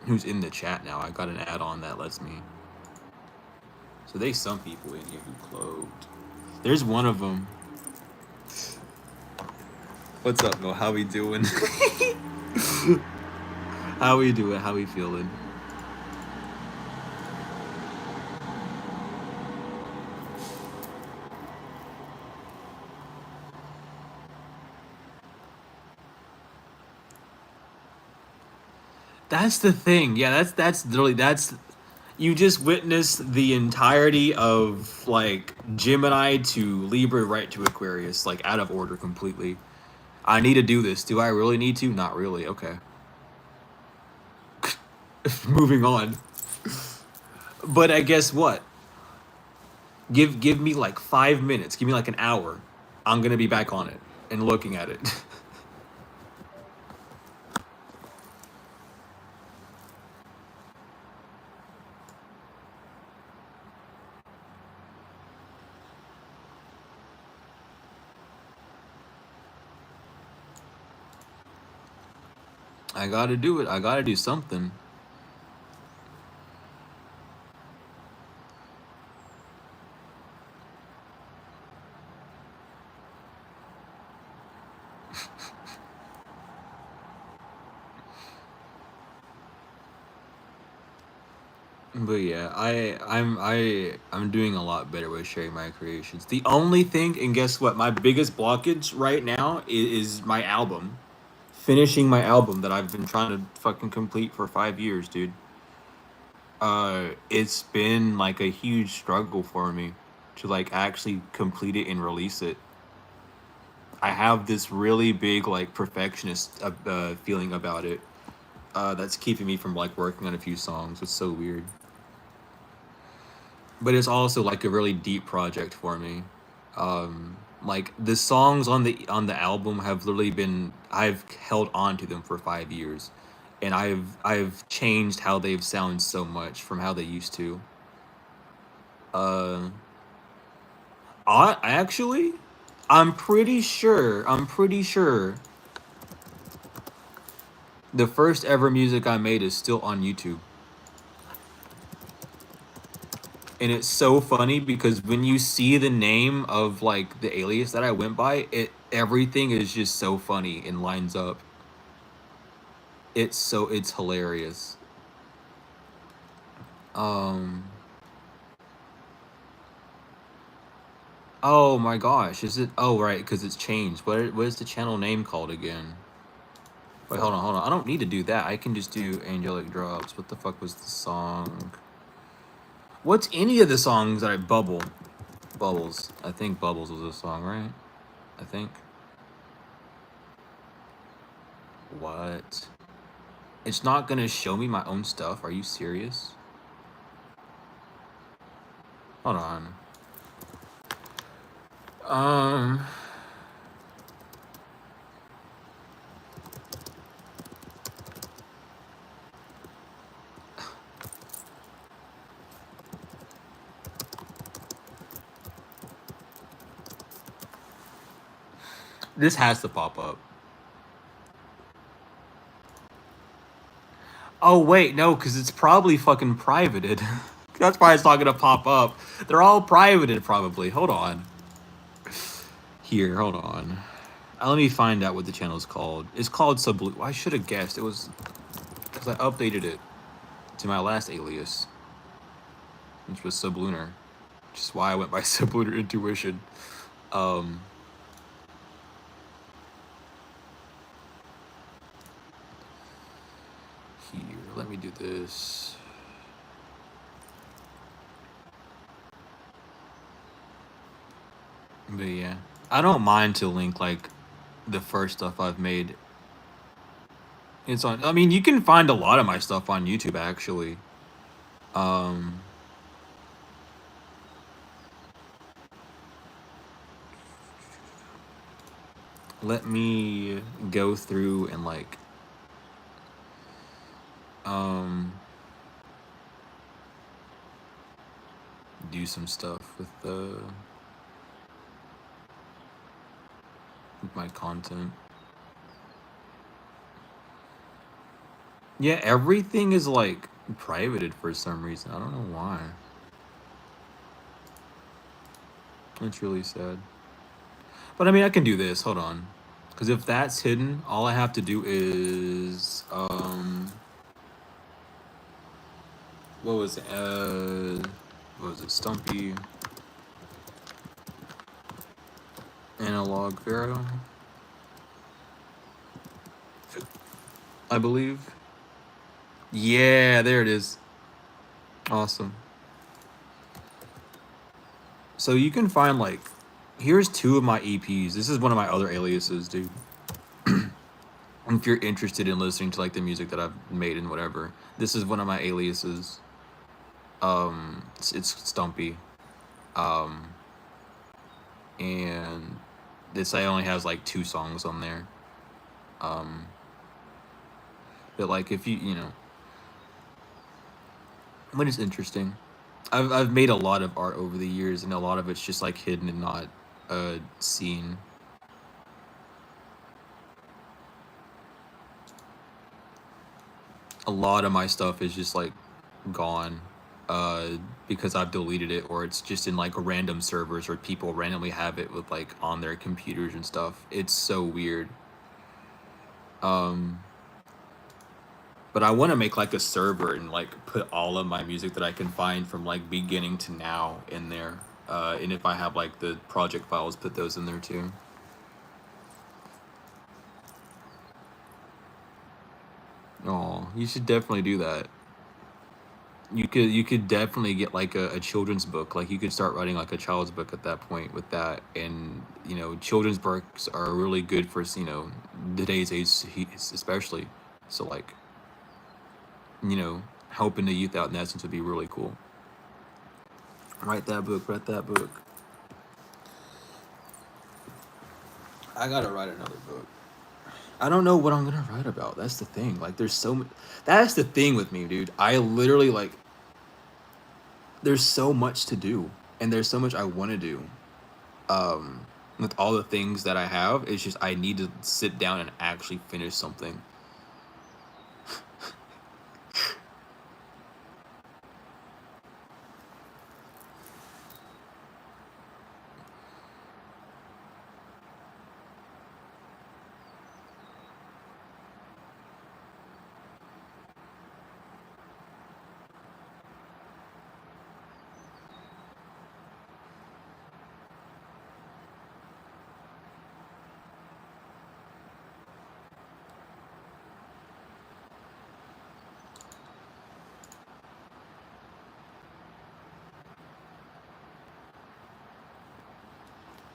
who's in the chat now. I got an add-on that lets me. So there's some people in here who cloaked. There's one of them. What's up, Mo? How we doing? How we doing? How we feeling? That's the thing. Yeah, that's you just witnessed the entirety of like Gemini to Libra right to Aquarius, like out of order completely. I need to do this. Do I really need to? Not really. Okay. Moving on. But I guess what? Give me like 5 minutes. Give me like an hour. I'm gonna be back on it and looking at it. I gotta do it. I gotta do something. But yeah, I'm doing a lot better with sharing my creations. The only thing, and guess what? My biggest blockage right now is my album. Finishing my album that I've been trying to fucking complete for 5 years, dude. It's been like a huge struggle for me to like actually complete it and release it. I have this really big like perfectionist feeling about it. That's keeping me from like working on a few songs. It's so weird. But it's also like a really deep project for me. Like the songs on the album have literally been, I've held on to them for 5 years, and I've changed how they've sound so much from how they used to. Uh, I actually, I'm pretty sure the first ever music I made is still on YouTube. And it's so funny because when you see the name of like the alias that I went by, everything is just so funny and lines up. It's hilarious. Um oh my gosh, is it, oh right, because it's changed. What is the channel name called again? Wait, hold on. I don't need to do that. I can just do angelic drops. What the fuck was the song? What's any of the songs that I Bubbles. I think Bubbles was a song, right? I think. What? It's not gonna show me my own stuff. Are you serious? Hold on. Um. This has to pop up. Oh wait, no, because it's probably fucking privated. That's why it's not gonna pop up. They're all privated, probably. Hold on. Here, hold on. Let me find out what the channel is called. It's called Sublu. I should have guessed. It was because I updated it to my last alias, which was Sublunar, which is why I went by Sublunar Intuition. Here, let me do this. But yeah, I don't mind to link like the first stuff I've made. It's on. I mean, you can find a lot of my stuff on YouTube actually. Let me go through and like do some stuff with my content. Yeah, everything is like privated for some reason. I don't know why. It's really sad. But I mean, I can do this. Hold on. Because if that's hidden, all I have to do is what was it? What was it? Stumpy analog Vero, I believe. Yeah, there it is. Awesome. So you can find like, here's 2 of my EPs. This is one of my other aliases, dude. If you're interested in listening to like the music that I've made and whatever, this is one of my aliases. It's Stumpy, and this I only has like 2 songs on there. But like if you know, when it's interesting, I've made a lot of art over the years, and a lot of it's just like hidden and not seen. A lot of my stuff is just like gone because I've deleted it, or it's just in like random servers, or people randomly have it with like on their computers and stuff. It's so weird. But I want to make like a server and like put all of my music that I can find from like beginning to now in there. And if I have like the project files, put those in there too. Oh, you should definitely do that. You could definitely get like a children's book. Like you could start writing like a child's book at that point with that. And you know, children's books are really good for, you know, today's age especially. So like, you know, helping the youth out in essence would be really cool. Write that book. Write that book. I gotta write another book. I don't know what I'm gonna write about. That's the thing. Like, there's so much. That's the thing with me, dude. I literally like. There's so much to do, and there's so much I want to do. With all the things that I have, it's just I need to sit down and actually finish something.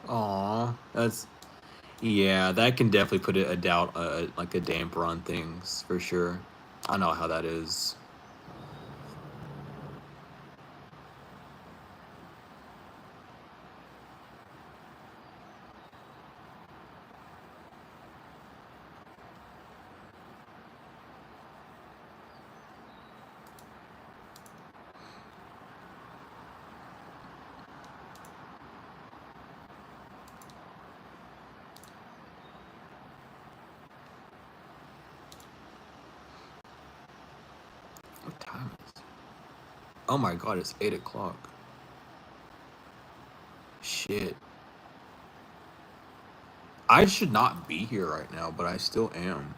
Aw, that's yeah. That can definitely put a doubt, like a damper on things for sure. I know how that is. What time is it? Oh my god, it's 8 o'clock. Shit. I should not be here right now, but I still am.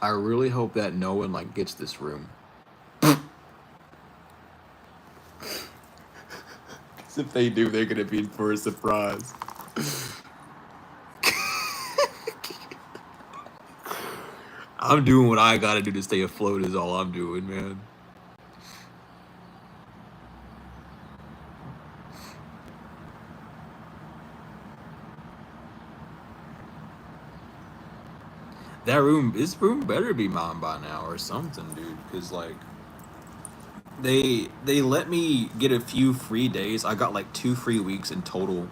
I really hope that no one like gets this room. 'Cause if they do, they're gonna be in for a surprise. I'm doing what I gotta do to stay afloat is all I'm doing, man. This room better be mine by now or something, dude. Cause like they let me get a few free days. I got like 2 free weeks in total.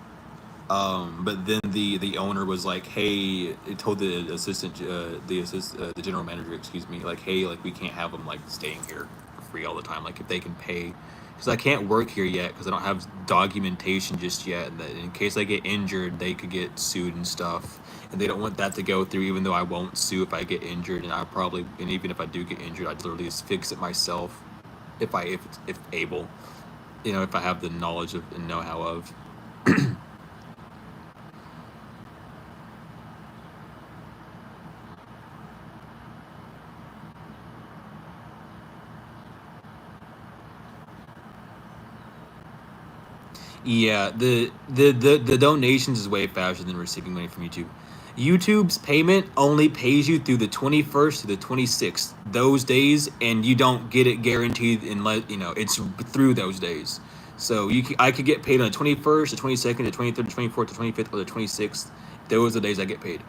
But then the owner was like, "Hey," it told the assistant, the general manager, excuse me, like, "Hey, like we can't have them like staying here for free all the time. Like if they can pay, because I can't work here yet because I don't have documentation just yet. And that in case I get injured, they could get sued and stuff. And they don't want that to go through. Even though I won't sue if I get injured, and even if I do get injured, I'd literally just fix it myself, if able, you know, if I have the knowledge of and know how of." Yeah, the donations is way faster than receiving money from YouTube. YouTube's payment only pays you through the 21st to the 26th, those days, and you don't get it guaranteed unless, you know, it's through those days. So I could get paid on the 21st, the 22nd, the 23rd, the 24th, the 25th, or the 26th. Those are the days I get paid.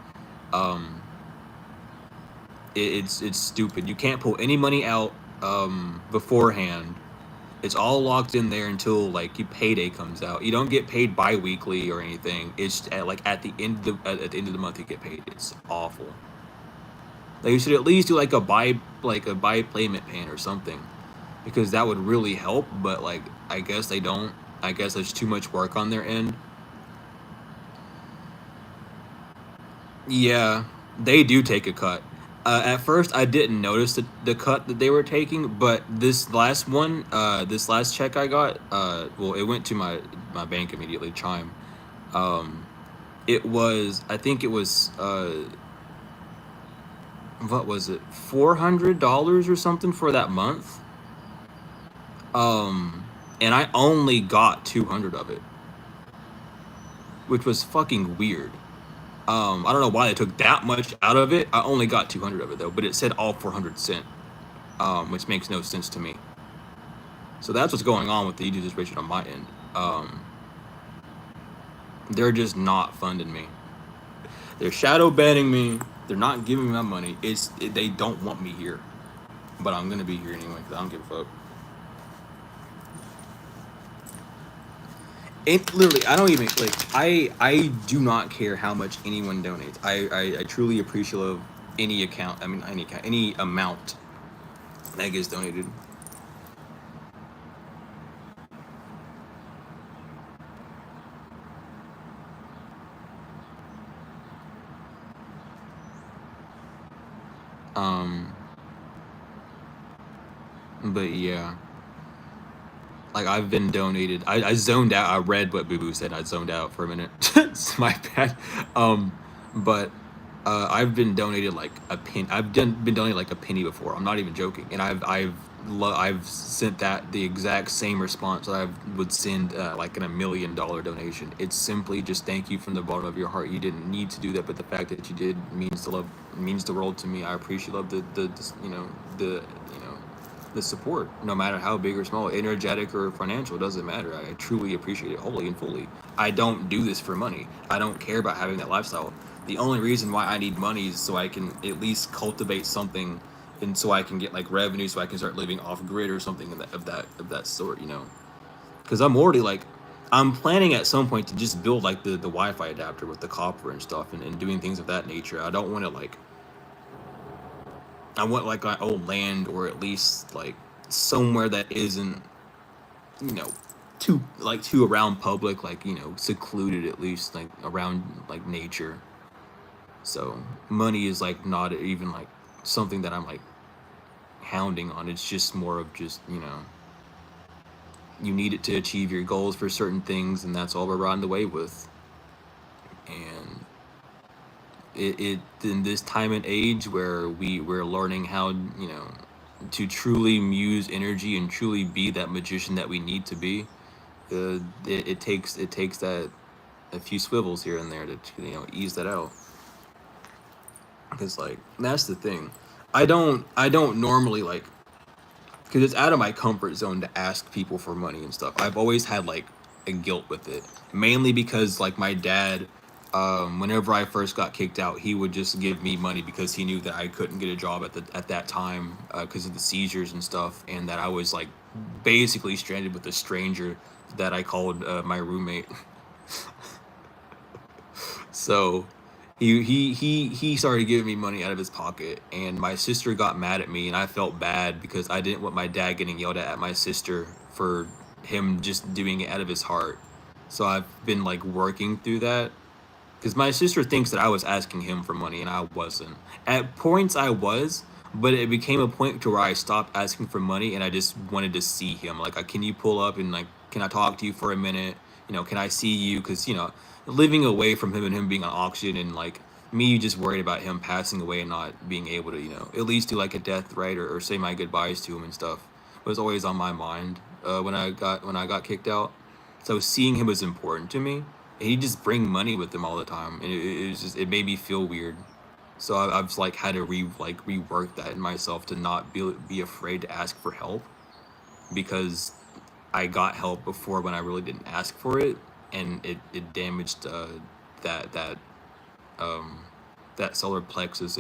It's stupid. You can't pull any money out beforehand. It's all locked in there until like your payday comes out. You don't get paid bi-weekly or anything. It's at the end of at the end of the month you get paid. It's awful. Like you should at least do like a buy payment plan or something, because that would really help. But like I guess they don't. I guess there's too much work on their end. Yeah, they do take a cut. At first, I didn't notice the cut that they were taking, but this last one, this last check I got, well, it went to my bank immediately, Chime. Um, it was, I think it was, what was it, $400 or something for that month. And I only got 200 of it, which was fucking weird. I don't know why they took that much out of it. I only got 200 of it though, but it said all 400 cent, which makes no sense to me. So that's what's going on with the YouTube situation on my end. They're just not funding me. They're shadow banning me. They're not giving me my money. They don't want me here, but I'm gonna be here anyway because I don't give a fuck. It literally, I don't even like. I do not care how much anyone donates. I truly appreciate any account. I mean, any amount that gets donated. Um, but yeah, like I've been donated. I zoned out. I read what Boo Boo said. I zoned out for a minute. It's my bad. Um, but I've been donated like a pin. Been donated like a penny before. I'm not even joking. And I've sent that the exact same response that I would send like in $1 million donation. It's simply just thank you from the bottom of your heart. You didn't need to do that, but the fact that you did means the world to me. I appreciate the the support, no matter how big or small, energetic or financial, doesn't matter. I truly appreciate it wholly and fully. I don't do this for money. I don't care about having that lifestyle. The only reason why I need money is so I can at least cultivate something, and so I can get like revenue, so I can start living off grid or something of that sort, you know. Because I'm already like, I'm planning at some point to just build like the Wi-Fi adapter with the copper and stuff, and doing things of that nature. I don't want to like, I want like my old land, or at least like somewhere that isn't, you know, too around public, like, you know, secluded, at least like around like nature. So money is like not even like something that I'm like hounding on. It's just more of just, you know, you need it to achieve your goals for certain things, and that's all we're riding the wave with. And it in this time and age where we're learning how, you know, to truly muse energy and truly be that magician that we need to be, it takes that a few swivels here and there to, you know, ease that out. Because like that's the thing, I don't normally like, because it's out of my comfort zone to ask people for money and stuff. I've always had like a guilt with it, mainly because like my dad, whenever I first got kicked out, he would just give me money because he knew that I couldn't get a job at that time because of the seizures and stuff, and that I was like basically stranded with a stranger that I called my roommate. So he started giving me money out of his pocket, and my sister got mad at me, and I felt bad because I didn't want my dad getting yelled at my sister for him just doing it out of his heart. So I've been like working through that, because my sister thinks that I was asking him for money, and I wasn't. At points I was, but it became a point to where I stopped asking for money, and I just wanted to see him. Like, can you pull up and like, can I talk to you for a minute? You know, can I see you? Because, you know, living away from him and him being on auction, and like me just worried about him passing away and not being able to, you know, at least do like a death right, or say my goodbyes to him and stuff, was always on my mind when I got kicked out. So seeing him was important to me, and he just bring money with him all the time, and it was just, it made me feel weird. So I've like had to rework that in myself, to not be afraid to ask for help, because I got help before when I really didn't ask for it, and it damaged that um that solar plexus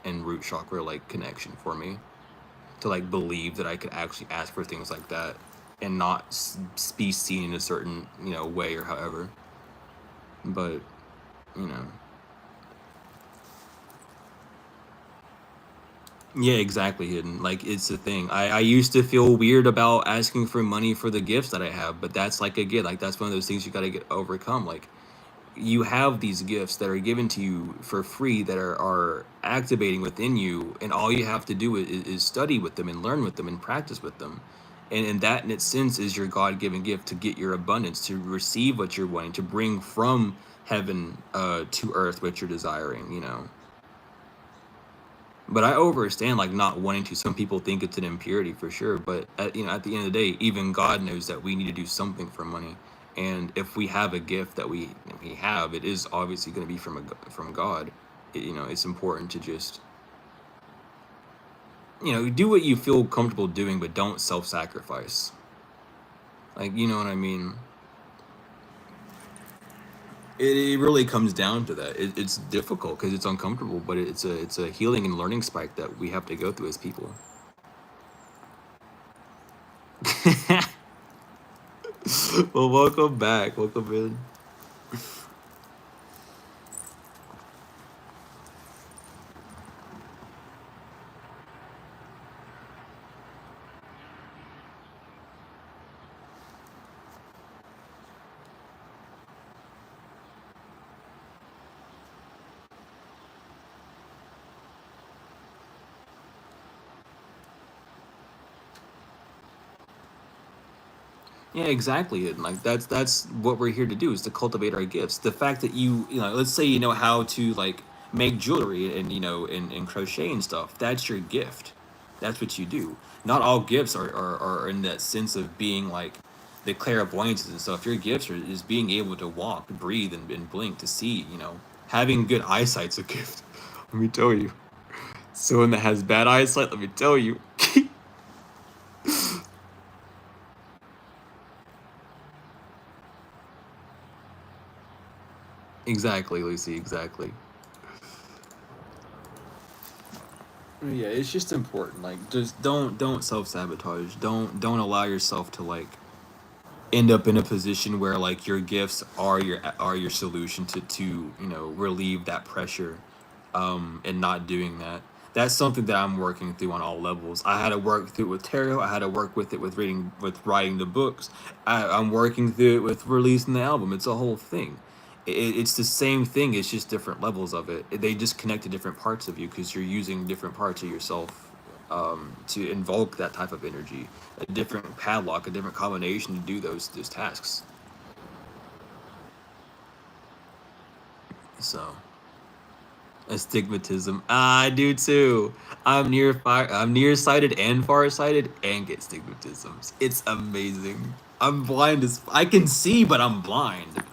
and root chakra like connection for me to like believe that I could actually ask for things like that and not be seen in a certain, you know, way or however. But, you know. Yeah, exactly, hidden. Like, it's the thing. I used to feel weird about asking for money for the gifts that I have, but that's like, again, like, that's one of those things you gotta get overcome. Like, you have these gifts that are given to you for free that are activating within you, and all you have to do is study with them and learn with them and practice with them. And that, in its sense, is your God-given gift to get your abundance, to receive what you're wanting, to bring from heaven to earth what you're desiring, you know. But I overstand like not wanting to. Some people think it's an impurity for sure, but you know, at the end of the day, even God knows that we need to do something for money. And if we have a gift that we have, it is obviously going to be from God. You know, it's important to just, you know, do what you feel comfortable doing, but don't self-sacrifice. Like, you know what I mean? It really comes down to that. It's difficult because it's uncomfortable, but it's a healing and learning spike that we have to go through as people. Well, welcome back. Welcome in. Yeah, exactly. And like that's what we're here to do, is to cultivate our gifts. The fact that you know, let's say you know how to like make jewelry and, you know, and crochet and stuff. That's your gift. That's what you do. Not all gifts are in that sense of being like the clairvoyances and stuff. Your gifts is being able to walk, breathe, and blink, to see. You know, having good eyesight's a gift. Let me tell you. Someone that has bad eyesight, let me tell you. Exactly, Lucy. Exactly. Yeah, it's just important. Like, just don't self sabotage. Don't allow yourself to like end up in a position where like your gifts are your solution to you know, relieve that pressure, and not doing that. That's something that I'm working through on all levels. I had to work through it with tarot. I had to work with it with writing the books. I'm working through it with releasing the album. It's a whole thing. It's the same thing. It's just different levels of it. They just connect to different parts of you because you're using different parts of yourself to invoke that type of energy. A different padlock, a different combination to do those tasks. So. Astigmatism. I do too. I'm nearsighted and farsighted and get stigmatisms. It's amazing. I'm blind as I can see, but I'm blind.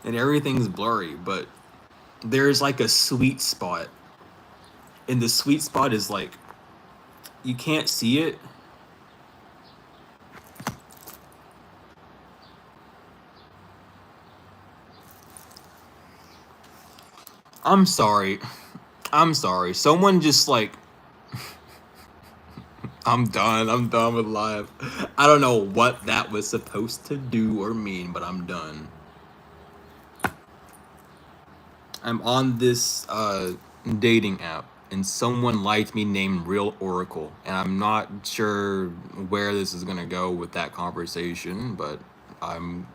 And everything's blurry, but there's like a sweet spot. And the sweet spot is like you can't see it. I'm sorry. I'm sorry. Someone just like I'm done. I'm done with life. I don't know what that was supposed to do or mean, but I'm done. I'm on this dating app, and someone liked me named Real Oracle, and I'm not sure where this is gonna go with that conversation, but I'm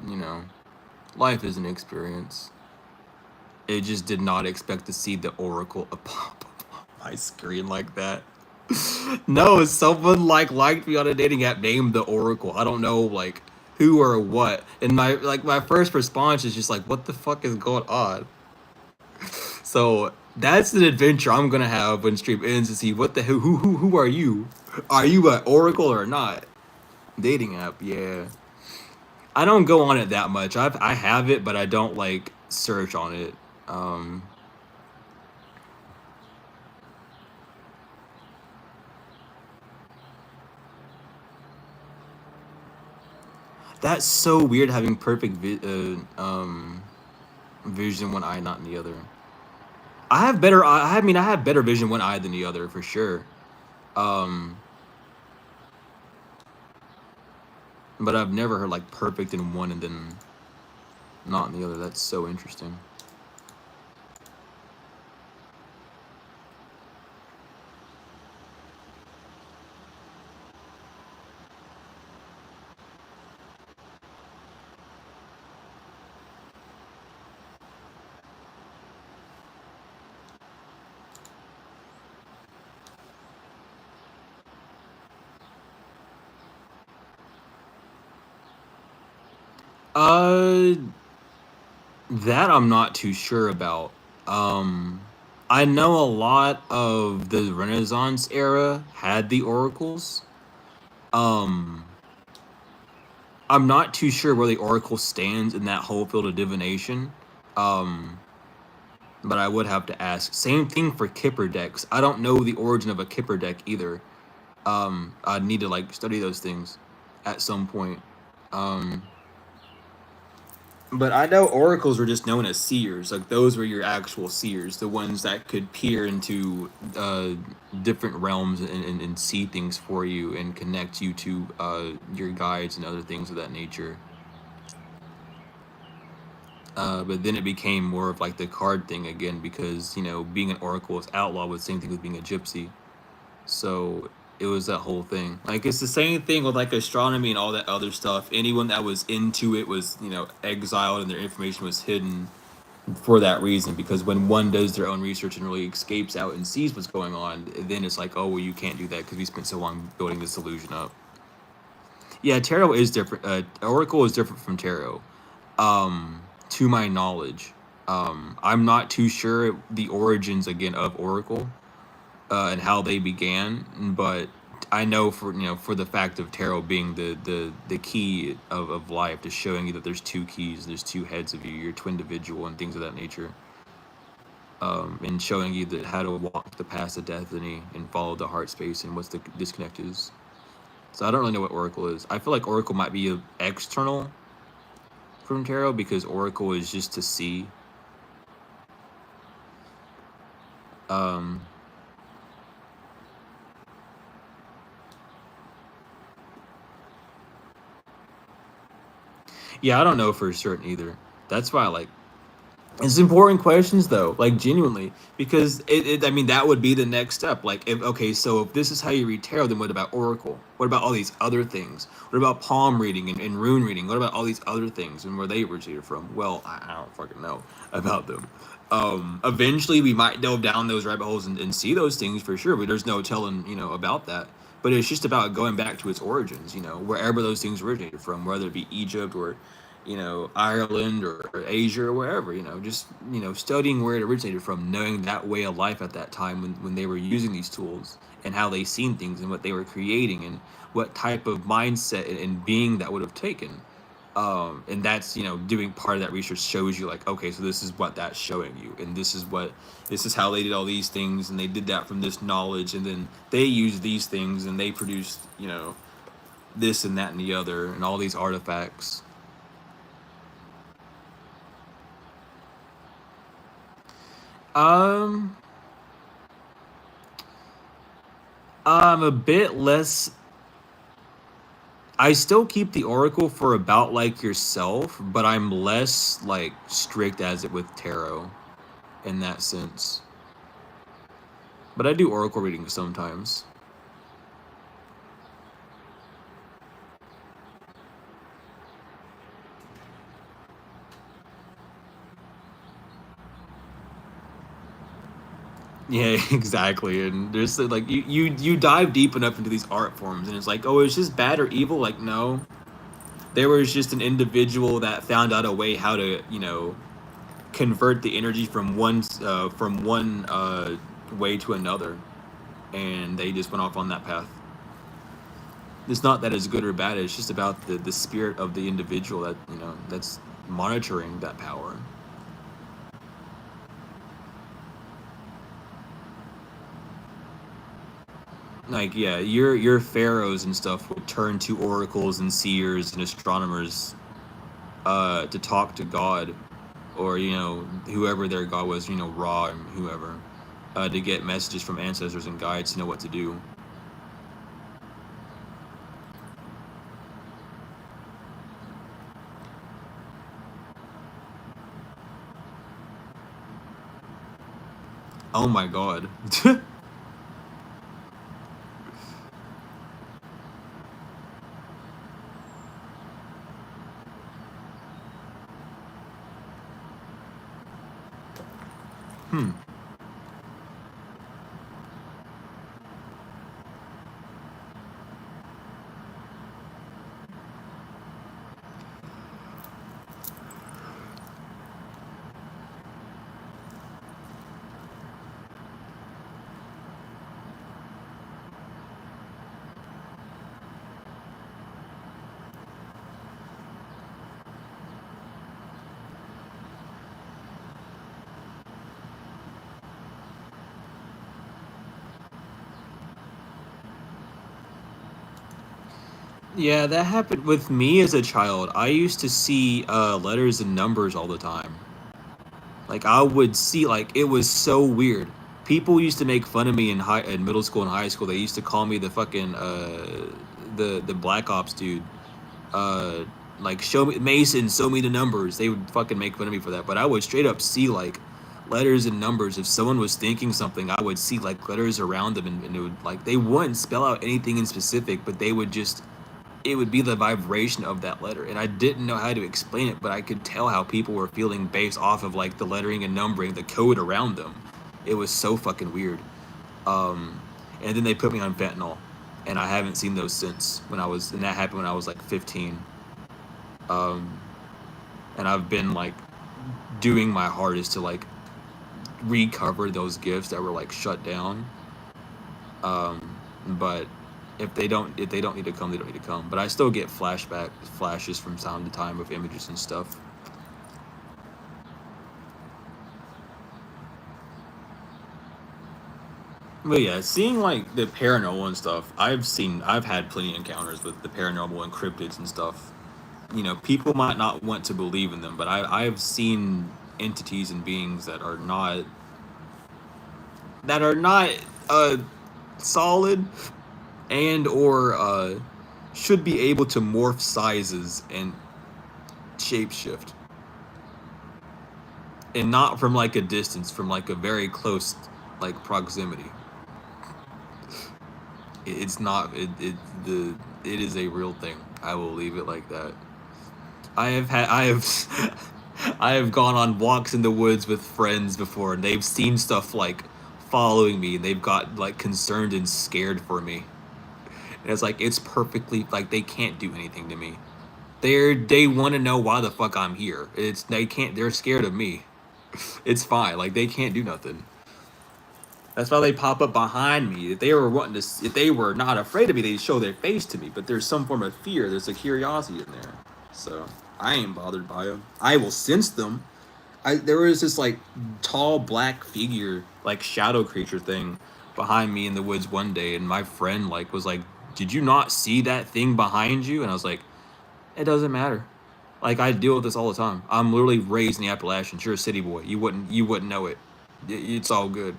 you know, life is an experience. It just did not expect to see the Oracle pop up on my screen like that. No, someone like liked me on a dating app named the Oracle. I don't know like who or what. And my first response is just like, what the fuck is going on? So that's an adventure I'm gonna have when stream ends, to see what the hell, who are you? Are you an Oracle or not? Dating app, yeah. I don't go on it that much. I have it, but I don't like search on it. Um, that's so weird having perfect vision one eye, not in the other. I have better. I mean, I have better vision one eye than the other for sure. But I've never heard like perfect in one and then not in the other. That's so interesting. Uh, that I'm not too sure about. I know a lot of the Renaissance era had the oracles. Um, I'm not too sure where the oracle stands in that whole field of divination. Um, but I would have to ask. Same thing for Kipper decks. I don't know the origin of a Kipper deck either. I'd need to like study those things at some point. Um, But I know oracles were just known as seers. Like those were your actual seers, the ones that could peer into different realms and see things for you and connect you to your guides and other things of that nature. But then it became more of like the card thing again because being an oracle is outlawed with the same thing with being a gypsy. So it was that whole thing. Like it's the same thing with like astronomy and all that other stuff. Anyone that was into it was exiled and their information was hidden for that reason, because when one does their own research and really escapes out and sees what's going on, then it's like, oh well, you can't do that because we spent so long building this illusion up. Yeah, tarot is different. Oracle is different from tarot, to my knowledge. I'm not too sure the origins again of oracle and how they began, but I know for the fact of tarot being the key of life, to showing you that there's two keys, there's two heads of you, you're twin individual and things of that nature. And showing you that how to walk the path of destiny and follow the heart space and what's the disconnect is. So I don't really know what Oracle is. I feel like Oracle might be external from tarot because Oracle is just to see. Yeah, I don't know for certain either. That's why it's important questions though, like genuinely, because I mean, that would be the next step. Like, okay, so if this is how you read tarot, then what about oracle? What about all these other things? What about palm reading and rune reading? What about all these other things and where they originated from? Well, I don't fucking know about them. Eventually, we might delve down those rabbit holes and see those things for sure, but there's no telling, about that. But it's just about going back to its origins, wherever those things originated from, whether it be Egypt or Ireland or Asia or wherever, just, studying where it originated from, knowing that way of life at that time when they were using these tools and how they seen things and what they were creating and what type of mindset and being that would have taken. And that's, doing part of that research shows you like, okay, so this is what that's showing you. And this is how they did all these things. And they did that from this knowledge. And then they used these things and they produced, this and that and the other and all these artifacts. Um, I'm a bit less. I still keep the oracle for about like yourself, but I'm less like strict as it with tarot in that sense. But I do oracle readings sometimes. Yeah, exactly. And there's like you dive deep enough into these art forms, and it's like, oh, it's just bad or evil. Like, no, there was just an individual that found out a way how to convert the energy from one way to another, and they just went off on that path. It's not that it's good or bad. It's just about the spirit of the individual that that's monitoring that power. Like, yeah, your pharaohs and stuff would turn to oracles and seers and astronomers to talk to God or whoever their god was, Ra and whoever, to get messages from ancestors and guides to know what to do. Oh my god. Yeah, that happened with me as a child. I used to see letters and numbers all the time. Like I would see, like it was so weird. People used to make fun of me in middle school and high school. They used to call me the fucking the Black Ops dude. Uh, like show me Mason, show me the numbers. They would fucking make fun of me for that. But I would straight up see like letters and numbers. If someone was thinking something, I would see like letters around them, and it would like they wouldn't spell out anything in specific, but they would just it would be the vibration of that letter. And I didn't know how to explain it, but I could tell how people were feeling based off of like the lettering and numbering, the code around them. It was so fucking weird. Um, and then they put me on fentanyl, and I haven't seen those since. And that happened when I was like 15. Um, and I've been like doing my hardest to like recover those gifts that were like shut down. But if they don't need to come, they don't need to come. But I still get flashes from time to time of images and stuff. But yeah, seeing like the paranormal and stuff, I've had plenty of encounters with the paranormal and cryptids and stuff. People might not want to believe in them, but I've seen entities and beings that are not uh solid, and or should be able to morph sizes and shapeshift, and not from like a distance, from like a very close like proximity. It's not it is a real thing. I will leave it like that. I have I have gone on walks in the woods with friends before, and they've seen stuff like following me, and they've got like concerned and scared for me. And it's like it's perfectly like they can't do anything to me. They want to know why the fuck I'm here. They're scared of me. It's fine. Like they can't do nothing. That's why they pop up behind me. If they were not afraid of me, they'd show their face to me. But there's some form of fear. There's a curiosity in there. So I ain't bothered by them. I will sense them. There was this like tall black figure, like shadow creature thing, behind me in the woods one day, and my friend like was like, "Did you not see that thing behind you?" And I was like, "It doesn't matter. Like I deal with this all the time. I'm literally raised in the Appalachians. You're a city boy. You wouldn't know it. It's all good."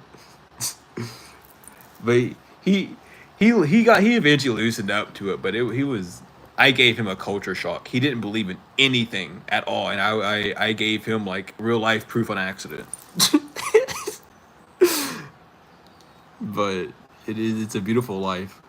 But he eventually loosened up to it. But he was I gave him a culture shock. He didn't believe in anything at all, and I gave him like real life proof on accident. But it's a beautiful life.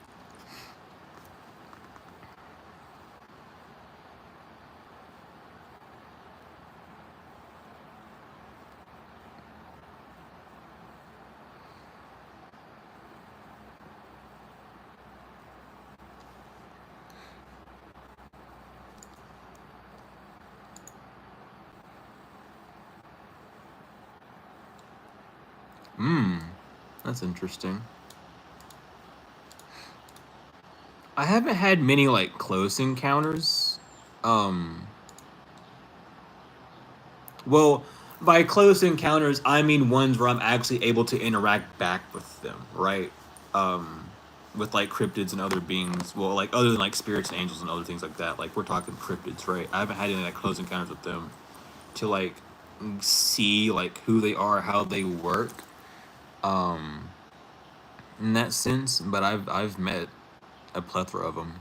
That's interesting. I haven't had many like close encounters. Um, well, by close encounters, I mean ones where I'm actually able to interact back with them, right? Um, with like cryptids and other beings. Well, like other than like spirits and angels and other things like that. Like we're talking cryptids, right? I haven't had any like close encounters with them to like see like who they are, how they work, in that sense. But I've met a plethora of them.